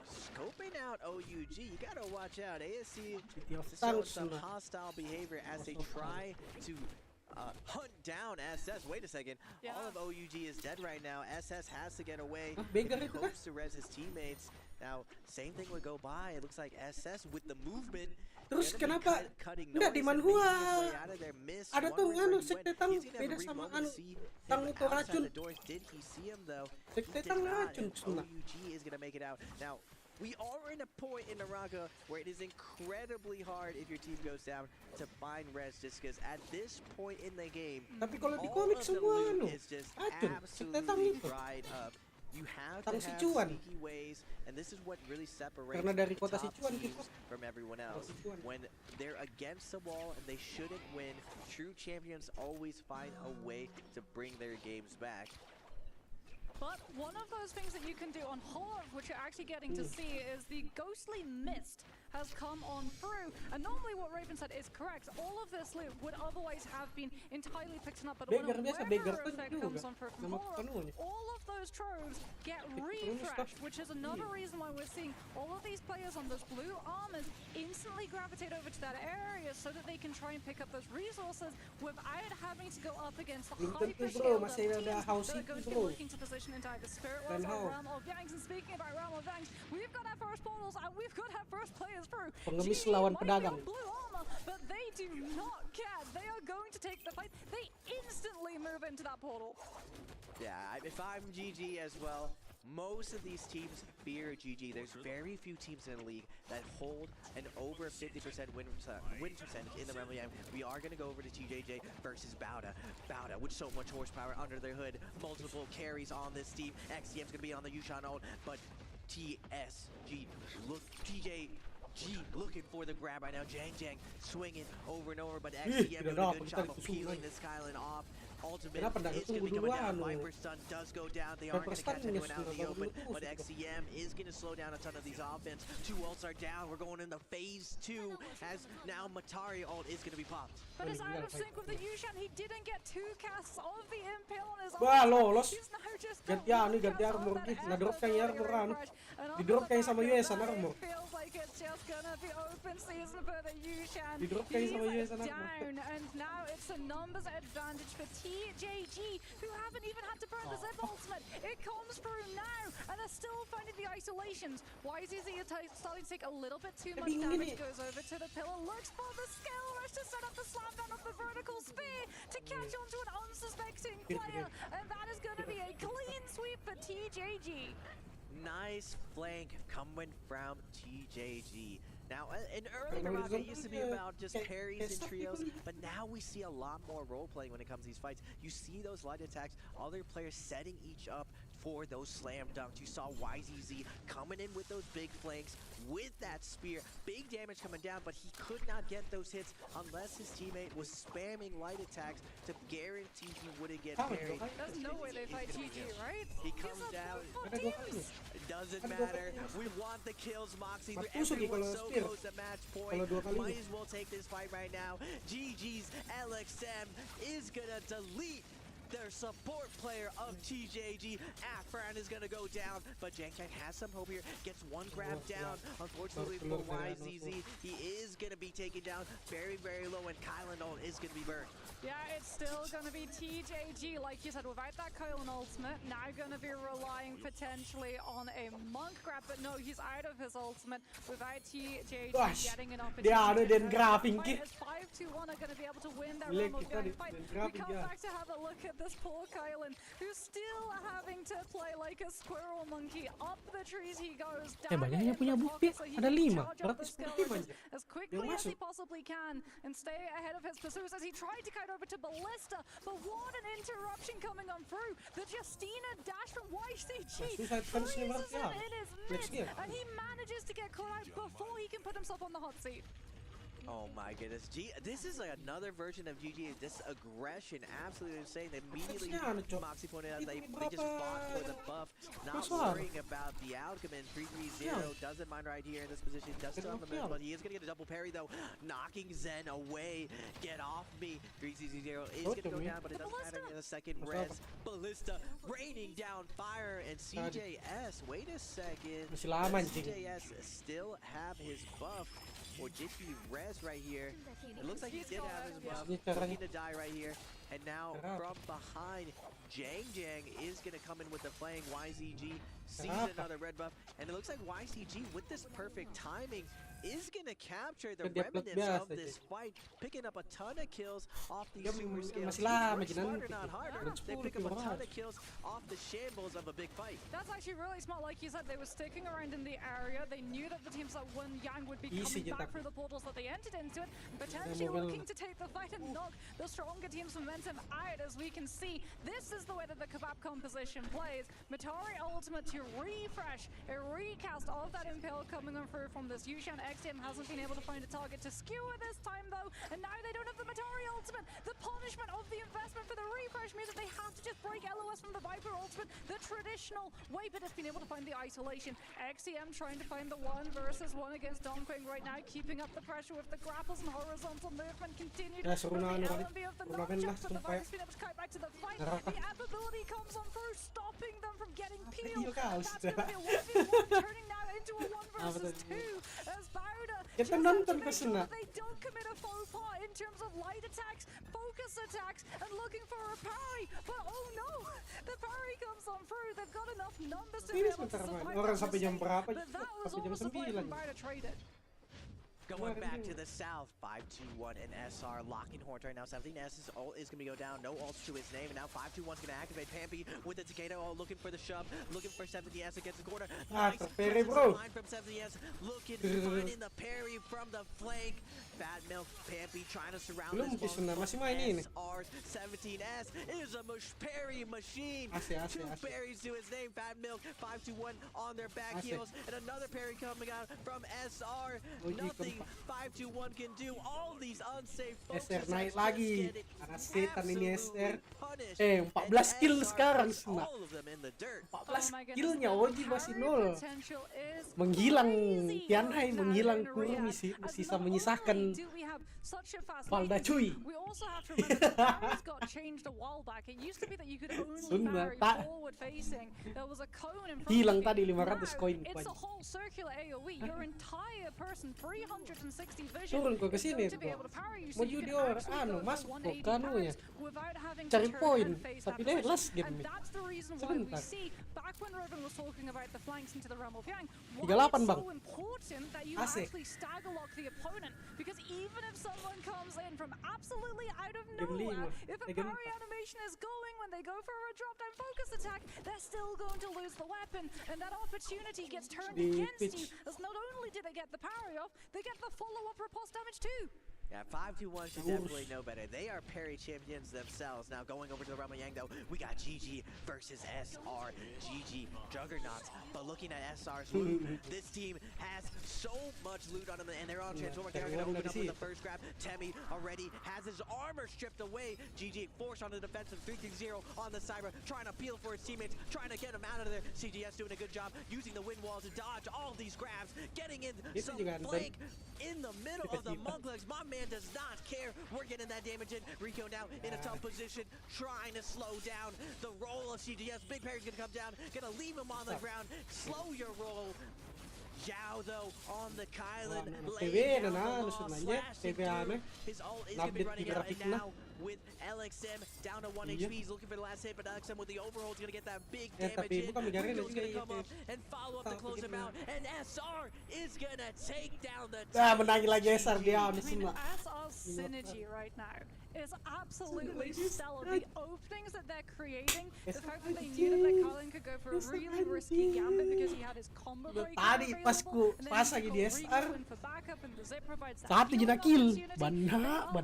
scoping out OUG. You gotta watch out. ASC showing some hostile behavior as they try to hunt down SS. Wait a second. All of OUG is dead right now. SS has to get away. He hopes to res his teammates. Now, same thing would go by. It looks like SS with the movement. Terus kenapa enggak di Manhua ada tuh anu sekte tang beda sama anu tang itu racun. Sekte tang racun cuma. OUG is gonna make it out. Now, we are in a point in Naraka where it is incredibly hard if your team goes down to find res, just because at this point in the game, tapi kalau di komik semua anu is just racun. Sekte tang absolutely itu. dried up. You have Tang to have Sichuan. sneaky ways, and this is what really separates Karena dari the kota top Sichuan teams kita. from everyone else. When they're against the wall and they shouldn't win, true champions always find a way to bring their games back. But one of those things that you can do on Hallo, which you're actually getting to see, is the ghostly mist has come on through. And normally what Raven said is correct. All of this loot would otherwise have been entirely picked up, but when a weather effect comes on through from Hallo, all of those troves get refreshed, which is another reason why we're seeing all of these players on those blue armors instantly gravitate over to that area so that they can try and pick up those resources without having to go up against the hyper-skilled teams that are going to be looking to position into either Spirit Worlds or Realm of Yangs. And speaking about Realm of Yangs, we've got our first portals and we've got our first players through. Pengemis lawan pedagang. Blue armor, but they do not care. They are going to take the fight. They instantly move into that portal. Yeah, if I'm GG as well, most of these teams fear GG. There's very few teams in the league that hold an over 50% win percentage in the Realm of Yang. We are going to go over to TJJ versus Bauda. Bauda with so much horsepower under their hood. Multiple carries on this team. XCM's going to be on the Yushan ult, but TSG, look, TJG looking for the grab right now. Jang swinging over and over, but XCM doing a good job of peeling this Kylan off. Ultimate is going to be coming down. Viper stun does go down. They aren't going to catch anyone out in the open, but XCM is going to slow down a ton of these offense. 2 ults are down. We're going into phase 2 as now Matari ult is going to be popped. But it's out of sync with the Yushan. He didn't get 2 casts of the Impale on his Wah, ult. lolos. He's now just Ganti anu, ganti armor. Na-drop kayaknya armor anu. Di-drop kayak sama USan armor. Feels like it's just gonna be open season for the Yushan. Di-drop kayak sama USan armor. Down, and now it's a numbers advantage for TJG, who haven't even had to burn the Zip ultimate. It comes through now, and they're still finding the isolations. YZZ is starting to take a little bit too much damage. Goes over to the pillar, looks for the skill rush to set up the slam down of the vertical spear to catch onto an unsuspecting player, and that is going to be a clean sweep for TJG. Nice flank coming from TJG. Now, in early Naraka, it used to be about just parries and trios, but now we see a lot more role-playing when it comes to these fights. You see those light attacks, other players setting each up for those slam dunks. You saw YZZ coming in with those big flanks, with that spear. Big damage coming down, but he could not get those hits unless his teammate was spamming light attacks to guarantee he wouldn't get parried. There's no way they fight GG, right? He comes down. It doesn't matter. We want the kills, Moxie. Everyone's so close to match point. Might as well take this fight right now. GG's LXM is gonna delete their support player of TJG. Afran is gonna go down, but Jankang has some hope here. Gets one grab down. Unfortunately for YZZ, he is gonna be taken down very, very low, and Kylan ult is gonna be burned. Yeah, it's still gonna be TJG, like you said, without that Kylan ultimate. Now gonna be relying potentially on a monk grab, but no, he's out of his ultimate without TJG getting an opportunity. Dia ada dan grafing ki. 5-2-1 are gonna be able to win their realm of going fight. We come back to have a look at this poor Kylan, who's still having to play like a squirrel monkey. Up the trees he goes, down banyak yang punya bukti, ada 5, berarti 10 as quickly as he possibly can and stay ahead of his pursuers as he tried to kite over to Ballista, but what an interruption coming on through. The Justina dash from YCG freezes him in his midst, and he manages to get caught out before he can put himself on the hot seat. Oh my goodness, this is like another version of GG. This aggression, absolutely insane. Immediately, Moxie pointed out they just fought for the buff, not worrying about the outcome. And 3-3-0 doesn't mind right here in this position. Does still have the move, but he is going to get a double parry though, knocking Zen away. Get off me. 3-0 is going to go down, but it doesn't matter in a second. Res, Ballista raining down fire, and CJS. Wait a second. CJS still have his buff. Or did he res right here? It looks like he did have his buff. Looking to die right here. And now from behind, Jang is going to come in with the flank. YZG sees another red buff. And it looks like YZG, with this perfect timing, is going to capture the remnants of this fight, picking up a ton of kills off these super scales. Smarter, not harder. They pick up a ton of kills off the shambles of a big fight. That's actually really smart. Like you said, they were sticking around in the area. They knew that the teams that won Yang would be coming back through the portals that they entered into it, potentially looking to take the fight and knock the stronger team's momentum out. As we can see, this is the way that the Kebab composition plays. Matari ultimate to refresh, a recast of that Impale coming on through from this Yushan. XTM hasn't been able to find a target to skewer this time though, and now they don't have the Matari ultimate. The punishment of the investment for the refresh means that they have to just break LOS from the Viper ultimate the traditional way, but it's been able to find the isolation. XTM trying to find the 1 versus 1 against Dongqing right now, keeping up the pressure with the grapples and horizontal movement continued. The LMB of the nunchucks, but the Viper's been able to kite back to the fight. The app ability comes on through, stopping them from getting peeled. That's going to be a 1v1, turning now into a 1 versus 2 as Bauda just to make sure that they don't commit a faux pas in terms of light attacks, focus attacks, and looking for a parry. But oh no, the parry comes on through. They've got enough numbers to be able to survive. But that was almost the play from Bauda traded. Going back to the south, 5-2-1 and SR locking horns right now. 17S's ult is going to go down. No ults to his name. And now 5-2-1's going to activate Pampy with the Takeda ult, looking for the shove, looking for 17S against the corner. Nice line from 17S, looking, finding the parry from the flank. Fat Milk Pampy trying to surround this SR 17S is a parry machine. 2 parries to his name. Fat Milk 5-2-1 on their back heels, and another parry coming out from SR. Nothing 5-2-1 can do. All these unsafe folks SR naik lagi karena setan ini SR 14 kill sekarang semua. 14 killnya Oji masih 0. Menghilang Tianhai, menghilang Kurumi, sisa menyisahkan Valda cuy. Sunnah tak hilang tadi 500 koin. Turun kok ke sini tuh. Mau junior masuk kok kanunya. Cari poin, tapi deh last game nih. Sebentar. 38 bang. Asik. Because even if some someone comes in from absolutely out of nowhere. If a parry animation is going when they go for a drop down focus attack, they're still going to lose the weapon, and that opportunity gets turned against you, as not only do they get the parry off, they get the follow-up riposte damage too. Yeah, 521 should definitely know better. They are parry champions themselves. Now going over to the Realm of Yang though, we got GG versus SR. GG Juggernauts. But looking at SR's loot, this team has so much loot on them, and they're on Transformer. They're going to open up with the first grab. Temmie already has his armor stripped away. GG forced on the defensive 3-0 on the Cyber, trying to peel for his teammates, trying to get him out of there. CGS doing a good job using the wind wall to dodge all these grabs, getting in some flank in the middle of the Muglegs. My man does not care. We're getting that damage in. Rico now in a tough position, trying to slow down the roll of CGS. Big Parry's gonna come down, gonna leave him on the ground. Slow your roll. Zhao though on the Kylan, laying down the law, slashing through. His ult is gonna be running out, and now with LXM down to 1 HP, he's looking for the last hit, but LXM with the overhaul is gonna get that big damage in. Rico's gonna come up and follow up to close him out, and SR is gonna take down the menang lagi SR dia semua. SR's synergy right now is absolutely stellar. The openings that they're creating, the fact that they knew that Kylan could go for a really risky gambit because he had his combo breaker Tadi pas ku pas lagi di SR, saat dia nak kill,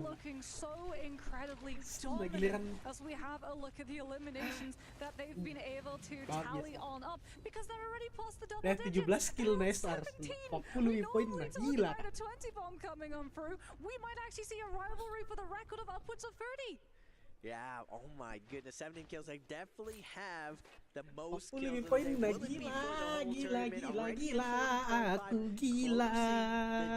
looking so incredibly dominant as we have a look at the eliminations that they've been able to tally on up because they're already past the double digits. 17 kill na SR, 40 poin na gila. A 20 bomb coming on through. We might actually see a rivalry for the record of upwards of 30. Yeah, oh my goodness, 17 kills. They definitely have the most kills. Gila, aku gila.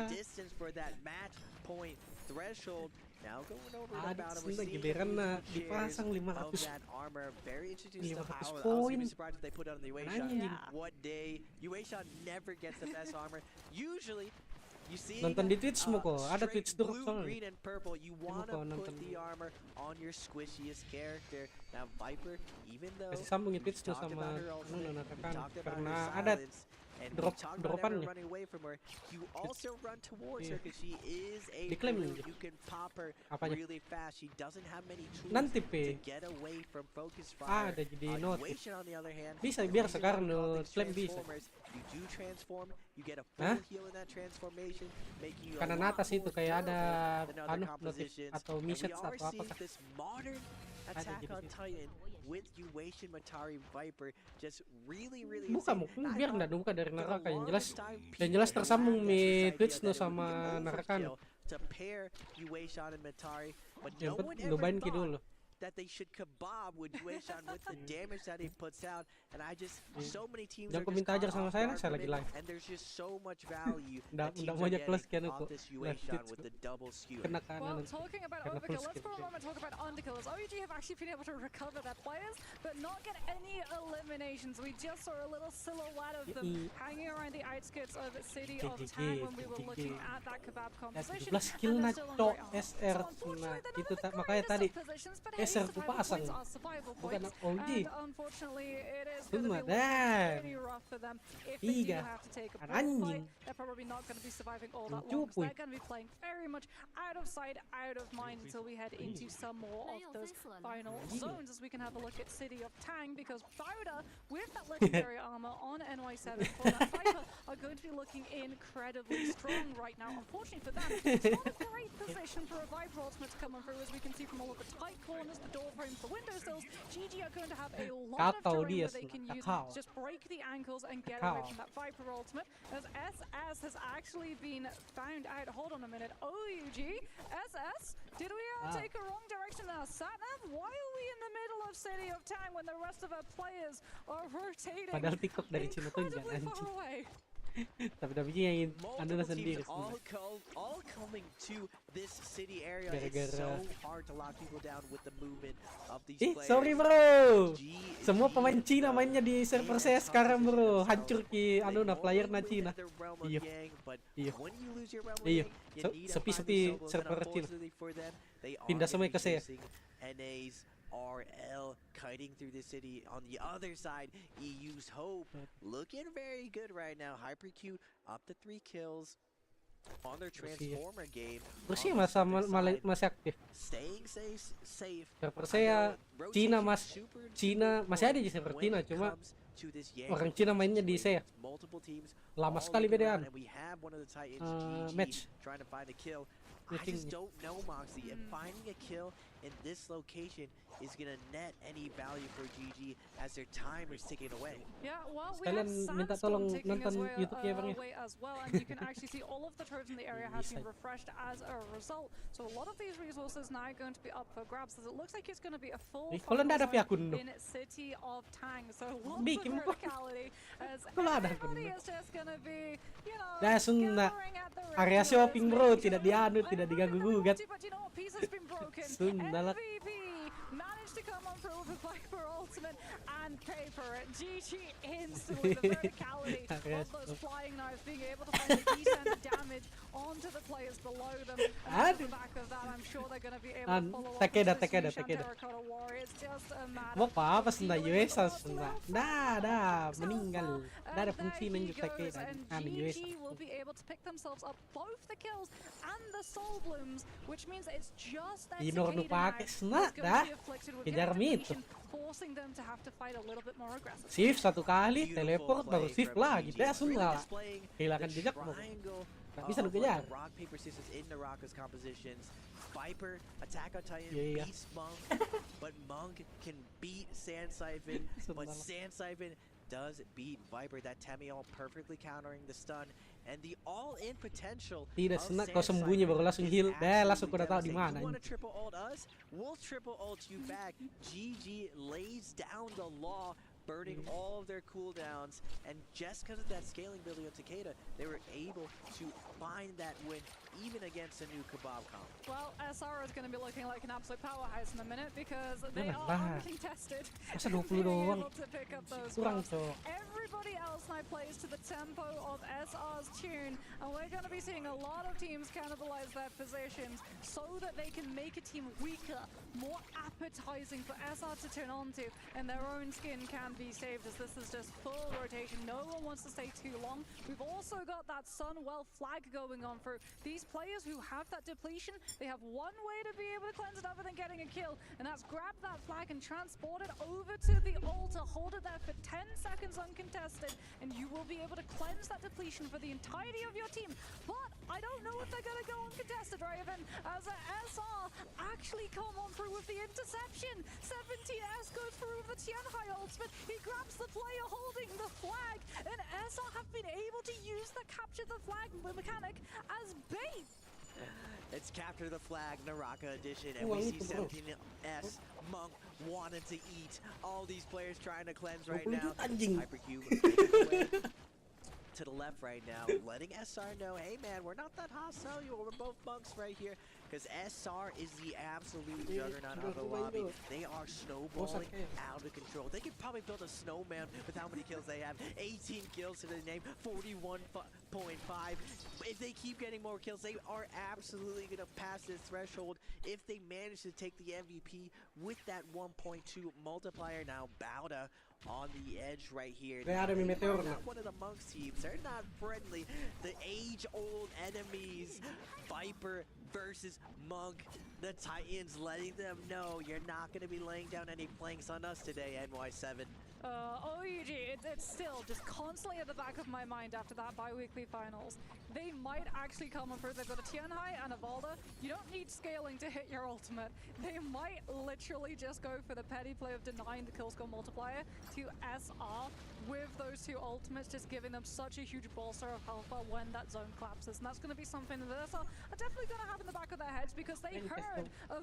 The distance for that match point threshold. Now going over to Bowder, we're seeing giliran na dipasang 500 armor. Very interesting stuff. I was be surprised if they put it on the Uesha. What day? Uesha never gets the best armor. Usually, you see, nonton di Twitch mo ko, ada Twitch tuh blue, green, and purple. You want to put the armor on your squishiest character. Now Viper, even though kasih sambung Twitch tuh sama Naraka karena ada dropan nih. You also run towards her because she is a hero. You can pop her really fast. She doesn't have many tools to get away from focus fire. Ada jadi note. On the other hand, bisa biar sekarang no claim bisa. You do transform, you get a full heal in that transformation, making you kanan atas itu kayak ada notif atau message atau apa this modern attack on Titan with Uesha Matari Viper just really buka mau biar nggak buka dari Naraka yang jelas tersambung mi Twitch no sama Naraka no. To pair Uesha and Matari, but no one ever dulu that they should kebab with Uesha with the damage that he puts out, and I just so many teams jangan komentar aja sama saya lagi live, and there's just so much value udah banyak plus kan aku with the double skew. Well, talking about overkill, let's for a moment talk about underkills. OUG have actually been able to recover their players, but not get any eliminations. We just saw a little silhouette of them hanging around the outskirts of the city of Tang when we were looking at that kebab composition. 17 kill na to SR na itu makanya tadi SR ku pasang bukan OG. Cuma dan 3 anjing they're probably not going to be surviving all that long. So they're going to be playing very much out of sight, out of mind until we head into some more of those final zones as we can have a look at City of Tang, because Bowder with that legendary armor on NY7 for that Viper are going to be looking incredibly strong right now. Unfortunately for them, it's not a great position for a Viper ultimate to come on through, as we can see from all of the tight corners, the door frames, the window sills. GG are going to have a lot of terrain that they can use to just break the ankles and get away from that Viper ultimate, as SS has actually been found out. Hold on a minute. OUG? SS? Did we take a wrong direction now? Satnav? Why are we in the middle of City of Tang when the rest of our players are rotating padahal TikTok dari Cina tuh jangan anjing. Tapi yang anu sendiri all coming to this city area. It's so hard to lock people down with the movement of these players. Sorry bro, semua pemain Cina mainnya di server saya sekarang bro, hancur ki anu na player na Cina. Iya sepi server Cina, pindah semua ke saya. RL kiting through the city. On the other side, EU's Hope looking very good right now. Hypercute up to 3 kills. on their transformer game. Rusia masih aktif. Staying safe. Server saya Cina masih ada di server Cina, cuma orang Cina mainnya di saya. Lama sekali bedaan. Match. I just don't know, Moxie. If finding a kill in this location is gonna net any value for GG as their time is ticking away. Yeah, well, we Kalian have minta Sandstorm tolong ticking nonton away YouTube-nya Bang ya. as well, and you can actually see all of the turrets in the area have been refreshed as a result. So a lot of these resources now going to be up for grabs, as it looks like it's going to be a full Kalau nggak ada zone akun in City of Tang. So lots Bikin of verticality as Kalau ada akun. everybody is just going to be, you know, Dah Sunda. gathering at the Area shopping bro, tidak dianut, tidak diganggu gugat. but you know what, piece has been broken. Sunda lah. MVP managed to come on through with Viper ultimate and pay for it. GG instantly, the verticality of those flying knives being able to find a decent damage onto the players below them. And off the back of that, I'm sure they're going to be able to follow up with this huge Terracotta Warrior. It's just a matter Mau apa Sunda US Sunda. Dah meninggal. Dah ada fungsi main Takeda. US. GG will be able to pick themselves up both the kills and the soul blooms, which means it's just that Inor nu pakai Sunda dah. Kejar itu. Forcing them to have to fight a little bit more aggressive. Shift satu kali, teleport baru shift lagi. Dah Sunda. Kehilangan jejak mau. Nggak bisa ngejar. Rock paper scissors in Naraka's compositions. Viper, Attack on Titan, beats Monk, but Monk can beat Sand Siphon, but Sand Siphon does beat Viper. That Tamiel perfectly countering the stun and the all-in potential. Tidak senang kau sembunyi baru langsung heal. Langsung udah tahu di mana. You want to triple ult us? We'll triple ult you back. GG lays down the law, burning all of their cooldowns, and just because of that scaling ability of Takeda, they were able to find that win even against a new Kebab comp. Well, SR is going to be looking like an absolute powerhouse in a minute because they are uncontested. Masa 20 doang. Kurang tuh. Everybody else now plays to the tempo of SR's tune, and we're going to be seeing a lot of teams cannibalize their positions so that they can make a team weaker, more appetizing for SR to turn onto, and their own skin can be saved as this is just full rotation. No one wants to stay too long. We've also got that Sunwell flag going on for these players who have that depletion. They have one way to be able to cleanse it other than getting a kill, and that's grab that flag and transport it over to the altar, hold it there for 10 seconds uncontested, and you will be able to cleanse that depletion for the entirety of your team. But I don't know if they're going to go uncontested, Raven, as a SR actually come on through with the interception. 17S goes through with the Tianhai ultimate. He grabs the player holding the flag, and SR have been able to use the capture the flag mechanic as bait. It's capture the flag, Naraka edition, and we see 17S Monk wanting to eat. All these players trying to cleanse right now. Hypercube making his way to the left right now, letting SR know, hey man, we're not that hostile, we're both monks right here. Because SR is the absolute juggernaut of the lobby. They are snowballing out of control. They could probably build a snowman with how many kills they have. 18 kills to the name, 41.5. If they keep getting more kills, they are absolutely going to pass this threshold if they manage to take the MVP with that 1.2 multiplier. Now, Bauda on the edge right here. They're not one of the monks teams. They're not friendly. The age-old enemies, Viper versus Monk. The Titans letting them know you're not going to be laying down any planks on us today, NY7. OUG, it's still just constantly at the back of my mind after that bi-weekly finals. They might actually come on through. They've got a Tianhai and a Valda. You don't need scaling to hit your ultimate. They might literally just go for the petty play of denying the kill score multiplier to SR with those two ultimates, just giving them such a huge bolster of alpha when that zone collapses. And that's going to be something that SR are definitely going to have in the back of their heads because they heard of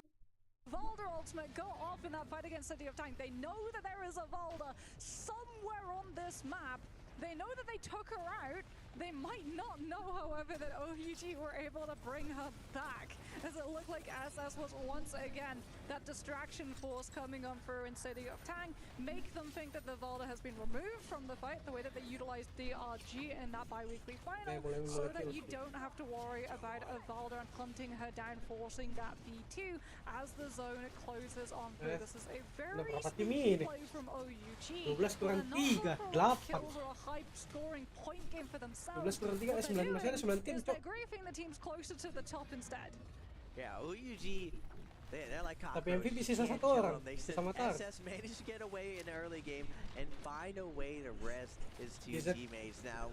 Valda ultimate go off in that fight against City of Tank. They know that there is a Valda somewhere on this map. They know that they took her out. They might not know, however, that OUG were able to bring her back, as it looked like SS was once again that distraction force coming on through in City of Tang, make them think that the Valda has been removed from the fight, the way that they utilized DRG in that bi-weekly final, so that you don't have to worry about a Valda and hunting her down, forcing that B2 as the zone closes on through. This is a very smooth play from OUG. 12 kurang 3, 8. Kills are a high scoring point game for themselves. themselves. 12 kurang 3, What they're 9, masih ada 9 doing tim, is Cok. they're griefing the teams closer to the top instead. Yeah, OUG, they're like Tapi cockroaches. MVP sisa Can't 1 kill orang. them. They said Sama Tar. SS managed to get away in the early game and find a way to rest his two YZ. teammates. Now,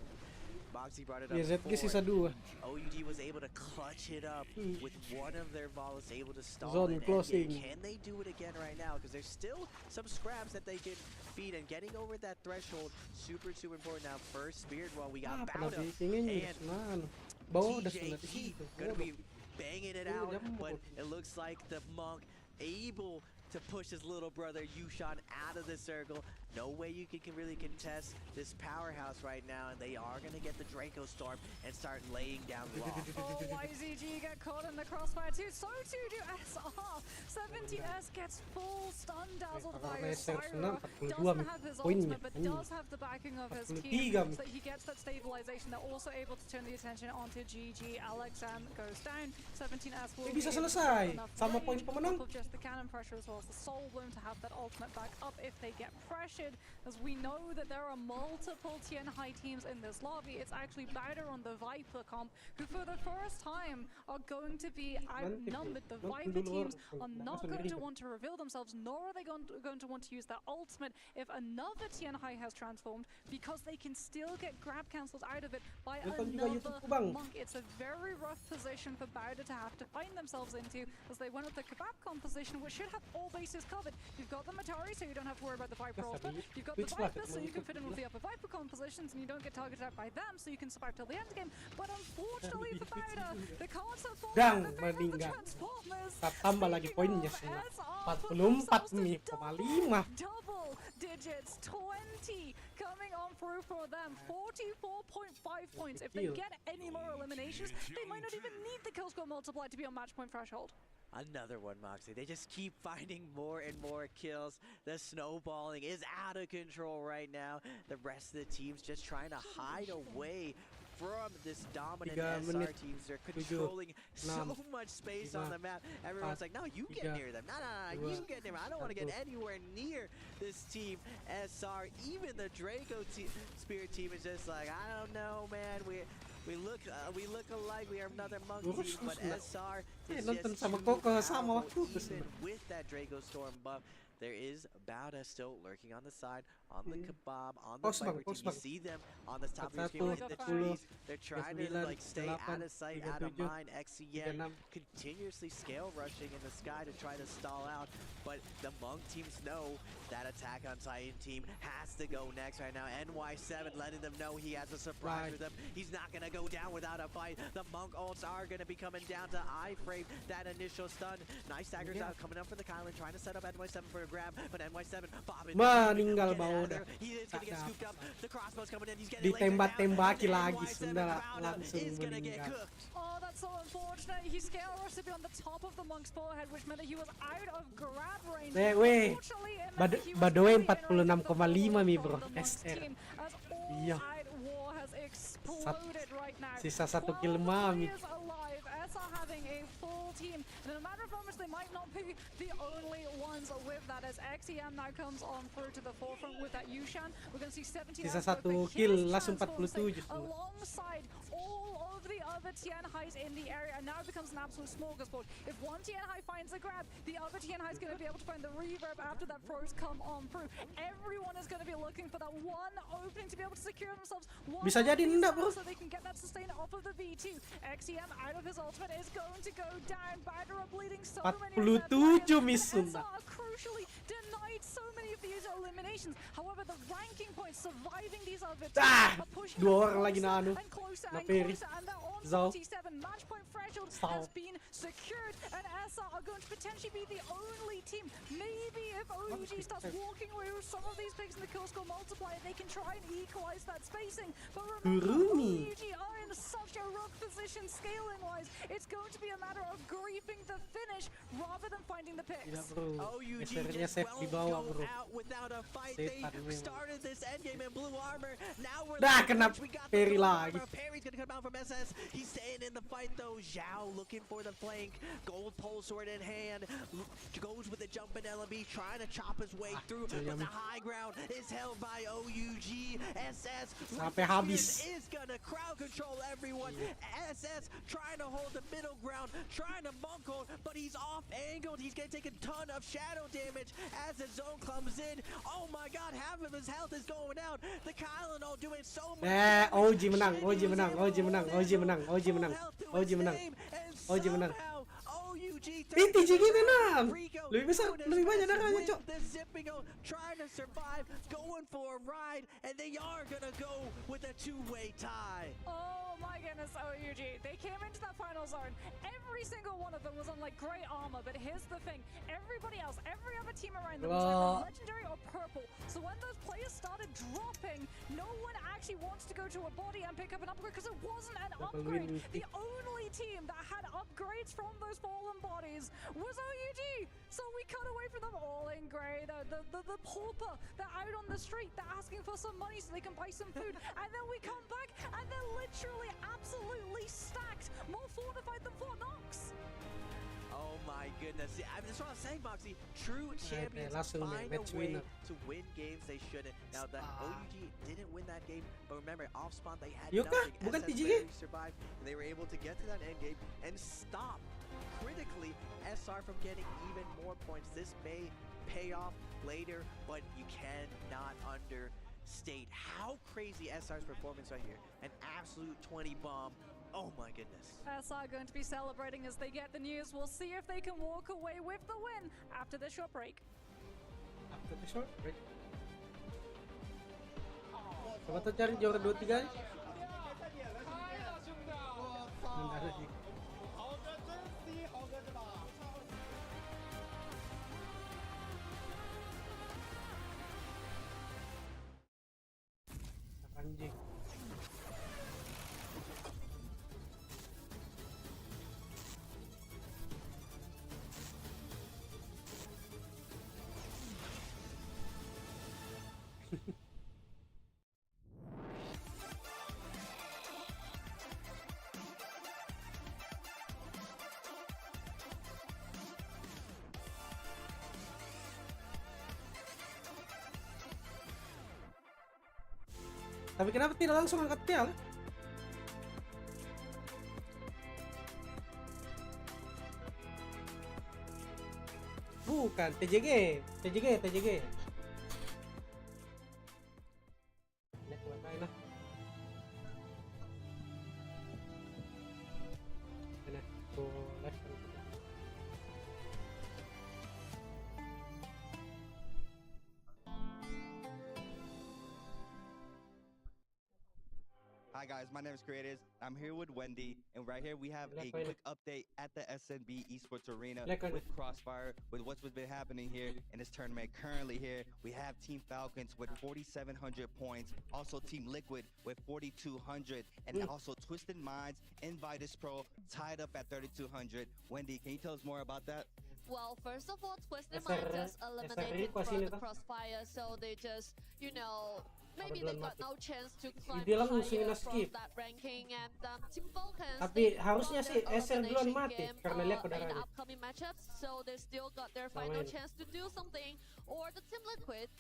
Moxie brought it up YZG before. sisa 2. OUG was able to clutch it up with one of their balls able to stall Zone it. closing. And can they do it again right now? Because there's still some scraps that they can beat, and getting over that threshold super important. Now, first Spirit, well, we got Bauda and Bawah udah TJG 9 gonna be banging it out, but it looks like the Monk able to push his little brother Yushan out of the circle. No way you can really contest this powerhouse right now, and they are going to get the Draco Storm and start laying down law. Oh, YZG get caught in the crossfire too. So too do SR. 17S gets full stun dazzled by Syra. Doesn't have his ultimate, but does have the backing of his team. So that he gets that stabilization. They're also able to turn the attention onto GG. LXM goes down. 17S will bisa selesai sama poin pemenang. Just the cannon pressure as well as the soul bloom to have that ultimate back up if they get pressured. As we know that there are multiple Tien High teams in this lobby. It's actually Bauda on the Viper comp who for the first time are going to be outnumbered. The Viper teams are not going to want to reveal themselves, nor are they going to want to use their ultimate if another Tien High has transformed, because they can still get grab cancels out of it by another Monk. It's a very rough position for Bauda to have to find themselves into, as they went with the Kebab composition, which should have all bases covered. You've got the Matari, so you don't have to worry about the Viper ultimate. You've got the Viper, so you can fit in with the upper Viper compositions, and you don't get targeted out by them, so you can survive till the end game. But unfortunately for Bauda, the cards have fallen in favor of the Transformers. Tambah lagi poinnya semua. 44,5. Double digits, 20 coming on through for them. 44.5 points. If they get any more eliminations, they might not even need the kill score multiplied to be on match point threshold. Another one, Moxie. They just keep finding more and more kills. The snowballing is out of control right now. The rest of the team's just trying to hide away from this dominant SR teams. They're controlling so much space on the map. Everyone's like, no, you get near them. No, you get near them. I don't want to get anywhere near this team SR. Even the Draco Spirit team is just like, I don't know, man. We look alike. We are another Monk team, but SR is just too powerful. Even with that Draco Storm buff, there is Bauda still lurking on the side, on the Kebab, on the Viper team. You see them on the top of your screen in the trees. They're trying to like stay out of sight, out of mind. XCM continuously scale rushing in the sky to try to stall out, but the Monk teams know that Attack on Titan team has to go next right now. NY7 letting them know he has a surprise for them. He's not gonna go down without a fight. The Monk ults are gonna be coming down to iframe that initial stun. Nice daggers out, coming up for the Kylan, trying to set up NY7 for a grab, but NY7 bobbing. Meninggal Bauda. He is gonna get scooped up. The crossbow's coming in. He's getting ditembak-tembaki lagi sudah langsung meninggal. Oh, that's so unfortunate. He scale rushed to be on the top of the Monk's forehead, which meant that he was out of grab range. By the way 46,5 mi bro SR. Iya. Sisa 1 kill mami. SR having a full team, and in a matter of moments they might not be the only ones with that, as XEM now comes on through to the forefront with that Yushan. We're going to see 17 sisa 1 kill langsung 47 alongside all of the other Tien Highs in the area, and now it becomes an absolute smorgasbord. If one Tien High finds a grab, the other Tien High is going to be able to find the reverb after that throws come on through. Everyone is going to be looking for that one opening to be able to secure themselves one bisa jadi enggak bro, so they can get that sustain off of the V2. XEM out of his ultimate is going to go down. Bauda bleeding so many of their players. SR crucially denied so many of these eliminations. However, the ranking points surviving these other teams are pushing closer and closer, and they're on 47. Match point threshold has been secured, and SR are going to potentially be the only team. Maybe if OUG starts walking away with some of these picks in the kill score multiplier, they can try and equalize that spacing. But remember, OUG are in in such a rough position scaling-wise. It's going to be a matter of griefing the finish rather than finding the picks. OUG just won't go out without a fight. They started this endgame in blue armor. Now we're we got the blue armor. Perry's gonna come out from SS. He's staying in the fight though. Zhao looking for the flank. Gold pole sword in hand. Goes with the jumping LMB, trying to chop his way through. But the high ground is held by OUG. SS is gonna crowd control everyone. SS trying to hold the middle ground, trying to monk hold, but he's off angled. He's gonna take a ton of shadow damage as the zone comes in. Oh my god, half of his health is going out. The Kylanol doing so much. OG menang, OG menang, OG menang, OG menang, OG menang, OG menang, OG menang. TJG menang. Lebih besar, lebih banyak darahnya, Cok. Trying to survive, going for a ride, and they are gonna go with a two-way tie. Oh my goodness, OUG. They came into that final zone. Every single one of them was on like great armor, but here's the thing. Everybody else, every other team around them was either legendary or purple. So when those players started dropping, no one actually wants to go to a body and pick up an upgrade because it wasn't an upgrade. The only team that had upgrades from those fallen bodies was OUG. So we cut away from them all in grey. The pauper, they're out on the street, they're asking for some money so they can buy some food. And then we come back and they're literally absolutely stacked, more fortified than Fort Knox. Oh my goodness. See, that's what I'm saying, Moxie. True champions find a way to win games they shouldn't. Now, the OUG didn't win that game, but remember, off spawn they had nothing. SS barely survived, and they were able to get to that end game and stop, critically, SR from getting even more points. This may pay off later, but you cannot understate how crazy SR's performance right here. An absolute 20 bomb. Oh my goodness. SR going to be celebrating as they get the news. We'll see if they can walk away with the win after this short break. After the short break. Coba tuh cari juara 2-3 nih. Anjing. Tapi kenapa tidak langsung angkat piala? Bukan, TJG. Lihat warnain lah. Mana? Boleh. Hi guys, my name is Creators. I'm here with Wendy, and right here we have a quick update at the SNB Esports Arena with Crossfire, with what's been happening here in this tournament. Currently here, we have Team Falcons with 4,700 points, also Team Liquid with 4,200, and also Twisted Minds and Vitus Pro tied up at 3,200. Wendy, can you tell us more about that? Well, first of all, Twisted Minds just eliminated from the Crossfire, so they just, you know, maybe they got no chance to climb higher from that ranking, and Team Falcons, tapi harusnya sih SR duluan mati karena lihat in darahnya. upcoming matchups, so they still got their final chance to do something. Or the Team Liquid,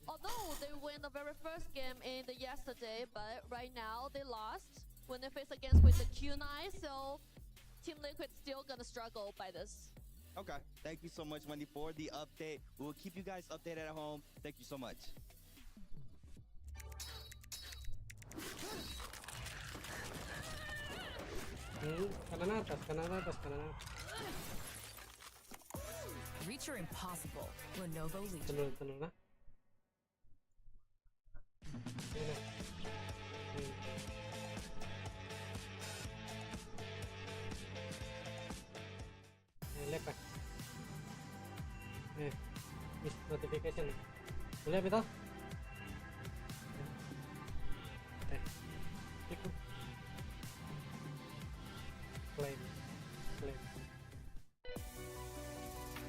although they win the very first game in the yesterday, but right now they lost when they face against with the Q9, so Team Liquid still gonna struggle by this. Okay, thank you so much, Wendy, for the update. We will keep you guys updated at home. Thank you so much. Kanan atas. Reach your impossible. Lenovo Legion. Tenang lah. Lepas. Miss notification. Boleh betul?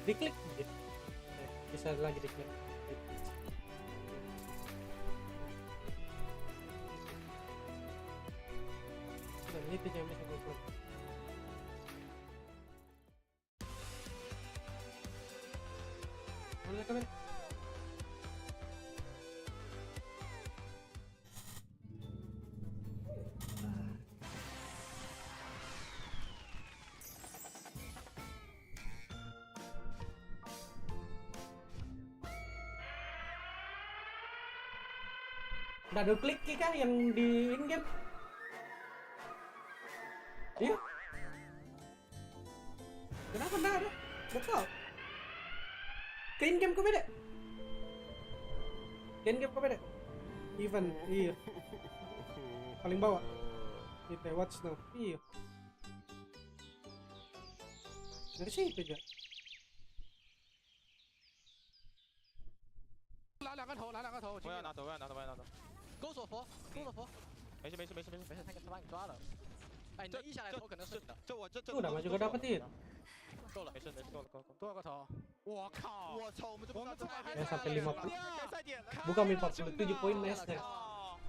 Diklik gitu. Bisa lagi diklik. Nah, ini tuh yang bisa gue klik. Mana kamera? Udah ada klik kah yang di in game? Iya. Kenapa enggak ada? Betul. Ke in game kok beda? Ke in game kok beda? Event, iya. Paling bawah. Kita watch now. Iya. Dari situ aja. 拿两个头，拿两个头，我要拿走，我要拿走，我要拿走。勾锁佛，勾锁佛。没事没事没事没事没事，他给把你抓了。哎，你这一下来头可能是你的。这我这。Udah maju ke dapetin. 够了，没事没事，够了够了。多少个头？我靠！我操，我们这么sampai 50. Bukan 47 poin Master.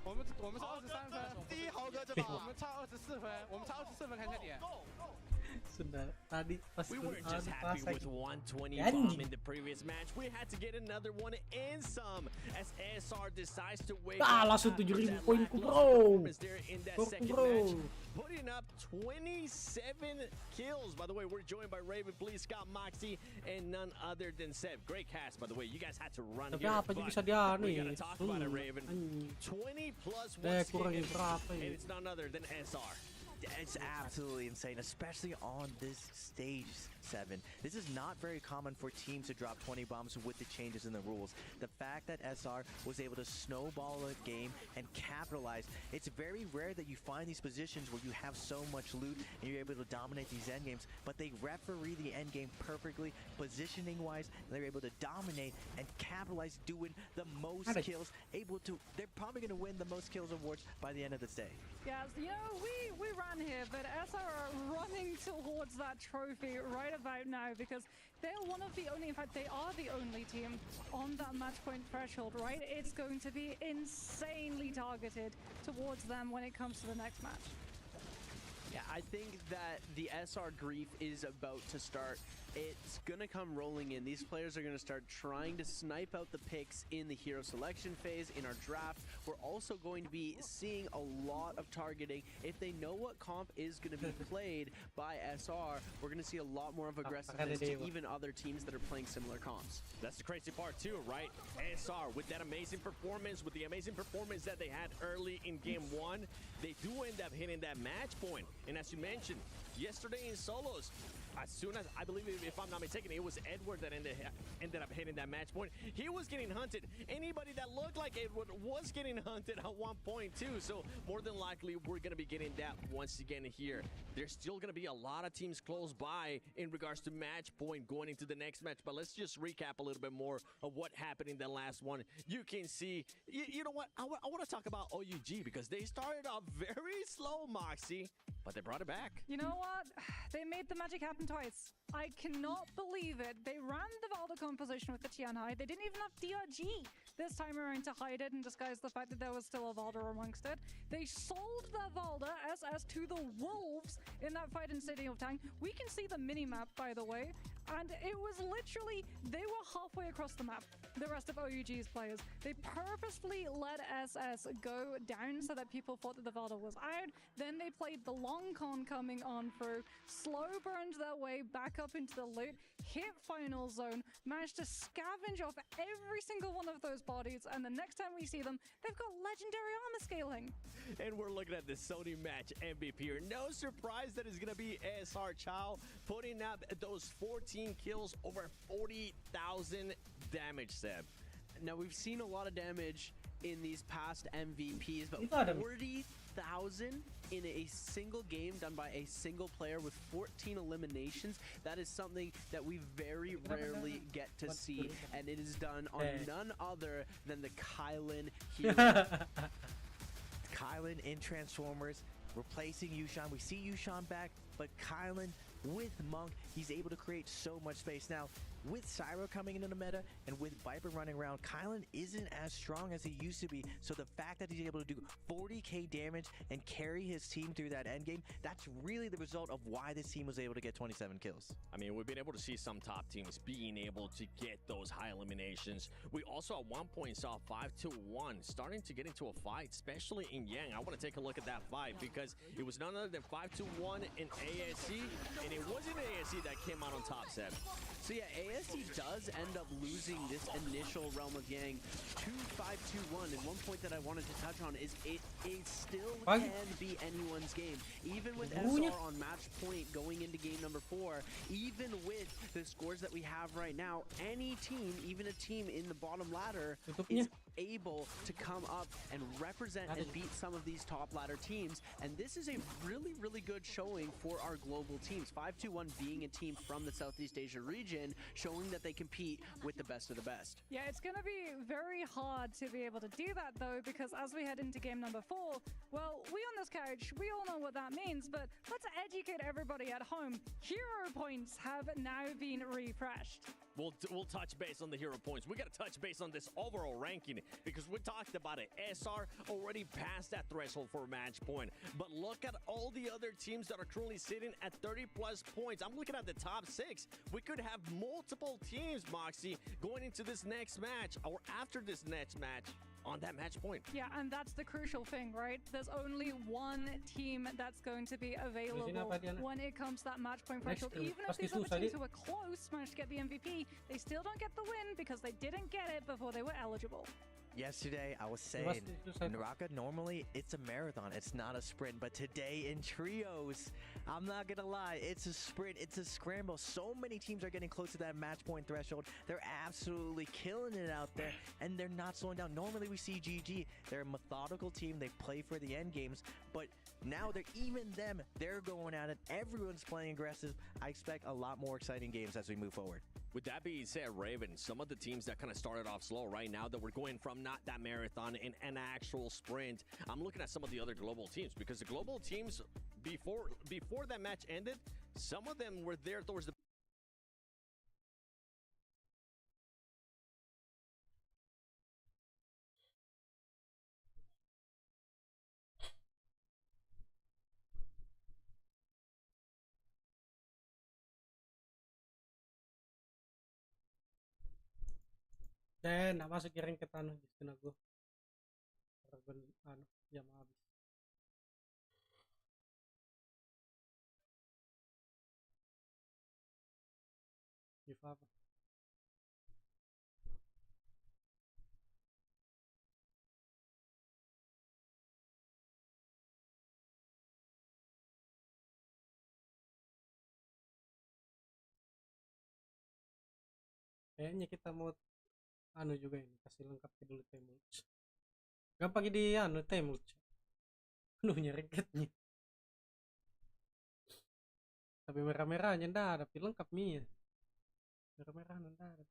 我们是23分，第一豪哥这把我们差24分，我们差24分才才点。 Sudah tadi pas we weren't just happy with 120 bomb in the previous match. We had to get another one and some as SR decides to wake up. Langsung 7.000 poinku bro. In that second match, putting up 27 kills. By the way, we're joined by Raven, Please Scott, Moxie, and none other than Seb. Great cast, by the way. You guys had to run here. Apa bisa dia We nih? gotta talk about it, Raven. 20 plus 1 kurangin berapa and ini? it's none other than SR. It's absolutely insane, especially on this stage, 7. This is not very common for teams to drop 20 bombs with the changes in the rules. The fact that SR was able to snowball a game and capitalize, it's very rare that you find these positions where you have so much loot and you're able to dominate these endgames, but they referee the endgame perfectly, positioning-wise, and they're able to dominate and capitalize, doing the most kills, they're probably going to win the most kills awards by the end of this day. Yes, you know, we ran here, but SR are running towards that trophy right about now because they're one of the only, in fact, they are the only team on that match point threshold, right? It's going to be insanely targeted towards them when it comes to the next match. Yeah, I think that the SR grief is about to start. It's gonna come rolling in. These players are gonna start trying to snipe out the picks in the hero selection phase, in our draft. We're also going to be seeing a lot of targeting. If they know what comp is gonna be played by SR, we're gonna see a lot more of aggressiveness to even other teams that are playing similar comps. That's the crazy part too, right? SR, with that amazing performance, with the amazing performance that they had early in game 1, they do end up hitting that match point. And as you mentioned, yesterday in solos, as soon as, I believe, if I'm not mistaken, it was Edward that ended up hitting that match point. He was getting hunted. Anybody that looked like Edward was getting hunted at one point too. So more than likely, we're going to be getting that once again here. There's still going to be a lot of teams close by in regards to match point going into the next match. But let's just recap a little bit more of what happened in the last one. You can see, you know what? I want to talk about OUG because they started off very slow, Moxie, but they brought it back. You know what? They made the magic happen twice. I cannot believe it. They ran the Valda composition with the Tianhai. They didn't even have DRG this time around to hide it and disguise the fact that there was still a Valda amongst it. They sold their Valda SS to the Wolves in that fight in City of Tang. We can see the mini-map, by the way, and it was literally, they were halfway across the map, the rest of OUG's players. They purposefully let SS go down so that people thought that the Valda was out. Then they played the long con coming on through, slow burned their way back up into the loot, hit final zone, managed to scavenge off every single one of those bodies, and the next time we see them, they've got legendary armor scaling. And we're looking at the Sony match MVP here. No surprise that it's going to be SR Chow putting up those 14 kills, over 40,000 damage, Seb. Now, we've seen a lot of damage in these past MVPs, but 40,000 in a single game done by a single player with 14 eliminations, that is something that we very rarely get to see, and it is done on none other than the Kylan hero. Kylan in Transformers, replacing Yushan. We see Yushan back, but Kylan with Monk, he's able to create so much space. Now, with Syro coming into the meta and with Viper running around, Kylan isn't as strong as he used to be. So the fact that he's able to do 40k damage and carry his team through that endgame, that's really the result of why this team was able to get 27 kills. I mean, we've been able to see some top teams being able to get those high eliminations. We also at one point saw 5-1 starting to get into a fight, especially in Yang. I want to take a look at that fight because it was none other than 5-1 in ASC, and it wasn't ASC that came out on top, Seb. So yeah, ASC does end up losing this initial Realm of Yang to 5-2-1, and one point that I wanted to touch on is it still can be anyone's game. Even with SR on match point going into game number 4, even with the scores that we have right now, any team, even a team in the bottom ladder, is able to come up and represent and beat some of these top ladder teams, and this is a really, really good showing for our global teams. 5-2-1 being a team from the Southeast Asia region, showing that they compete with the best of the best. Yeah, it's going to be very hard to be able to do that though, because as we head into game number 4, well, we on this couch, we all know what that means, but let's educate everybody at home. Hero points have now been refreshed. We'll touch base on the hero points. We got to touch base on this overall ranking because we talked about it. SR already passed that threshold for match point. But look at all the other teams that are currently sitting at 30+ points. I'm looking at the top 6. We could have multiple teams, Moxie, going into this next match or after this next match on that match point. Yeah, and that's the crucial thing, right? There's only one team that's going to be available when it comes to that match point threshold. Even if these other teams who were close managed to get the MVP, they still don't get the win because they didn't get it before they were eligible. Yesterday, I was saying, Naraka, normally it's a marathon, it's not a sprint, but today in trios, I'm not gonna lie, it's a sprint, it's a scramble. So many teams are getting close to that match point threshold. They're absolutely killing it out there, and they're not slowing down. Normally we see GG, they're a methodical team, they play for the end games, but now they're going at it. Everyone's playing aggressive. I expect a lot more exciting games as we move forward. With that being said, Raven, some of the teams that kind of started off slow right now that we're going from not that marathon and an actual sprint, I'm looking at some of the other global teams because the global teams, before that match ended, some of them were there towards the Dan, nak masuk kiring ke tanah di sana gua. Jam habis. Apa? Kayaknya kita mau juga ini kasih lengkap dulu temulch. Gak pakai di temulch. Penuhnya reketnya. Tapi merah-merahnya ndak ada, tapi lengkap mie. Merah-merah ndak ada.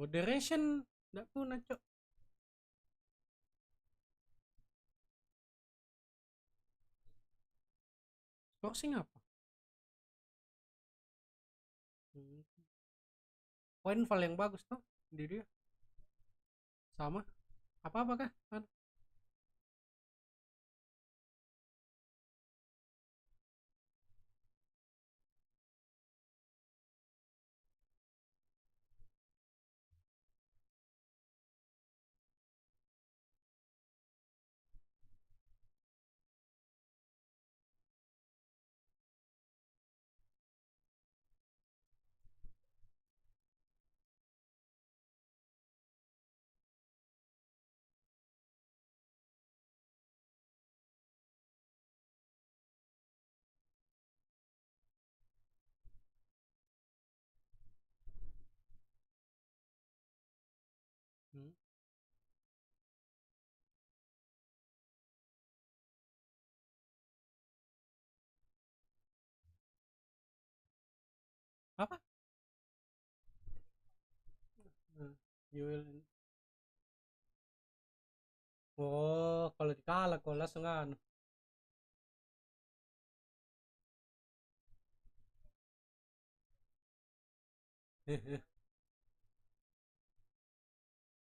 Moderation ndak puna, Cok. Forcing apa? Poin val yang bagus tuh di dia. Sama. Apa-apa kah? Apa? You will. Oh, kalau dikalah kok langsung anu.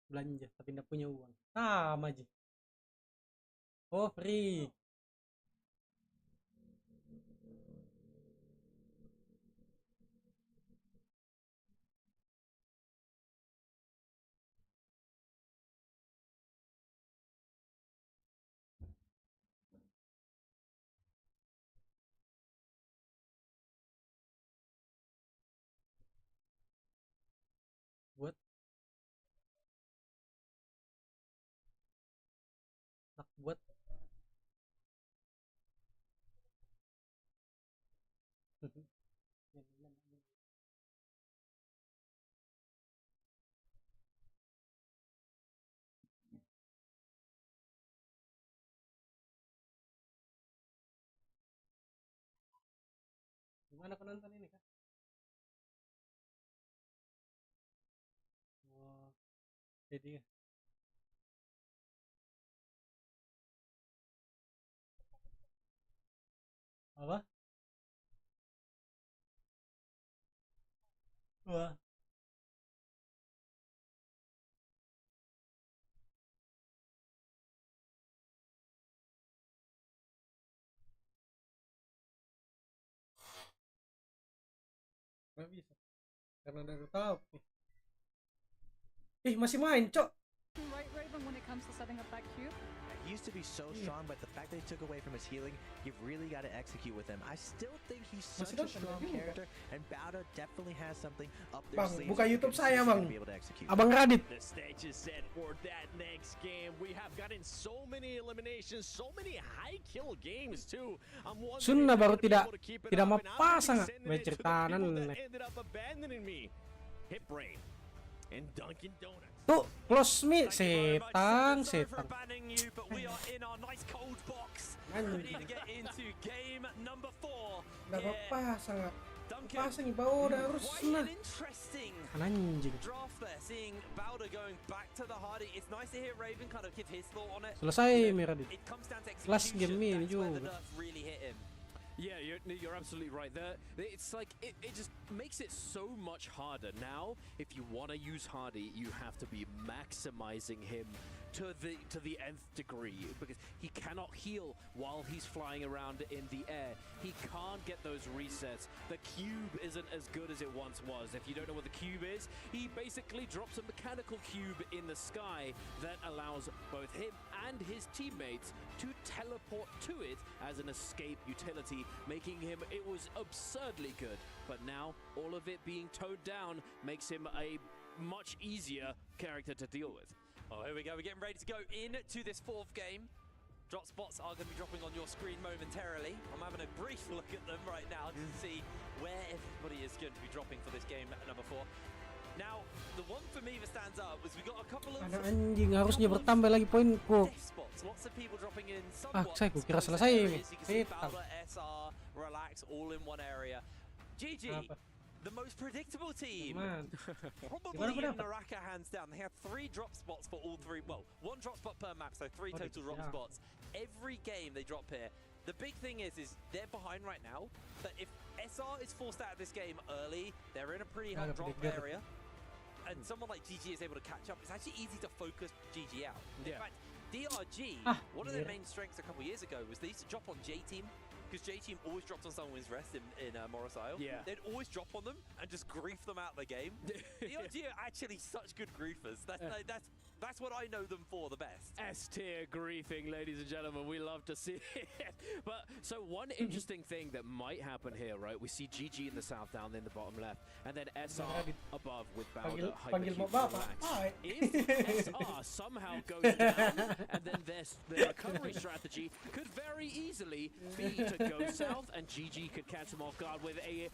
Belanja tapi nggak punya uang. Sama aja. Oh, free. Buat buat gimana penonton ini kan? Oh, jadi apa? Wah. Nggak bisa. Karena udah tahu. Masih main, Cok. Right, Raven, when it comes to setting up that cube. He used to be so strong, but the fact that he took away from his healing, you've really got to execute with him. I still think he's such a strong character, and Bauda definitely has something up their sleeves. Buka YouTube saya, Bang. Be able to execute. Abang Radit. The stage is set for that next game. We have gotten so many eliminations, so many high kill games too. I'm Sunna baru tidak mapasang menceritakan ended up abandoning me. Hit brain and Dunkin' Donuts. Tuh, close me, setan. Nggak pasang, pasang bawah udah harus nah. Anjing. Selesai Meradit. Last game ini juga. Yeah, you're absolutely right there. It's like it just makes it so much harder. Now, if you want to use Hardy, you have to be maximizing him to the nth degree, because he cannot heal while he's flying around in the air. He can't get those resets. The cube isn't as good as it once was. If you don't know what the cube is, he basically drops a mechanical cube in the sky that allows both him and his teammates to teleport to it as an escape utility, making him, it was absurdly good. But now, all of it being toned down makes him a much easier character to deal with. Oh, here we go. We're getting ready to go into this fourth game. Drop spots are going to be dropping on your screen momentarily. I'm having a brief look at them right now to see where everybody is going to be dropping for this game number 4. Now, the one for me that stands out was we got a couple of anjing, harusnya bertambah lagi poinku. Lots of people dropping in Saya kira selesai ini. SR, relax, all in one area. GG. The most predictable team. Probably in Naraka, hands down. They have 3 drop spots for all 3. Well, 1 drop spot per map, so 3 total drop spots. Every game they drop here. The big thing is they're behind right now. But if SR is forced out of this game early, they're in a pretty hot drop area. And someone like GG is able to catch up. It's actually easy to focus GG out. In fact, DRG, one of their main strengths a couple years ago was they used to drop on J-Team. Because J-Team always dropped on someone's rest in Morris Isle. Yeah. They'd always drop on them and just grief them out of the game. DRG are actually such good griefers. That's what I know them for the best. S-tier griefing, ladies and gentlemen. We love to see it. But so one interesting thing that might happen here, right? We see GG in the south down in the bottom left, and then SR above with Bowder, Hypercube, Relax. If SR somehow goes down, and then their recovery strategy could very easily be to go south, and GG could catch them off guard with a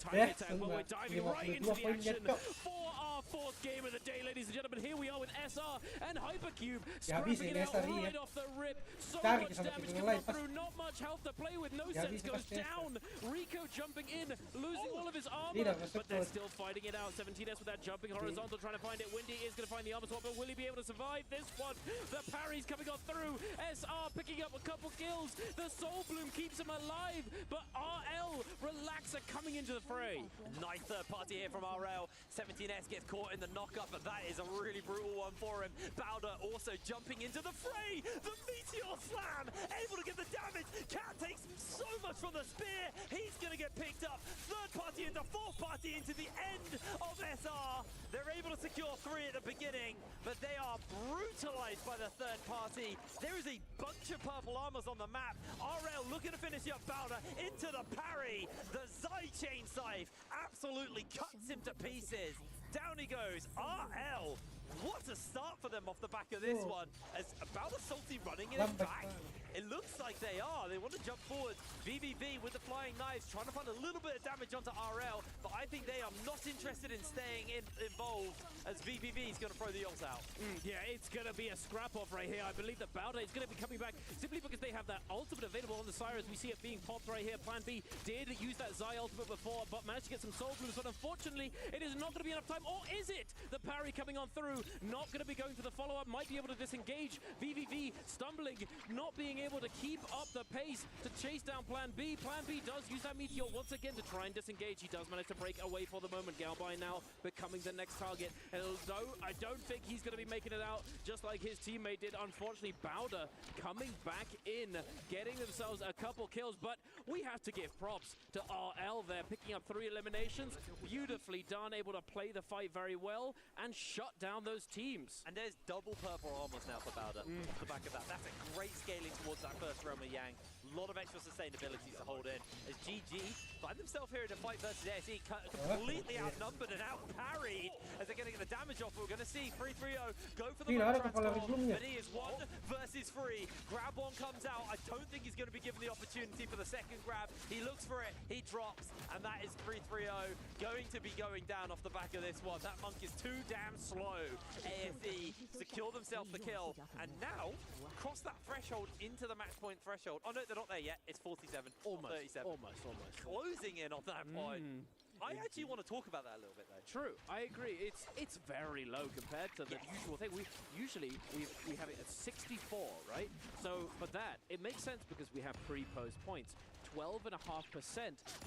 time attack. But we're diving right into the action for our 4th game of the day, ladies and gentlemen. Here we are with SR and Hypercube scrapping it out right off the rip. So so Tarik much sama damage tim yang coming lain. up through, not much health to play with. No Ya sense bisa goes pasti. down. Rico jumping in, losing all of his armor, Tidak, but they're masuk. still fighting it out. 17S with that jumping horizontal, trying to find it. Windy is going to find the armor swap, but will he be able to survive this one? The parry's coming on through. SR picking up a couple kills. The Soul Bloom keeps him alive, but RL, Relaxer coming into the fray. Nice third party here from RL. 17S gets caught in the knockup, but that is a really brutal one for him. Bowder also jumping into the fray. The Meteor Slam, able to get the damage. Cat takes so much from the spear. He's going to get picked up. Third party into fourth party into the end of SR. They're able to secure 3 at the beginning, but they are brutalized by the third party. There is a bunch of purple armors on the map. RL looking to finish up Bowder into the parry. The Zai chain scythe absolutely cuts him to pieces. Down he goes. RL, what a start for them off the back of this one. As Bowder Salty running in his back. It looks like they are. They want to jump forward. VVV with the flying knives, trying to find a little bit of damage onto RL, but I think they are not interested in staying involved as VVV is going to throw the ult out. Yeah, it's going to be a scrap-off right here. I believe that Bowder is going to be coming back simply because they have that ultimate available on the Cyrus. We see it being popped right here. Plan B did use that Zai ultimate before, but managed to get some Soul Blooms, but unfortunately, it is not going to be enough time. Or is it? The parry coming on through, not going to be going for the follow-up, might be able to disengage. VVV stumbling, not being able to keep up the pace to chase down Plan B. Plan B does use that Meteor once again to try and disengage. He does manage to break away for the moment. Galbai now becoming the next target. And although I don't think he's going to be making it out just like his teammate did, unfortunately, Bowder coming back in, getting themselves a couple kills. But we have to give props to RL there, picking up 3 eliminations. Beautifully done, able to play the fight very well and shut down those teams. And there's double purple armors now for Bowder off the back of that. That's a great scaling towards that first realm of Yang. A lot of extra sustainability to hold in. As GG find themselves here in a fight versus SE, completely outnumbered and outparried as they're going to get the damage off. We're going to see 3-3-0 go for the transform, but he is 1 versus 3. Grab one comes out. I don't think he's going to be given the opportunity for the second grab. He looks for it, he drops, and that is 3-3-0 going to be going down off the back of this one. That Monk is too damn slow. AFE secure themselves the kill, and now cross that threshold into the match point threshold. Oh no, they're not there yet. It's 47, almost 37. Almost. Closing in on that point. I actually want to talk about that a little bit though. True, I agree. It's very low compared to the usual thing. We have it at 64, right? So for that, it makes sense because we have pre-post points. 12.5%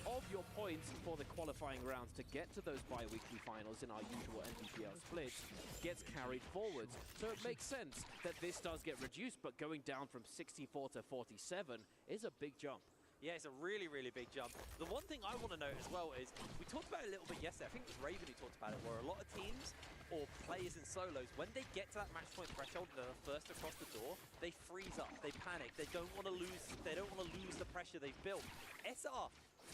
of your points for the qualifying rounds to get to those bi-weekly finals in our usual NBPL splits gets carried forwards. So it makes sense that this does get reduced, but going down from 64 to 47 is a big jump. Yeah, it's a really, really big jump. The one thing I want to note as well is, we talked about it a little bit yesterday, I think it was Raven who talked about it, where a lot of teams or players in solos, when they get to that match point threshold and they're first across the door, they freeze up, they panic, they don't want to lose the pressure they've built. SR,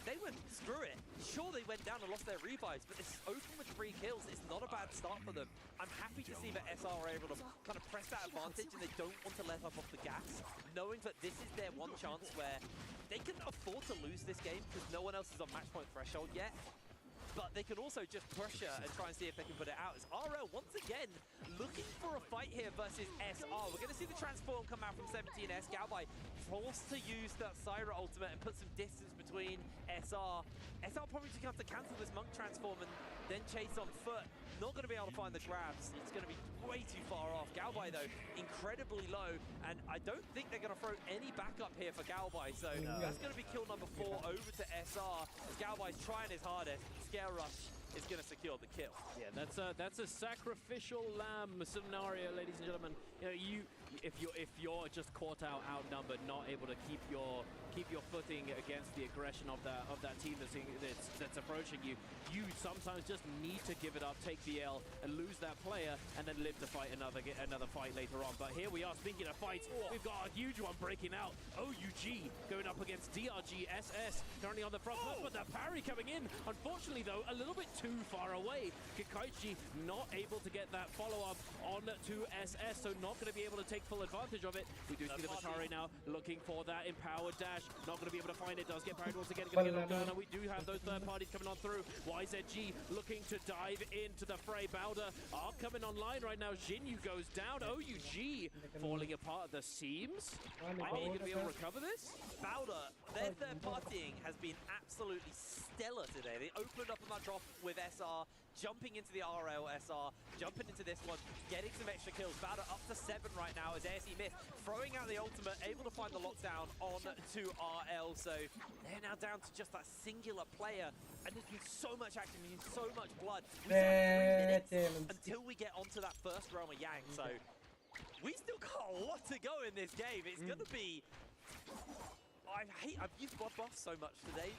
they went, screw it. Sure, they went down and lost their revives, but it's open with 3 kills. It's not a bad start for them. I'm happy to see that SR are able to kind of press that advantage and they don't want to let up off the gas, knowing that this is their one chance where they can afford to lose this game because no one else is on match point threshold yet. But they can also just pressure and try and see if they can put it out. As RL, once again, looking for a fight here versus SR. We're going to see the transform come out from 17S. Galbai forced to use that Syra ultimate and put some distance between SR. SR probably just going to have to cancel this Monk transform and then chase on foot. Not going to be able to find the grabs. It's going to be way too far off. Galbai, though, incredibly low. And I don't think they're going to throw any backup here for Galbai. So that's going to be kill number 4 over to SR. As Galbai's trying his hardest. Scare Rush is going to secure the kill. Yeah, that's a sacrificial lamb scenario, ladies and gentlemen. You know, if you're just caught out, outnumbered, not able to keep your footing against the aggression of that team that's approaching you, you sometimes just need to give it up, take the L, and lose that player, and then live to fight another fight later on. But here we are, speaking of fights, we've got a huge one breaking out. OUG going up against DRG SS, currently on the front foot, but the parry coming in. Unfortunately, though, a little bit too far away. Kikaichi not able to get that follow-up on to SS, so not going to be able to take full advantage of it. We do see the Matari now looking for that empowered dash. Not going to be able to find it. Does get parried once again. Going to get knocked down. And we do have those third parties coming on through. YZG looking to dive into the fray. Bowder are coming online right now. Jinyu goes down. OUG falling apart at the seams. Are you going to be able to recover this? Bowder, their third partying has been absolutely stellar today. They opened up on that drop with SR, jumping into the RL SR, jumping into this one, getting some extra kills. Bowder up to 7 right now as ASE missed, throwing out the ultimate, able to find the lockdown on to RL. So they're now down to just that singular player, and there's been so much action, there's been so much blood. We still have 3 minutes until we get onto that first realm of Yang, so we still got a lot to go in this game. It's going to be... I've used Bloodbath so much today.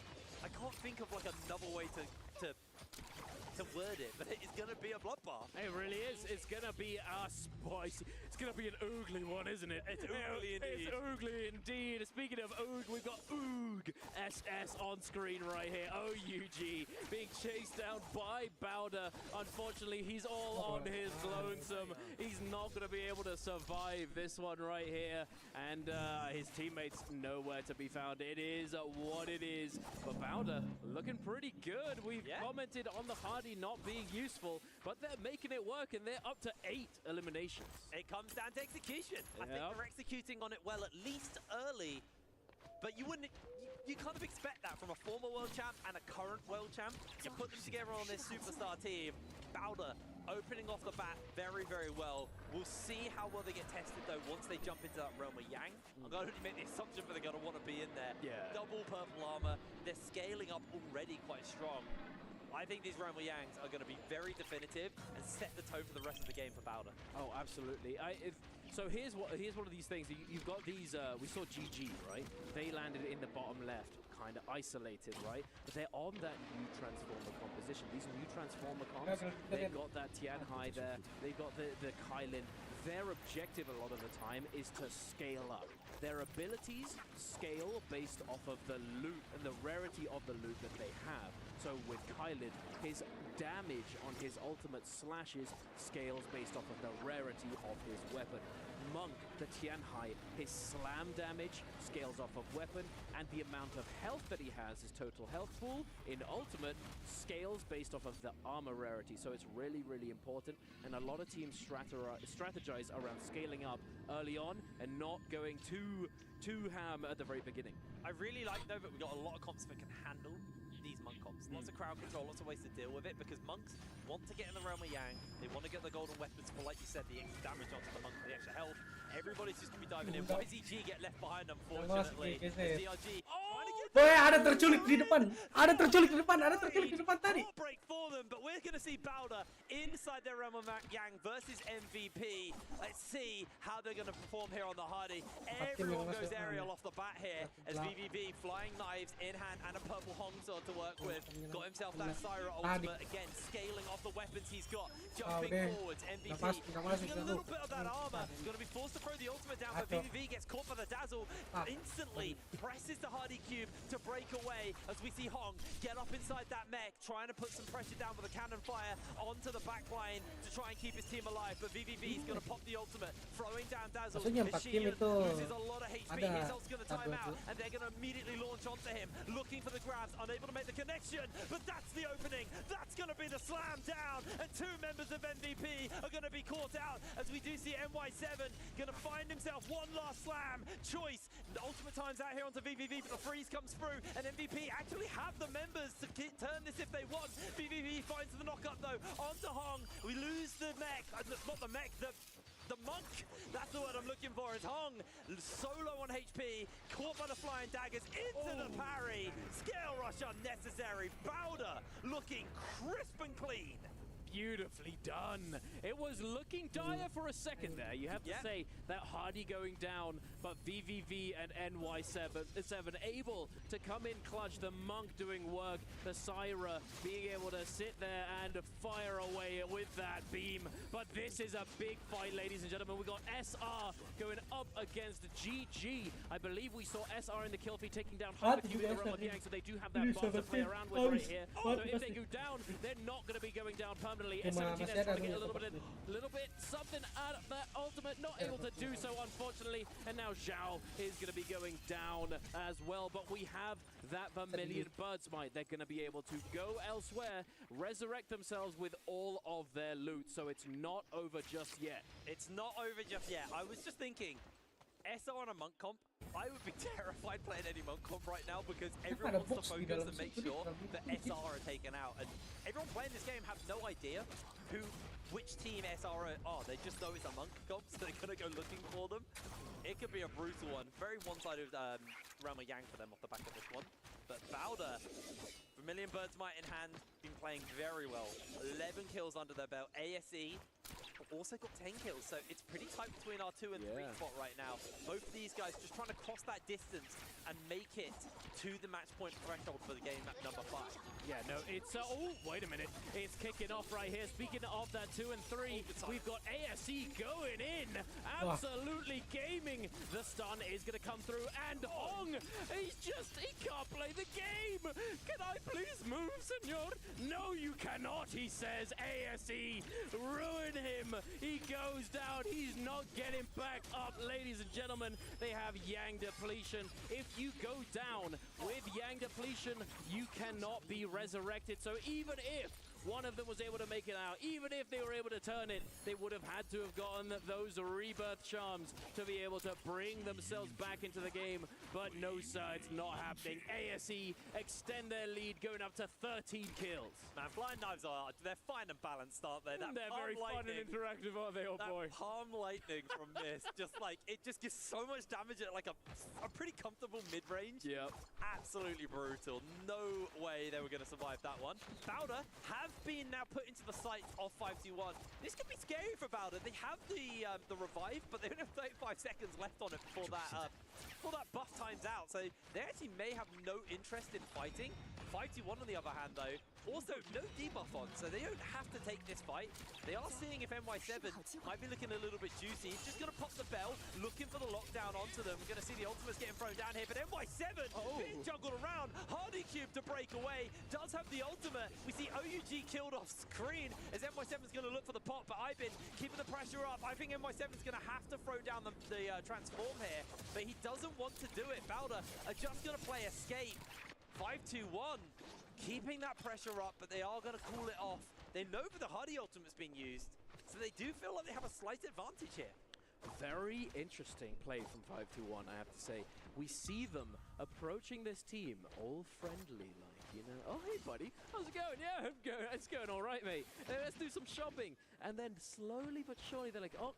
I can't think of like another way to word it, but it's gonna be a bloodbath. It really is. It's gonna be a spicy. It's gonna be an oogly one, isn't it? It's oogly indeed. It's oogly indeed. Speaking of oog, we've got Oog SS on screen right here. OUG being chased down by Bowder. Unfortunately, he's all on his lonesome. He's not gonna be able to survive this one right here, and his teammates nowhere to be found. It is what it is. But Bowder looking pretty good. We've commented on the Hardy not being useful, but they're making it work, and they're up to 8 eliminations. It comes down to execution. I think they're executing on it well, at least early, but you wouldn't... You kind of expect that from a former world champ and a current world champ. You put them together on this superstar team. Bowder opening off the bat very, very well. We'll see how well they get tested, though, once they jump into that realm of Yang. I'm going to only make the assumption that they're going to want to be in there. Double purple armor. They're scaling up already quite strong. I think these Realm of Yangs are going to be very definitive and set the tone for the rest of the game for Bowder. Oh, absolutely. So here's one of these things. You've got these, we saw GG, right? They landed in the bottom left, kind of isolated, right? But they're on that new Transformer composition. These new Transformer comps, they've got that Tianhai there. They've got the Kylin. Their objective a lot of the time is to scale up. Their abilities scale based off of the loot and the rarity of the loot that they have. So with Kylin, his damage on his ultimate slashes scales based off of the rarity of his weapon. Monk, the Tianhai, his slam damage scales off of weapon, and the amount of health that he has, his total health pool, in ultimate, scales based off of the armor rarity. So it's really, really important, and a lot of teams strategize around scaling up early on and not going too ham at the very beginning. I really like, though, that we've got a lot of comps that can handle these Monk comps. Lots of crowd control, lots of ways to deal with it, because Monks want to get in the realm of Yang. They want to get the golden weapons for, like you said, the extra damage onto the Monk, the extra health. Everybody's just going to be diving in. YZG get left behind, unfortunately. DRG Boy, ada terculik di depan. Ada terculik di depan. Ada terculik di depan tadi. Break for them, but we're going to see Bowder inside their realm of Yang versus MVP. Let's see how they're going to perform here on the Hardy. Everyone goes aerial off the bat here as VVV flying knives in hand and a purple Hong sword to work with. Got himself that Syra ultimate again, scaling off the weapons he's got. Jumping forwards, MVP using a little bit of that armor. Going to be forced to throw the ultimate down, but VVV gets caught by the dazzle. Instantly presses the Hardy cube to break away as we see Hong get up inside that mech, trying to put some pressure down with a cannon fire onto the back line to try and keep his team alive. But VVV is going to pop the ultimate, throwing down dazzle. Sheehan loses a lot of HP. His ult's going to time out, and they're going to immediately launch onto him, looking for the grabs, unable to make the connection. But that's the opening. That's going to be the slam down, and 2 members of MVP are going to be caught out as we do see NY7 going to find himself one last slam choice. The ultimate times out here onto VVV, but the freeze comes through, and MVP actually have the members to turn this if they want. VVV finds the knockup though onto Hong. We lose the mech, not the mech, the Monk. That's the word I'm looking for. Is Hong solo on HP, caught by the flying daggers into the parry. Scale rush unnecessary. Bowder looking crisp and clean. Beautifully done. It was looking dire for a second there. You have to say that Hardy going down, but VVV and NY7 able to come in clutch. The Monk doing work. The Syra being able to sit there and fire away with that beam. But this is a big fight, ladies and gentlemen. We got SR going up against GG. I believe we saw SR in the kill feed taking down Hypercube in the realm of Yang, so they do have that bomb to play around with right here. So if they go down, they're not going to be going down permanently. phenomenally. Cuma S17 masih ada trying to get a nih little bit something out of that ultimate, not able to do so unfortunately, and now Zhao is going to be going down as well, but we have that Vermilion Bird's Might. They're going to be able to go elsewhere, resurrect themselves with all of their loot, so it's not over just yet. It's not over just yet. I was just thinking, SR on a monk comp, I would be terrified playing any monk comp right now because everyone wants to focus and make sure that SR are taken out. And everyone playing this game have no idea which team SR are. They just know it's a monk comp, so they're going to go looking for them. It could be a brutal one. Very one-sided Realm of Yang for them off the back of this one. But Bowder, Vermilion Bird's Might in hand, been playing very well. 11 kills under their belt. ASE also got 10 kills, so it's pretty tight between our 2 and 3 spot right now. Both of these guys just trying to cross that distance and make it to the match point threshold for the game at number 5. Yeah, no, it's oh, wait a minute. It's kicking off right here. Speaking of that 2 and 3, we've got ASE going in. Absolutely gaming. The stun is going to come through, and Hong, he can't play the game. Can I please move, senor? No, you cannot, he says. ASE, ruin him. He goes down. He's not getting back up, ladies and gentlemen. They have Yang Depletion. If you go down with Yang Depletion, you cannot be resurrected. So even if one of them was able to make it out, even if they were able to turn it, they would have had to have gotten those rebirth charms to be able to bring themselves back into the game. But no, sir, it's not happening. ASE extend their lead, going up to 13 kills. Man, Flying Knives they're fine and balanced, aren't they? They're very fun and interactive, aren't they, old boy? That palm lightning from this, it just gives so much damage at like a pretty comfortable mid-range. Yep. Absolutely brutal. No way they were going to survive that one. Bowder have been now put into the sights of 521. This could be scary for Bowder. They have the revive, but they only have 35 seconds left on it before that buff times out. So they actually may have no interest in fighting. 521 on the other hand, though, also no debuff on, so they don't have to take this fight. They are seeing if MY7 might be looking a little bit juicy. He's just going to pop the bell, looking for the lockdown onto them. We're going to see the ultimates getting thrown down here, but MY7 being juggled around. Hardy Cube to break away, does have the ultimate. We see OUG killed off screen as MY7's going to look for the pop, but Ibin keeping the pressure up. I think MY7's going to have to throw down the transform here, but he doesn't want to do it. Bowder are just going to play escape. 521 keeping that pressure up, but they are going to call it off. They know that the Hardy ultimate's being used, so they do feel like they have a slight advantage here. Very interesting play from 521, I have to say. We see them approaching this team all friendly, like, you know, oh, hey, buddy, how's it going? Yeah, it's going all right, mate. Let's do some shopping. And then slowly but surely, they're like, oh,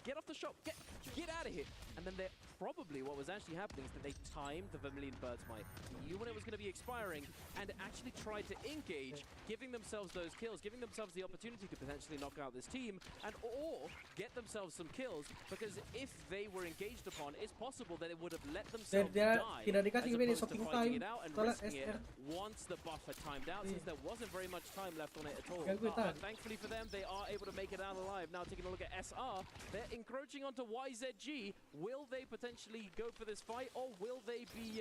get off the shop, get out of here. And then they're probably, what was actually happening is that they timed the Vermilion Bird's Might, knew when it was going to be expiring, and actually tried to engage, giving themselves those kills, giving themselves the opportunity to potentially knock out this team, and or get themselves some kills, because if they were engaged upon, it's possible that it would have let themselves die, tidak dikasih as opposed to shopping fighting time it out and soalnya risking it SR once the buff had timed out, since there wasn't very much time left on it at all. But thankfully for them, they are able to make it out alive. Now taking a look at SR, they're encroaching onto YZG. Will they potentially go for this fight, or will they be,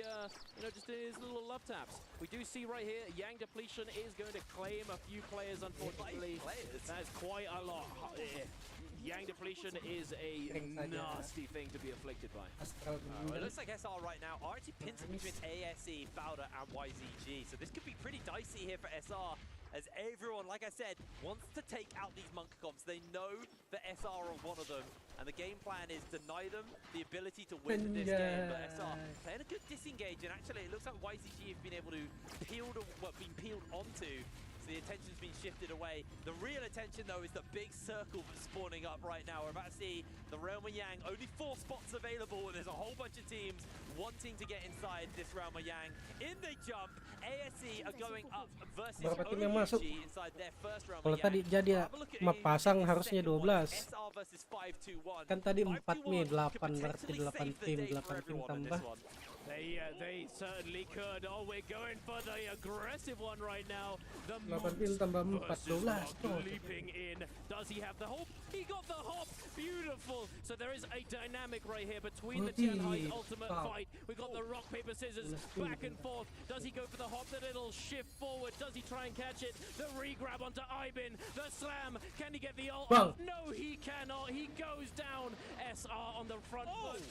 just doing his little love taps? We do see right here, Yang Depletion is going to claim a few players, unfortunately. That is quite a lot. Yang Depletion is a nasty thing to be afflicted by. It looks like SR right now are actually pinned between ASE, Bowder, and YZG. So this could be pretty dicey here for SR, as everyone, like I said, wants to take out these monk comps. They know that SR are one of them, and the game plan is deny them the ability to win this game. But SR playing a good disengage, and actually it looks like YZG have been able to been peeled onto. So the attention's been shifted away. The real attention, though, is the big circle that's spawning up right now. We're about to see the Realm of Yang. Only 4 spots available, and there's a whole bunch of teams wanting to get inside this Realm of Yang. In they jump. ASE are going up versus OUG inside their first Realm of Kalau tadi jadi pasang harusnya 12. Kan tadi 4 nih, 8 berarti 8 tim tambah. They certainly could. Oh, we're going for the aggressive one right now. The 8 pil tambah 14. leaping in. Does he have the hop? He got the hop. Beautiful. So there is a dynamic right here between the Tianhai's ultimate fight. We got the rock, paper, scissors back and forth. Does he go for the hop? Then it'll shift forward. Does he try and catch it? The re-grab onto Ibin. The slam. Can he get the ult? No, he cannot. He goes down. SR on the front foot.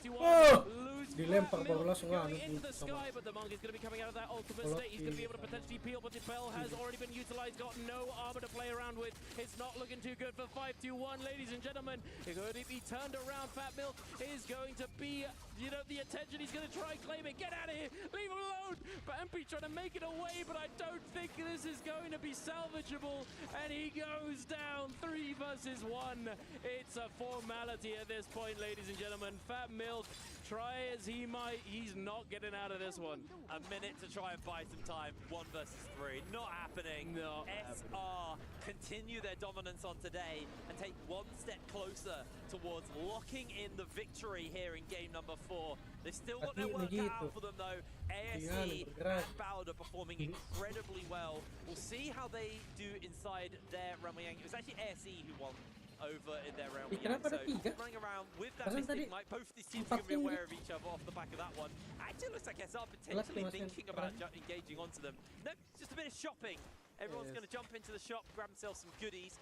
5-1. Lose dilempar baru langsung going into the sky, but the Monk is going to be coming out of that ultimate state. He's going to be able to potentially peel, but the bell has already been utilized. Got no armor to play around with. It's not looking too good for 5-1, ladies and gentlemen. It's going to be turned around. Fat Milk is going to be, you know, the attention. He's going to try and claim it. Get out of here. Leave him alone. Bampy trying to make it away, but I don't think this is going to be salvageable. And he goes down 3 versus 1. It's a formality at this point, ladies and gentlemen. Fat Milk, try as he might, he's not getting out of this one. A minute to try and buy some time. 1 versus 3. Not happening. No. SR continue their dominance on today and take 1 step closer towards locking in the victory here in game number 4. They still got their work cut out for them though. ASC and Bowder performing incredibly well. We'll see how they do inside their Realm Yang. It was actually ASC who won over in their Realm Yang. So running around with that Mystic Knight, both these teams are going to be aware of each other off the back of that one. Actually looks like SR potentially thinking about engaging onto them. No, just a bit of shopping. Everyone's going to jump into the shop, grab themselves some goodies.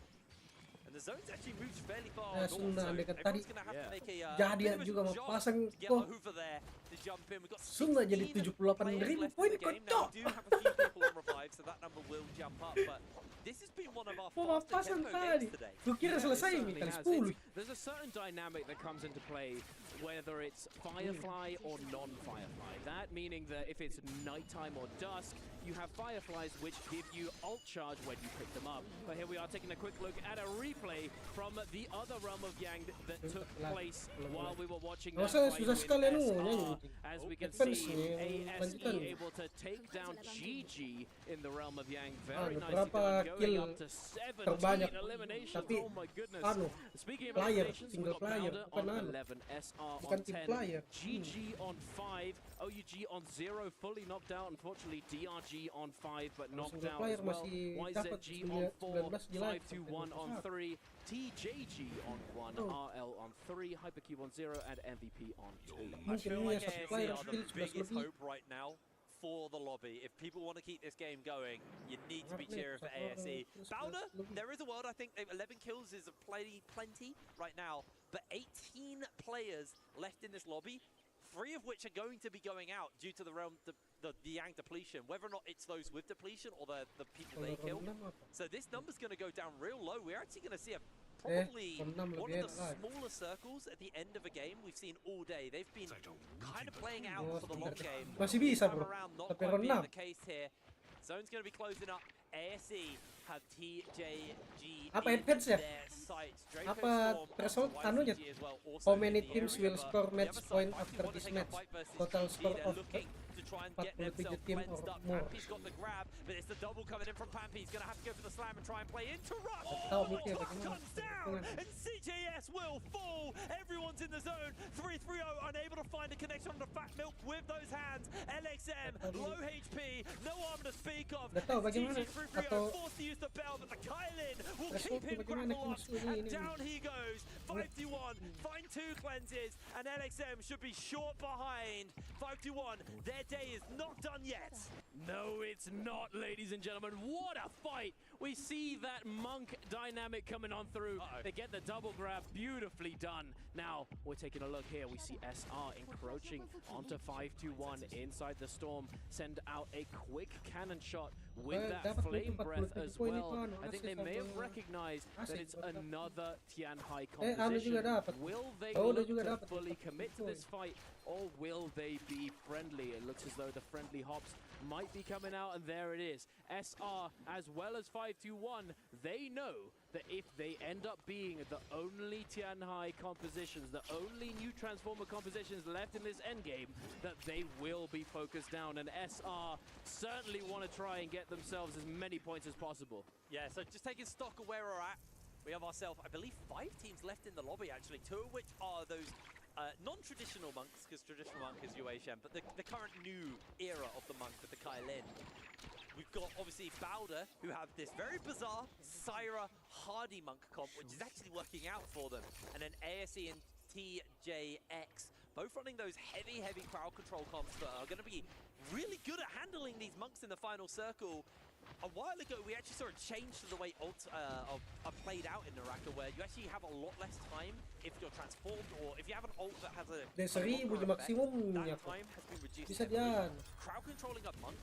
And the zone's actually moved fairly far north, so everyone's going to have to make a Jadian juga mau pasang get Hoover there to jump in. We've got Sungguh jadi 78.000 poin kocok. We do have a few people on revive, so that number will jump up, but this has been one of our faster tempo games today. Kukira selesai nih kali 10. There's a certain dynamic that comes into play, whether it's Firefly or non-Firefly. That meaning that if it's nighttime or dusk, you have Fireflies which give you ult charge when you pick them up. But here we are taking a quick look at a replay from the other Realm of Yang that took place while we were watching that fight with SR. As we can see, ASE able to take down GG in the Realm of Yang. Very nicely done, going up to 17 eliminations. Oh my goodness. Speaking of eliminations, we got Bowder on 11, SR on 10, GG on 5, OUG on 0, fully knocked out. Unfortunately, DRG on 5, but knocked out as well. YZG on 4, 5-1 on 3, TJG on 1, RL on 3, Hypercube on 0, and MVP on 2. I feel like ASC are the biggest hope right now for the lobby. If people want to keep this game going, you need to be cheering for ASC. Bowder, there is a world, I think 11 kills is plenty right now, but 18 players left in this lobby, 3 of which are going to be going out due to the Yang depletion, whether or not it's those with depletion or the people they killed. So this number's going to go down real low. We're actually going to see probably one of the smaller circles at the end of a game we've seen all day. They've been kind of playing out for the long game. Masih bisa bro, not quite being the case here. Zone's going to be closing up. ASE have TJG apa advance ya? Apa threshold anunya? How many teams will score match point after this match? Total score of 47 team or more. Pampy's got the grab, but it's the double coming in from Pampy. He's going to have to go for the slam and try and play into Rush. Comes down, and CJS will fall. Everyone's in the zone. 3-3-0, unable to find a connection on the Fat Milk with those hands. LXM, low HP, no armor to speak of. TJ 3-3-0 forced to use the bell, but the Kylin will keep him grapple locked, and down he goes. 5-1, find 2 cleanses, and LXM should be short behind. 5-1, their day is not done yet. No, it's not, ladies and gentlemen. What a fight! We see that Monk dynamic coming on through. They get the double grab, beautifully done. Now, we're taking a look here. We see SR encroaching onto 5-1 inside the storm. Send out a quick cannon shot with that flame breath as well. I think they may have recognized that it's another Tianhai composition. Will they look to fully commit to this fight, or will they be friendly? It looks as though the friendly hops might be coming out, and there it is. SR, as well as 5-1, they know that if they end up being the only Tianhai compositions, the only new Transformer compositions left in this endgame, that they will be focused down, and SR certainly want to try and get themselves as many points as possible. Yeah, so just taking stock of where we're at, we have ourselves, I believe, 5 teams left in the lobby, actually, 2 of which are those non-traditional monks, because traditional monk is Yuei-Shen, but the current new era of the monk with the Kailin. We've got, obviously, Bowder, who have this very bizarre Syra Hardy monk comp, which is actually working out for them. And then ASE and TJX, both running those heavy crowd control comps that are going to be really good at handling these monks in the final circle. A while ago, we actually saw a change to the way ults are played out in Naraka, where you actually have a lot less time if you're transformed, or if you have an ult that has a Deseri punya maksimumnya kok. time has been reduced. Bisa yan. Crowd controlling a monk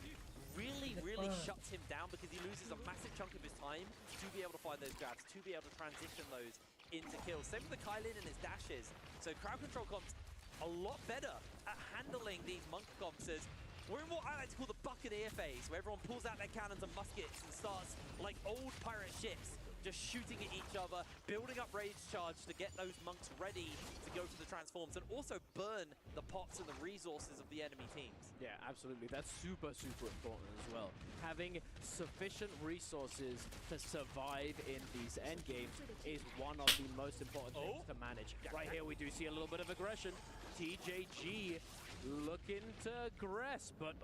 really shuts him down because he loses a massive chunk of his time to be able to find those grabs, to be able to transition those into kills. Same with the Kailin and his dashes. So crowd control comps a lot better at handling these monk comps. We're in what I like to call the Buccaneer phase, where everyone pulls out their cannons and muskets and starts like old pirate ships, just shooting at each other, building up rage charge to get those monks ready to go to the transforms and also burn the pots and the resources of the enemy teams. Yeah, absolutely. That's super important as well. Having sufficient resources to survive in these end games is one of the most important things to manage. Right here, we do see a little bit of aggression. TJG looking to aggress, but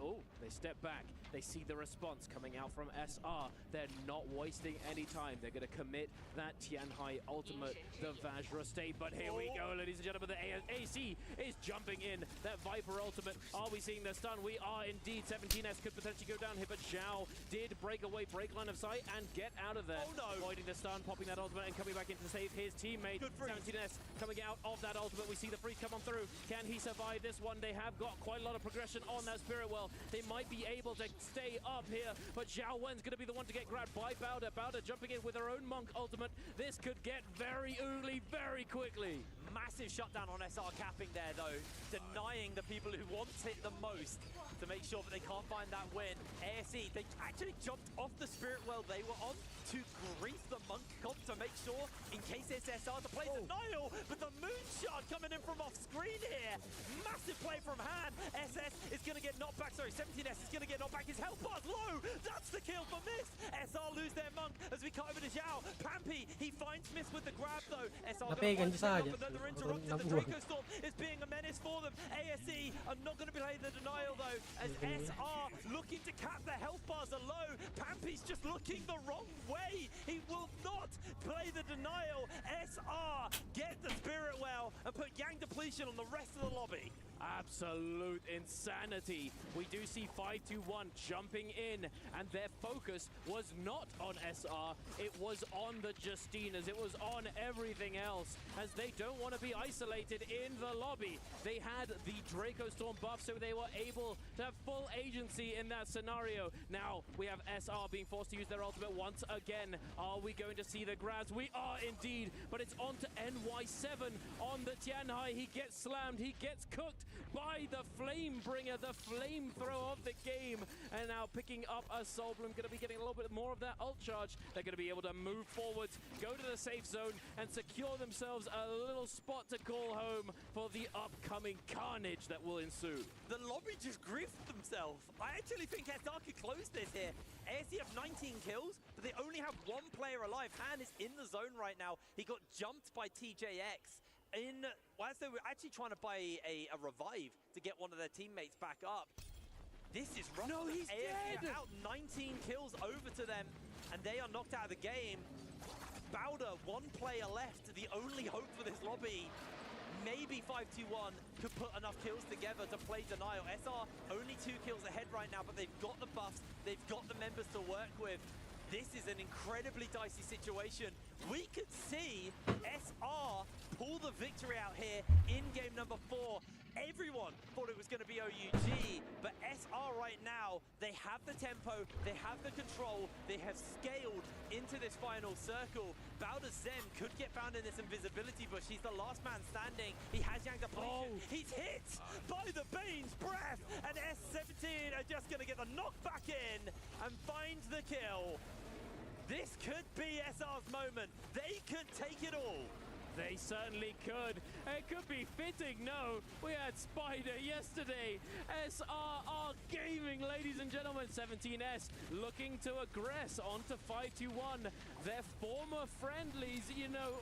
they step back. They see the response coming out from SR. They're not wasting any time. They're going to commit that Tianhai ultimate, the Vajra state. But here we go, ladies and gentlemen. The AC is jumping in. That Viper ultimate. Are we seeing the stun? We are indeed. 17S could potentially go down here, but Zhao did break away, break line of sight, and get out of there. Avoiding the stun, popping that ultimate, and coming back in to save his teammate. 17S coming out of that ultimate. We see the freeze come on through. Can he survive this one? They have got quite a lot of progression on that Spirit Well. They might be able to stay up here, but Zhao Wen's going to be the one to get grabbed by Bowder. Bowder jumping in with her own monk ultimate. This could get very ugly very quickly. Massive shutdown on SR capping there, though, denying the people who want it the most to make sure that they can't find that win. ASE, they actually jumped off the Spirit Well they were on to grief the monk comp to make sure, in case it's SR, to play denial, but the moonshot coming in from off screen here. Massive play from Han. SS is going to get knocked back. Sorry, 17S is going to get knocked back. His health bar's low. That's the kill for Mist. SR lose their monk as we cut over to Zhao. Pampy, he finds Mist with the grab, though. SR Napegan saja. they're interrupted. The Draco Storm is being a menace for them. ASE are not going to play the denial, though, as SR looking to cap the health bars are low. Pampy's just looking the wrong way. He will not play the denial. SR get the Spirit Well and put Yang Depletion on the rest of the lobby. Absolute insanity. We do see 521 jumping in, and their focus was not on SR, it was on the Justinas, it was on everything else, as they don't want to be isolated in the lobby. They had the Draco Storm buff, so they were able to have full agency in that scenario. Now we have SR being forced to use their ultimate once again. Are we going to see the grabs? We are indeed, but it's on to NY7 on the Tianhai. He gets slammed, he gets cooked by the Flamebringer, the flamethrower of the game. And now picking up a Soul Bloom, going to be getting a little bit more of that ult charge. They're going to be able to move forwards, go to the safe zone, and secure themselves a little spot to call home for the upcoming carnage that will ensue. The lobby just griefed themselves. I actually think SR could close this here. ASE have 19 kills, but they only have one player alive. Han is in the zone right now. He got jumped by TJX. Whilst they were actually trying to buy a revive to get one of their teammates back up. This is rough. No, he's dead! Out 19 kills over to them, and they are knocked out of the game. Bowder, one player left, the only hope for this lobby. Maybe 521 could put enough kills together to play denial. SR only 2 kills ahead right now, but they've got the buffs, they've got the members to work with. This is an incredibly dicey situation. We could see SR pull the victory out here in game number 4. Everyone thought it was going to be OUG, but SR right now, they have the tempo, they have the control, they have scaled into this final circle. Bowder Zen could get found in this invisibility bush. He's the last man standing. He has Yang Depletion. He's hit by the Bane's breath, and S17 are just going to get the knockback in and find the kill. This could be SR's moment. They could take it all. They certainly could. It could be fitting, no. We had Spider yesterday. SRR Gaming, ladies and gentlemen. 17S looking to aggress onto 521. Their former friendlies, you know,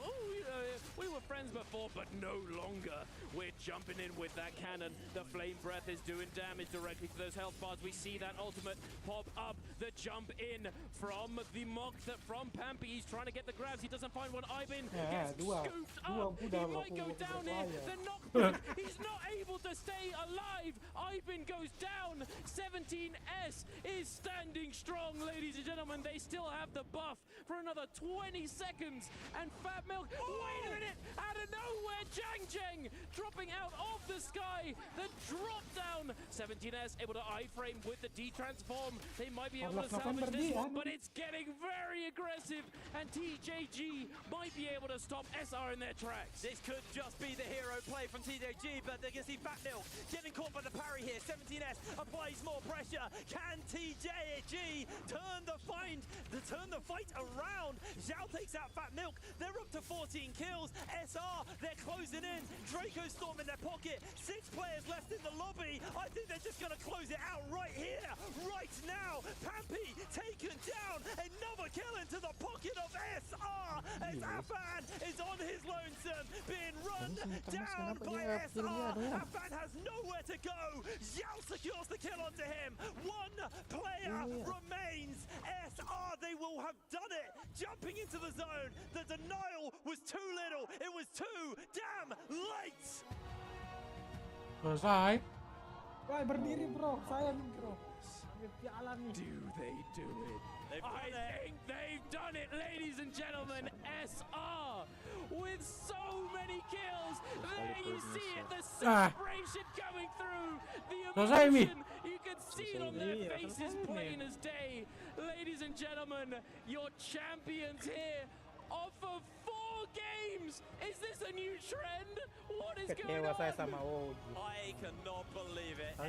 we were friends before, but no longer. We're jumping in with that cannon. The Flame Breath is doing damage directly to those health bars. We see that ultimate pop up. The jump in from the Mock from Pampy. He's trying to get the grabs. He doesn't find one. Ivan gets scooped up. He might go down here. The knockback. He's not able to stay alive. Ivan goes down. 17S is standing strong, ladies and gentlemen. They still have the buff for another 20 seconds. And Fat Milk, wait a minute, out of nowhere, Jang dropping out of the sky. The drop down. 17S able to iframe with the D-transform. They might be able to salvage this one, but it's getting very aggressive. And TJG might be able to stop SR in their tracks. This could just be the hero play from TJG, but they're going to see Fat Milk getting caught by the parry here. 17S applies more pressure. Can TJG turn the fight around? Zhao takes out Fat Milk. They're up to 14 kills. SR, they're closing in. Draco Storm in their pocket. 6 players left in the lobby. I think they're just going to close it out right here, right now. Pampy taken down. Another kill into the pocket of SR as Afan is on his lonesome, being run down by SR. Afan has nowhere to go. Zhao secures the kill onto him. One player remains. SR, they will have done it. Jumping into the zone. The denial was too little. It was too damn late. Selesai. Woi, berdiri bro, saya nih bro. Ambil piala nih. Do they do it? I think they've done it, ladies and gentlemen. SR with so many kills. There you see it, the celebration coming through. The emotion, you can see it on their faces, plain as day. Ladies and gentlemen, your champions here off of 4 games. Is this a new trend? What is going on? I cannot believe it.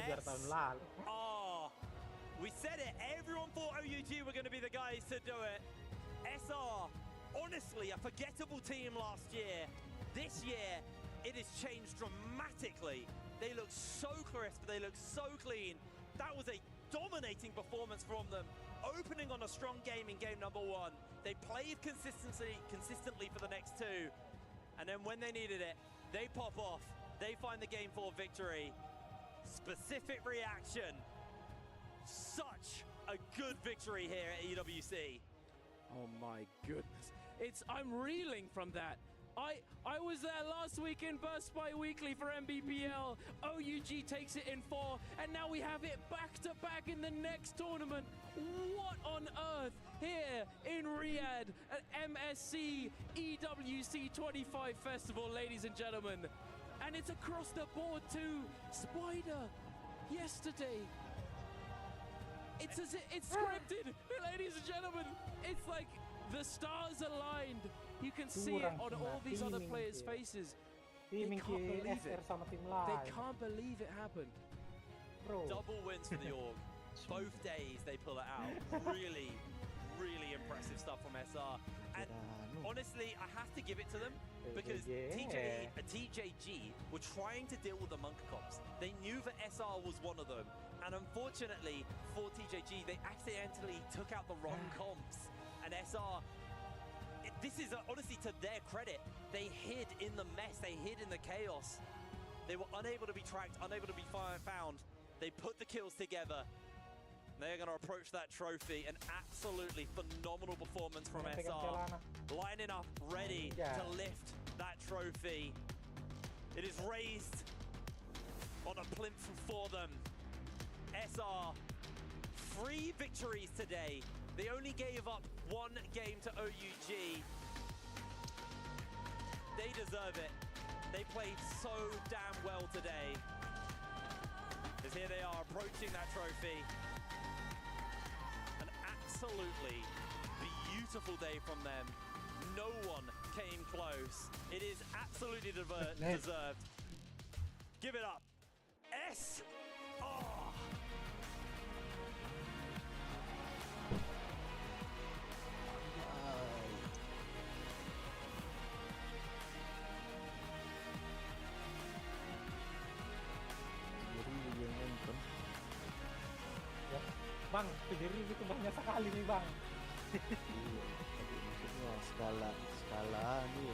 We said it, everyone thought OUG were going to be the guys to do it. SR, honestly, a forgettable team last year. This year, it has changed dramatically. They look so crisp, they look so clean. That was a dominating performance from them. Opening on a strong game in game number 1. They played consistently for the next 2. And then when they needed it, they pop off. They find the game 4 victory. Specific reaction. Such a good victory here at EWC. Oh my goodness. I'm reeling from that. I was there last week in Burst Bi-Weekly for MBPL. OUG takes it in 4, and now we have it back-to-back in the next tournament. What on earth here in Riyadh at MSC EWC 25 Festival, ladies and gentlemen. And it's across the board too. Spider, yesterday. It's scripted, ladies and gentlemen. It's like the stars aligned. You can see it on all these other players' faces. They can't believe it. They can't believe it happened. Double wins for the org. Both days they pull it out. Really, really impressive stuff from SR. And honestly, I have to give it to them because TJG were trying to deal with the Monk comps. They knew that SR was one of them. And unfortunately for TJG, they accidentally took out the wrong comps. And SR, this is honestly to their credit, they hid in the mess, they hid in the chaos. They were unable to be tracked, unable to be found. They put the kills together. They're going to approach that trophy. An absolutely phenomenal performance from SR. Lining up, ready to lift that trophy. It is raised on a plinth for them. SR, 3 victories today. They only gave up 1 game to OUG. They deserve it. They played so damn well today. As here they are approaching that trophy. An absolutely beautiful day from them. No one came close. It is absolutely deserved. Give it up. SR. Bang, 7.000 itu banyak sekali nih bang. Iya, tapi maksudnya skala ini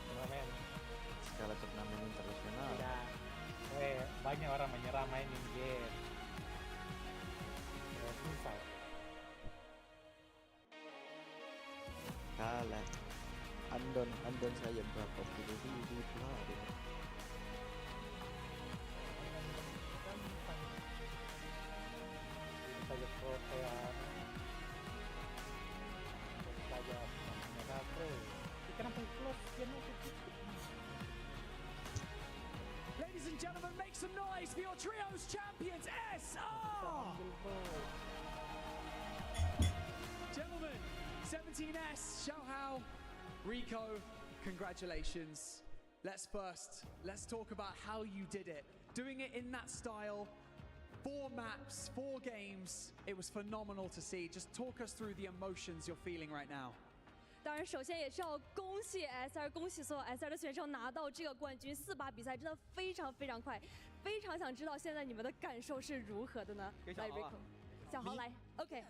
Turnamen. skala turnamen internasional. Iya. Banyak orang menyerah mainin game. Misal. Kalah. Andon saya berapa puluh ribu lah. Saja protean. Saja Naraka. Kenapa close game itu? Ladies and gentlemen, make some noise for your trios champions, SR! Gentlemen, 17S, Xiaohao, Rico, congratulations. Let's talk about how you did it. Doing it in that style, 4 maps, 4 games, it was phenomenal to see. Just talk us through the emotions you're feeling right now. 当然，首先也是要恭喜 SR， 恭喜所有 SR 的选手拿到这个冠军。4把比赛真的非常非常快，非常想知道现在你们的感受是如何的呢？来 ，Rico， 小豪来 ，OK，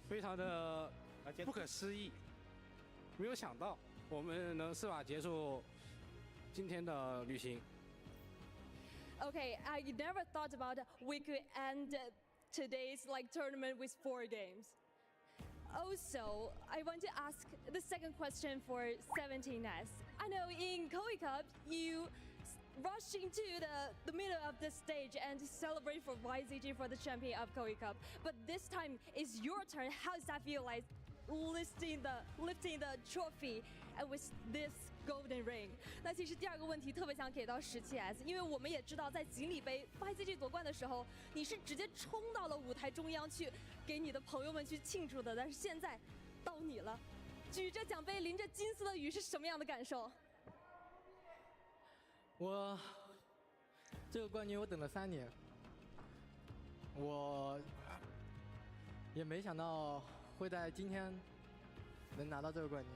非常的不可思议，没有想到我们能4把结束今天的旅行。Okay, I never thought about we could end today's tournament with 4 games. Also, I want to ask the second question for 17S. I know in Koi Cup, you rushed into the middle of the stage and celebrate for YZG for the champion of Koi Cup. But this time is your turn. How does that feel like lifting the trophy and with this golden ring? 那其实第二个问题特别想给到17S， 因为我们也知道在锦鲤杯 YZG 夺冠的时候，你是直接冲到了舞台中央去给你的朋友们去庆祝的，但是现在到你了，举着奖杯淋着金色的雨是什么样的感受？我这个冠军我等了3年，我也没想到会在今天能拿到这个冠军。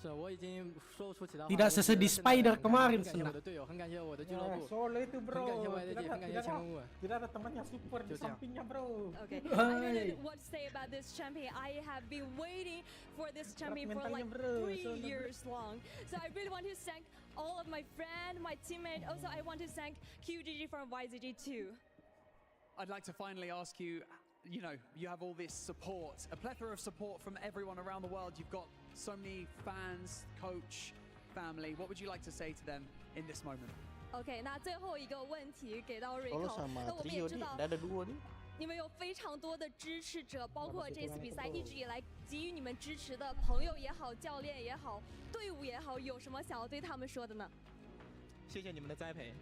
是，我已经说不出其他话。 Tidak sesedih Spider kemarin 很感谢我的队友，很感谢我的俱乐部， Solo itu bro. 很感谢 YZG， 很感谢前路。 Tidak ada temannya support di sampingnya bro. Okay, I don't know what to say about this champion. I have been waiting for this champion for like 3 years long. So I really want to thank all of my friends, my teammates. Also, I want to thank QGG from YZG too. I'd like to finally ask you, you know, you have all this support, a plethora of support from everyone around the world. You've got so many fans, coach, family. What would you like to say to them in this moment? OK， 那最后一个问题给到 Rico。那我们也知道，你们有非常多的支持者，包括这次比赛一直以来给予你们支持的朋友也好、教练也好、队伍也好，有什么想要对他们说的呢？谢谢你们的栽培。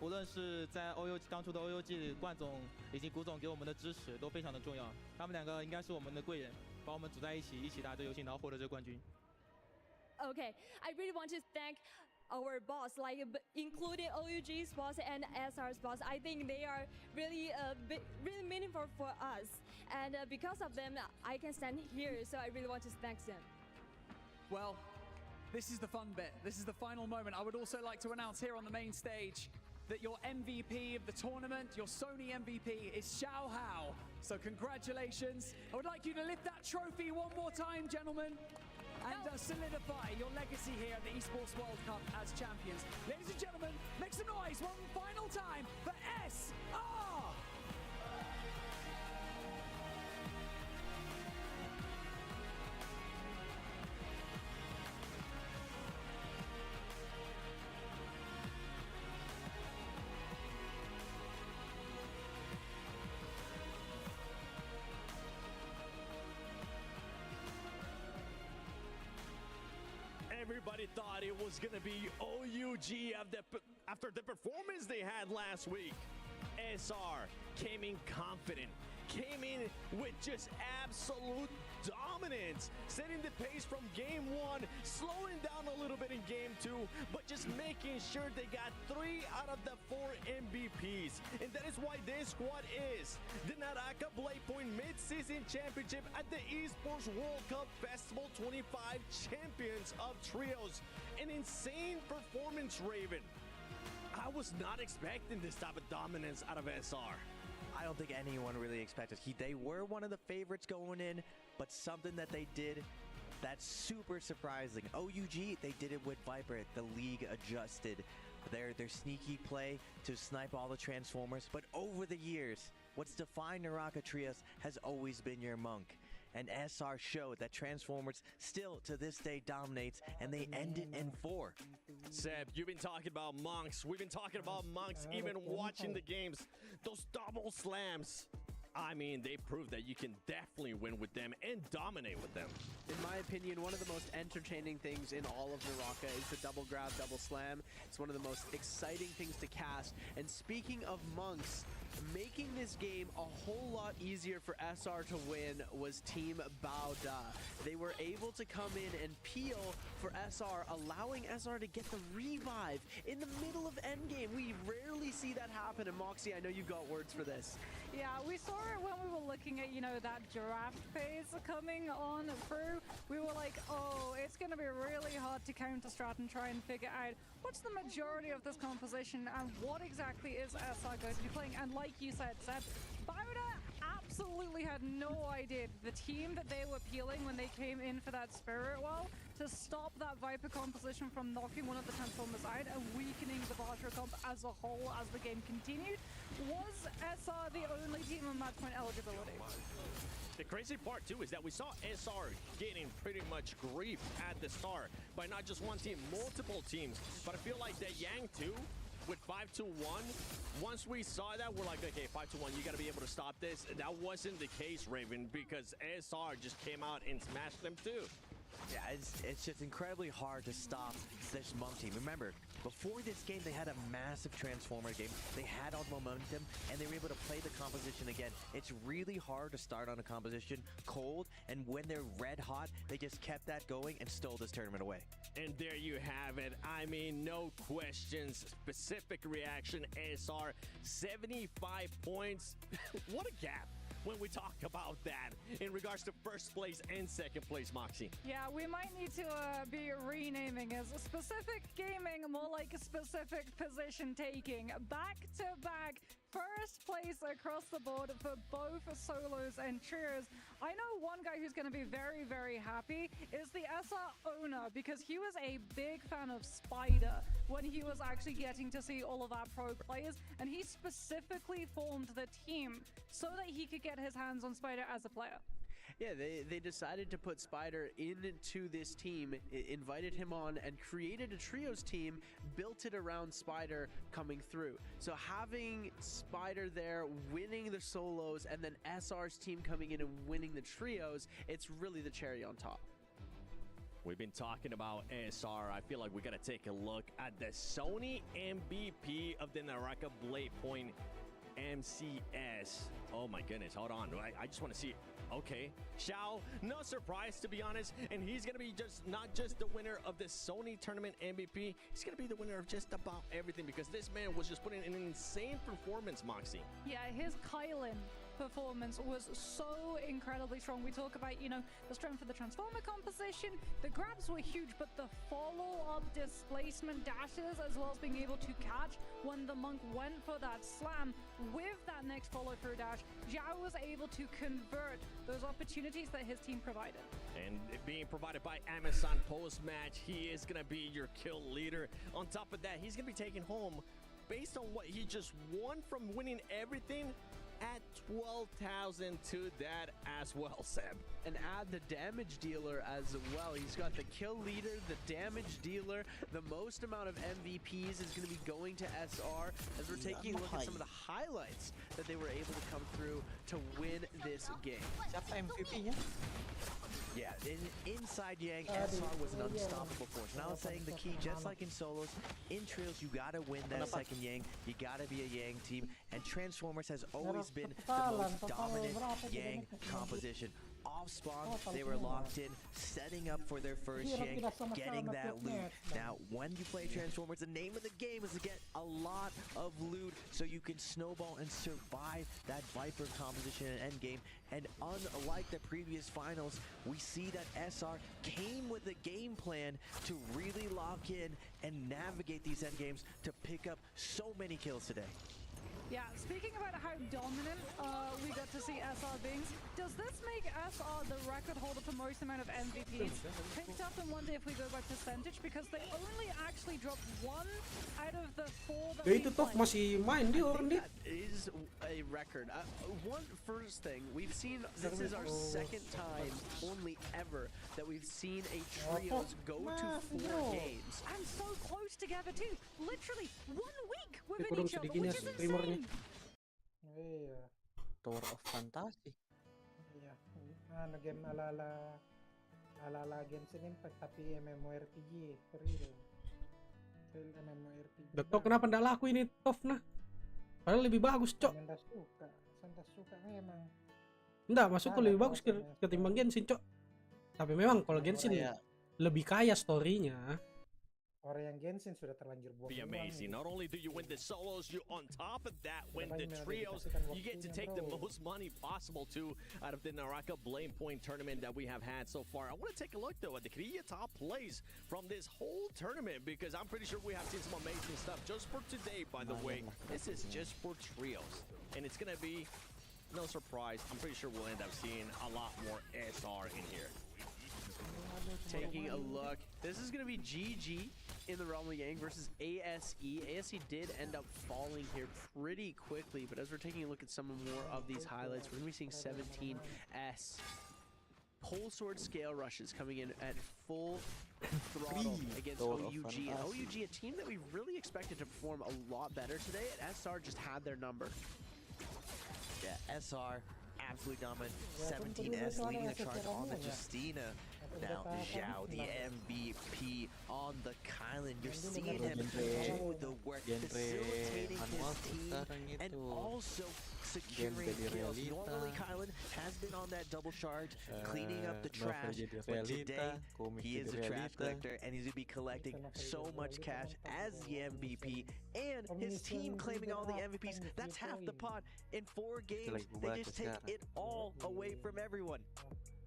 无论是在当初的OUG 冠总以及古总给我们的支持都非常的重要，他们2个应该是我们的贵人，把我们组在一起，一起打这游戏，然后获得这个冠军。Okay, I really want to thank our boss, like including OUG's boss and SR's boss. I think they are really, really meaningful for us, and because of them, I can stand here. So I really want to thank them. Well, this is the fun bit. This is the final moment. I would also like to announce here on the main stage that your MVP of the tournament, your Sony MVP, is Xiaohao. So congratulations. I would like you to lift that trophy one more time, gentlemen, and solidify your legacy here at the Esports World Cup as champions. Ladies and gentlemen, make some noise one final time for SR! Everybody thought it was going to be OUG after the performance they had last week. SR came in confident, came in with just absolute dominance, setting the pace from game 1, slowing down a little bit in game 2, but just making sure they got 3 out of the 4 MVPs. And that is why this squad is the Naraka BladePoint Mid-Season Championship at the Esports World Cup Festival 25 champions of trios. An insane performance, Raven. I was not expecting this type of dominance out of SR. I don't think anyone really expected. They were one of the favorites going in, but something that they did that's super surprising. OUG, they did it with Viper. The league adjusted their sneaky play to snipe all the Transformers. But over the years, what's defined Naraka Trios has always been your Monk. And SR showed that Transformers still to this day dominates, and they ended in 4. Seb, you've been talking about Monks. We've been talking about Monks even watching the games. Those double slams. I mean, they proved that you can definitely win with them and dominate with them. In my opinion, one of the most entertaining things in all of Naraka is the double grab, double slam. It's one of the most exciting things to cast. And speaking of Monks, making this game a whole lot easier for SR to win was Team Bauda. They were able to come in and peel for SR, allowing SR to get the revive in the middle of endgame. We rarely see that happen. And Moxie, I know you've got words for this. Yeah, we saw it when we were looking at, that draft phase coming on through. We were like, oh, it's going to be really hard to counter-strat and try and figure out what's the majority of this composition and what exactly is SR going to be playing. And like you said, Seb, Bauda absolutely had no idea the team that they were peeling when they came in for that Spirit Well to stop that Viper composition from knocking one of the Transformers out and weakening the Barter comp as a whole as the game continued. Was SR the only team on match point eligibility? The crazy part too is that we saw SR getting pretty much grief at the start by not just one team, multiple teams. But I feel like that Yang too, with 5-2-1, once we saw that, we're like, okay, 5-2-1, you got to be able to stop this. That wasn't the case, Raven, because SR just came out and smashed them too. Yeah, it's just incredibly hard to stop this Monk team. Remember, before this game, they had a massive Transformer game. They had all the momentum, and they were able to play the composition again. It's really hard to start on a composition cold, and when they're red hot, they just kept that going and stole this tournament away. And there you have it. I mean, no questions. Specific reaction, SR, 75 points. What a gap when we talk about that in regards to first place and second place, Moxie. Yeah, we might need to be renaming as specific gaming, more like specific position taking. Back-to-back first place across the board for both solos and trios. I know one guy who's going to be very, very happy is the SR owner, because he was a big fan of Spider when he was actually getting to see all of our pro players, and he specifically formed the team so that he could get his hands on Spider as a player. Yeah, they decided to put Spider into this team, invited him on, and created a trios team, built it around Spider coming through. So having Spider there, winning the solos, and then SR's team coming in and winning the trios, it's really the cherry on top. We've been talking about SR. I feel like we got to take a look at the Sony MVP of the Naraka BladePoint MCS. Oh my goodness, hold on. I just want to see it. Okay, Xiao, no surprise to be honest, and he's gonna be not just the winner of the Sony tournament MVP, he's gonna be the winner of just about everything, because this man was just putting in an insane performance, Moxie. Yeah, his Kylan performance was so incredibly strong. We talk about, the strength of the Transformer composition, the grabs were huge, but the follow-up displacement dashes, as well as being able to catch when the Monk went for that slam with that next follow-through dash, Zhao was able to convert those opportunities that his team provided. And being provided by Amazon post-match, he is going to be your kill leader. On top of that, he's going to be taking home, based on what he just won from winning everything, at 12,000 to that as well, Seb. And add the damage dealer as well. He's got the kill leader, the damage dealer. The most amount of MVPs is going to be going to SR, as we're taking a look at some of the highlights that they were able to come through to win this game. Siapa MVP-nya? Yeah, inside Yang, SR was an unstoppable force. Now I'm saying the key, just like in solos, in trios, you gotta win that second Yang. You gotta be a Yang team, and Transformers has always been the most dominant Yang composition. off spawn, they were locked in, setting up for their first yank, getting that loot. Now, when you play Transformers, the name of the game is to get a lot of loot so you can snowball and survive that Viper composition and endgame. And unlike the previous finals, we see that SR came with a game plan to really lock in and navigate these endgames to pick up so many kills today. Yeah, speaking about how dominant we got to see SR being, does this make SR the record holder for most amount of MVPs picked up in one day if we go by percentage? Because they only actually dropped 1 out of the 4 that Ya itu toh masih main dia orang dia. That is a record. One first thing, we've seen, this is our second time only ever that we've seen a trios go to 4 games. And so close together too. Literally 1 week within each other, which is insane. Iya. Tower of Fantasy. Iya. Game ala Genshin Impact tapi MMORPG real MMORPG. Betul kenapa ndak laku ini Tof nah? Padahal lebih bagus, Cok. Santas suka memang. Enggak, maksudku lebih bagus ketimbang Genshin, Cok. Tapi memang kalau Genshin lebih kaya story-nya. Orang yang Genshin sudah terlanjur buang. Be amazing. Not only do you win the solos, you on top of that win the trios. You get to take the most money possible too out of the Naraka BladePoint tournament that we have had so far. I want to take a look though at the Korea top plays from this whole tournament because I'm pretty sure we have seen some amazing stuff just for today. By the way, this is just for trios, and it's gonna be no surprise. I'm pretty sure we'll end up seeing a lot more SR in here. Taking a look, this is going to be GG in the realm of Yang versus ASE. ASE did end up falling here pretty quickly, but as we're taking a look at some more of these highlights, we're going to be seeing 17S. Pole Sword scale rushes coming in at full throttle against OUG. And OUG, a team that we really expected to perform a lot better today, and SR just had their number. Yeah, SR absolutely dominant. 17S leading the charge on the Justina. Now, Zhao, the MVP on the Kylan. You're seeing him do the work, facilitating his team, and also securing kills. Normally, Kylan has been on that double charge, cleaning up the trash, but today, he is a trash collector, and he's going to be collecting so much cash as the MVP, and his team claiming all the MVPs. That's half the pot. In 4 games, they just take it all away from everyone.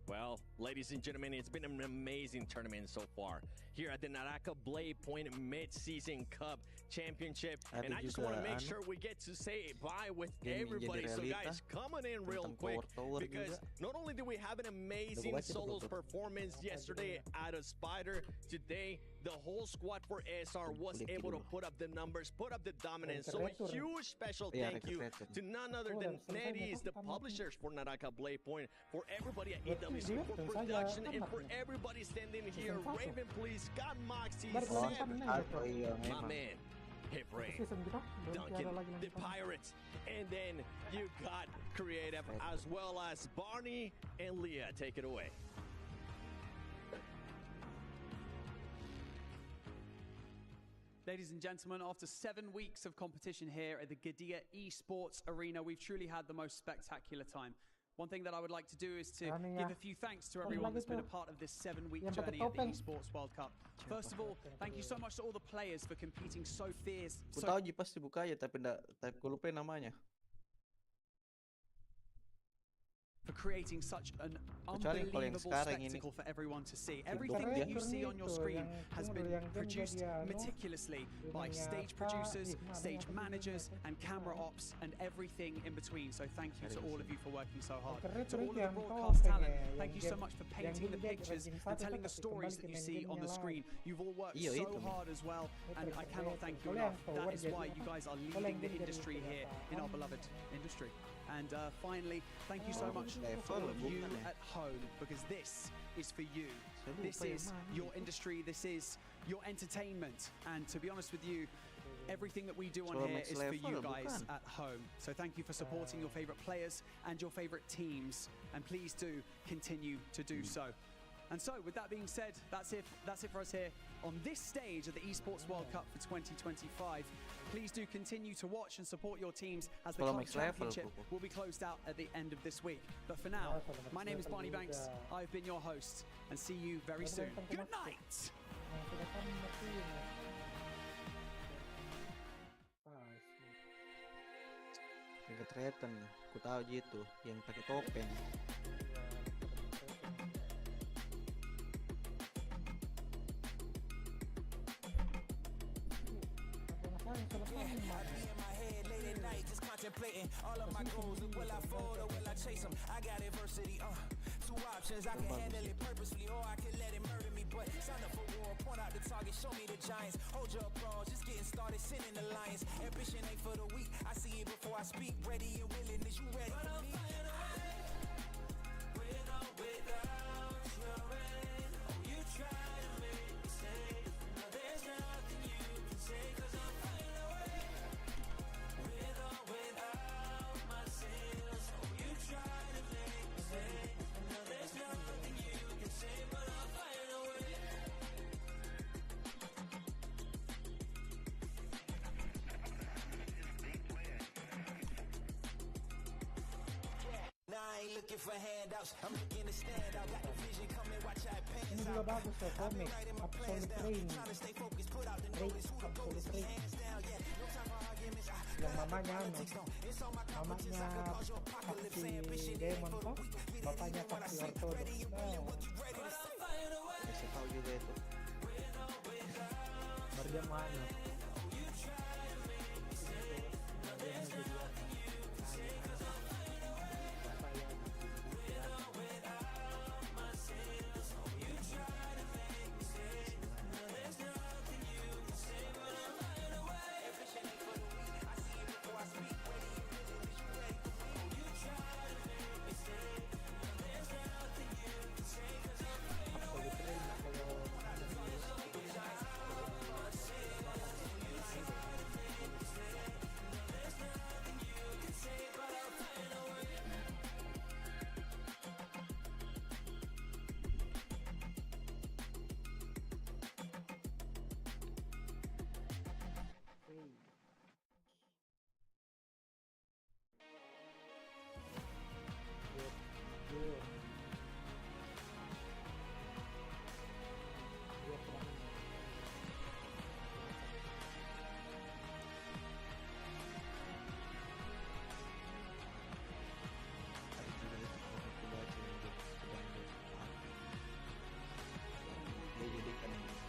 Well, ladies and gentlemen, it's been an amazing tournament so far here at the Naraka BladePoint Mid-Season Cup Championship. And I just want to make sure we get to say bye with everybody. So guys, coming in real quick, because not only did we have an amazing solos performance yesterday out of Spider, today the whole squad for SR was able to put up the numbers, put up the dominance. So a huge special thank you to none other than NetEase, the publishers for Naraka BladePoint, for everybody at EWC, for production, and for everybody standing here. Raven, please, Scott, Moxie, Sam, my man, Hip Ray, Duncan, the Pirates, and then you got Creative, as well as Barney and Leah. Take it away. Ladies and gentlemen, after 7 weeks of competition here at the Gadia Esports Arena, we've truly had the most spectacular time. One thing that I would like to do is to give a few thanks to everyone that's been a part of this 7-week journey at the Esports World Cup. First of all, thank you so much to all the players for competing so fierce. Aku tahu Ji pasti buka ya, tapi aku lupa namanya. For creating such an unbelievable spectacle for everyone to see. Everything that you see on your screen has been produced meticulously by stage producers, stage managers, and camera ops, and everything in between. So thank you to all of you for working so hard. To all of the broadcast talent, thank you so much for painting the pictures and telling the stories that you see on the screen. You've all worked so hard as well, and I cannot thank you enough. That is why you guys are leading the industry here in our beloved industry. And finally, thank you so much for all of you at home, because this is for you. This is your industry, this is your entertainment. And to be honest with you, everything that we do on here is for you guys at home. So thank you for supporting your favorite players and your favorite teams. And please do continue to do so. And so, with that being said, that's it for us here on this stage of the Esports World Cup for 2025. Please do continue to watch and support your teams as the club championship will be closed out at the end of this week. But for now, my name is Barney Banks. I've been your host, and see you very soon. Good night! Yang ketretan, ku tahu gitu, yang pakai topeng. Contemplating all of my goals. Will I fold or will I chase them? I got adversity. Two options. I can handle it purposely or I can let it murder me. But sign up for war. Point out the target. Show me the giants. Hold your applause. Just getting started. Sending the lions. Ambition ain't for the weak. I see it before I speak. Ready and willing. Is you ready for me? With or without your rain. Oh, you try to make me say. No, there's nothing you can say. 'Cause I'm flying away. With or without my sails. Oh, you try to make me say. No, there's nothing you can say. But I'm flying away. Now I ain't looking for handouts. I'm looking to stand out. Got the vision coming, watch how it pans Ini juga out. bagus ya, komik Absolute Rain. Yang mamanya faksi Demon toh, bapaknya faksi Ortodoks. Saya tahu juga itu. Berjamaah.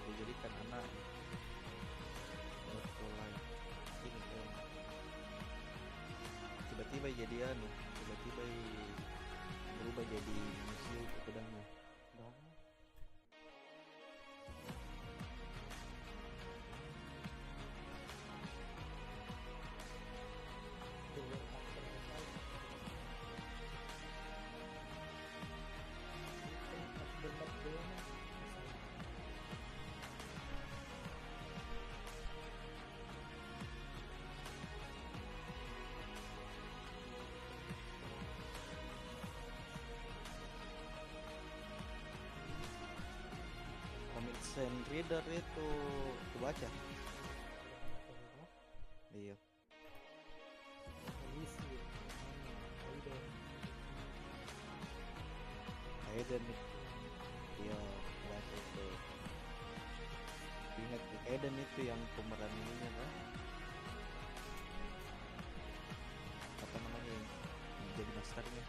Dijadikan anak mulai ini kan tiba-tiba jadi tiba-tiba berubah jadi musuh ke pedangnya. Sand Reader itu aku baca. Iya. Aiden dia baca itu. Ingat Aiden itu yang pemeran ininya kan? Apa namanya yang jadi masternya?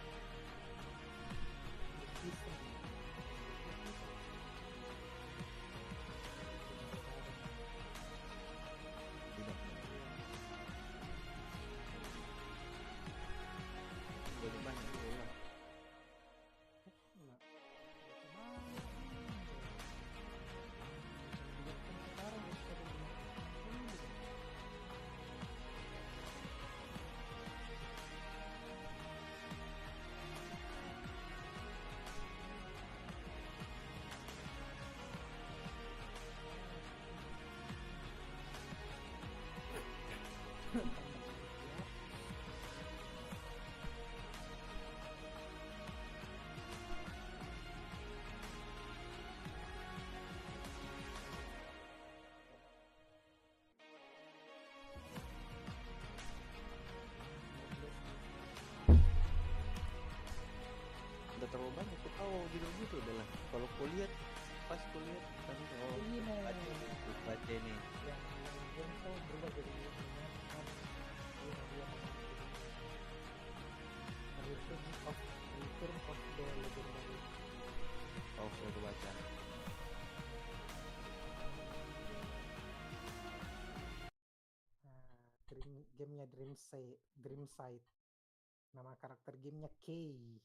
saya kebaca. Gamenya Dreamside. Nama karakter gamenya Kay.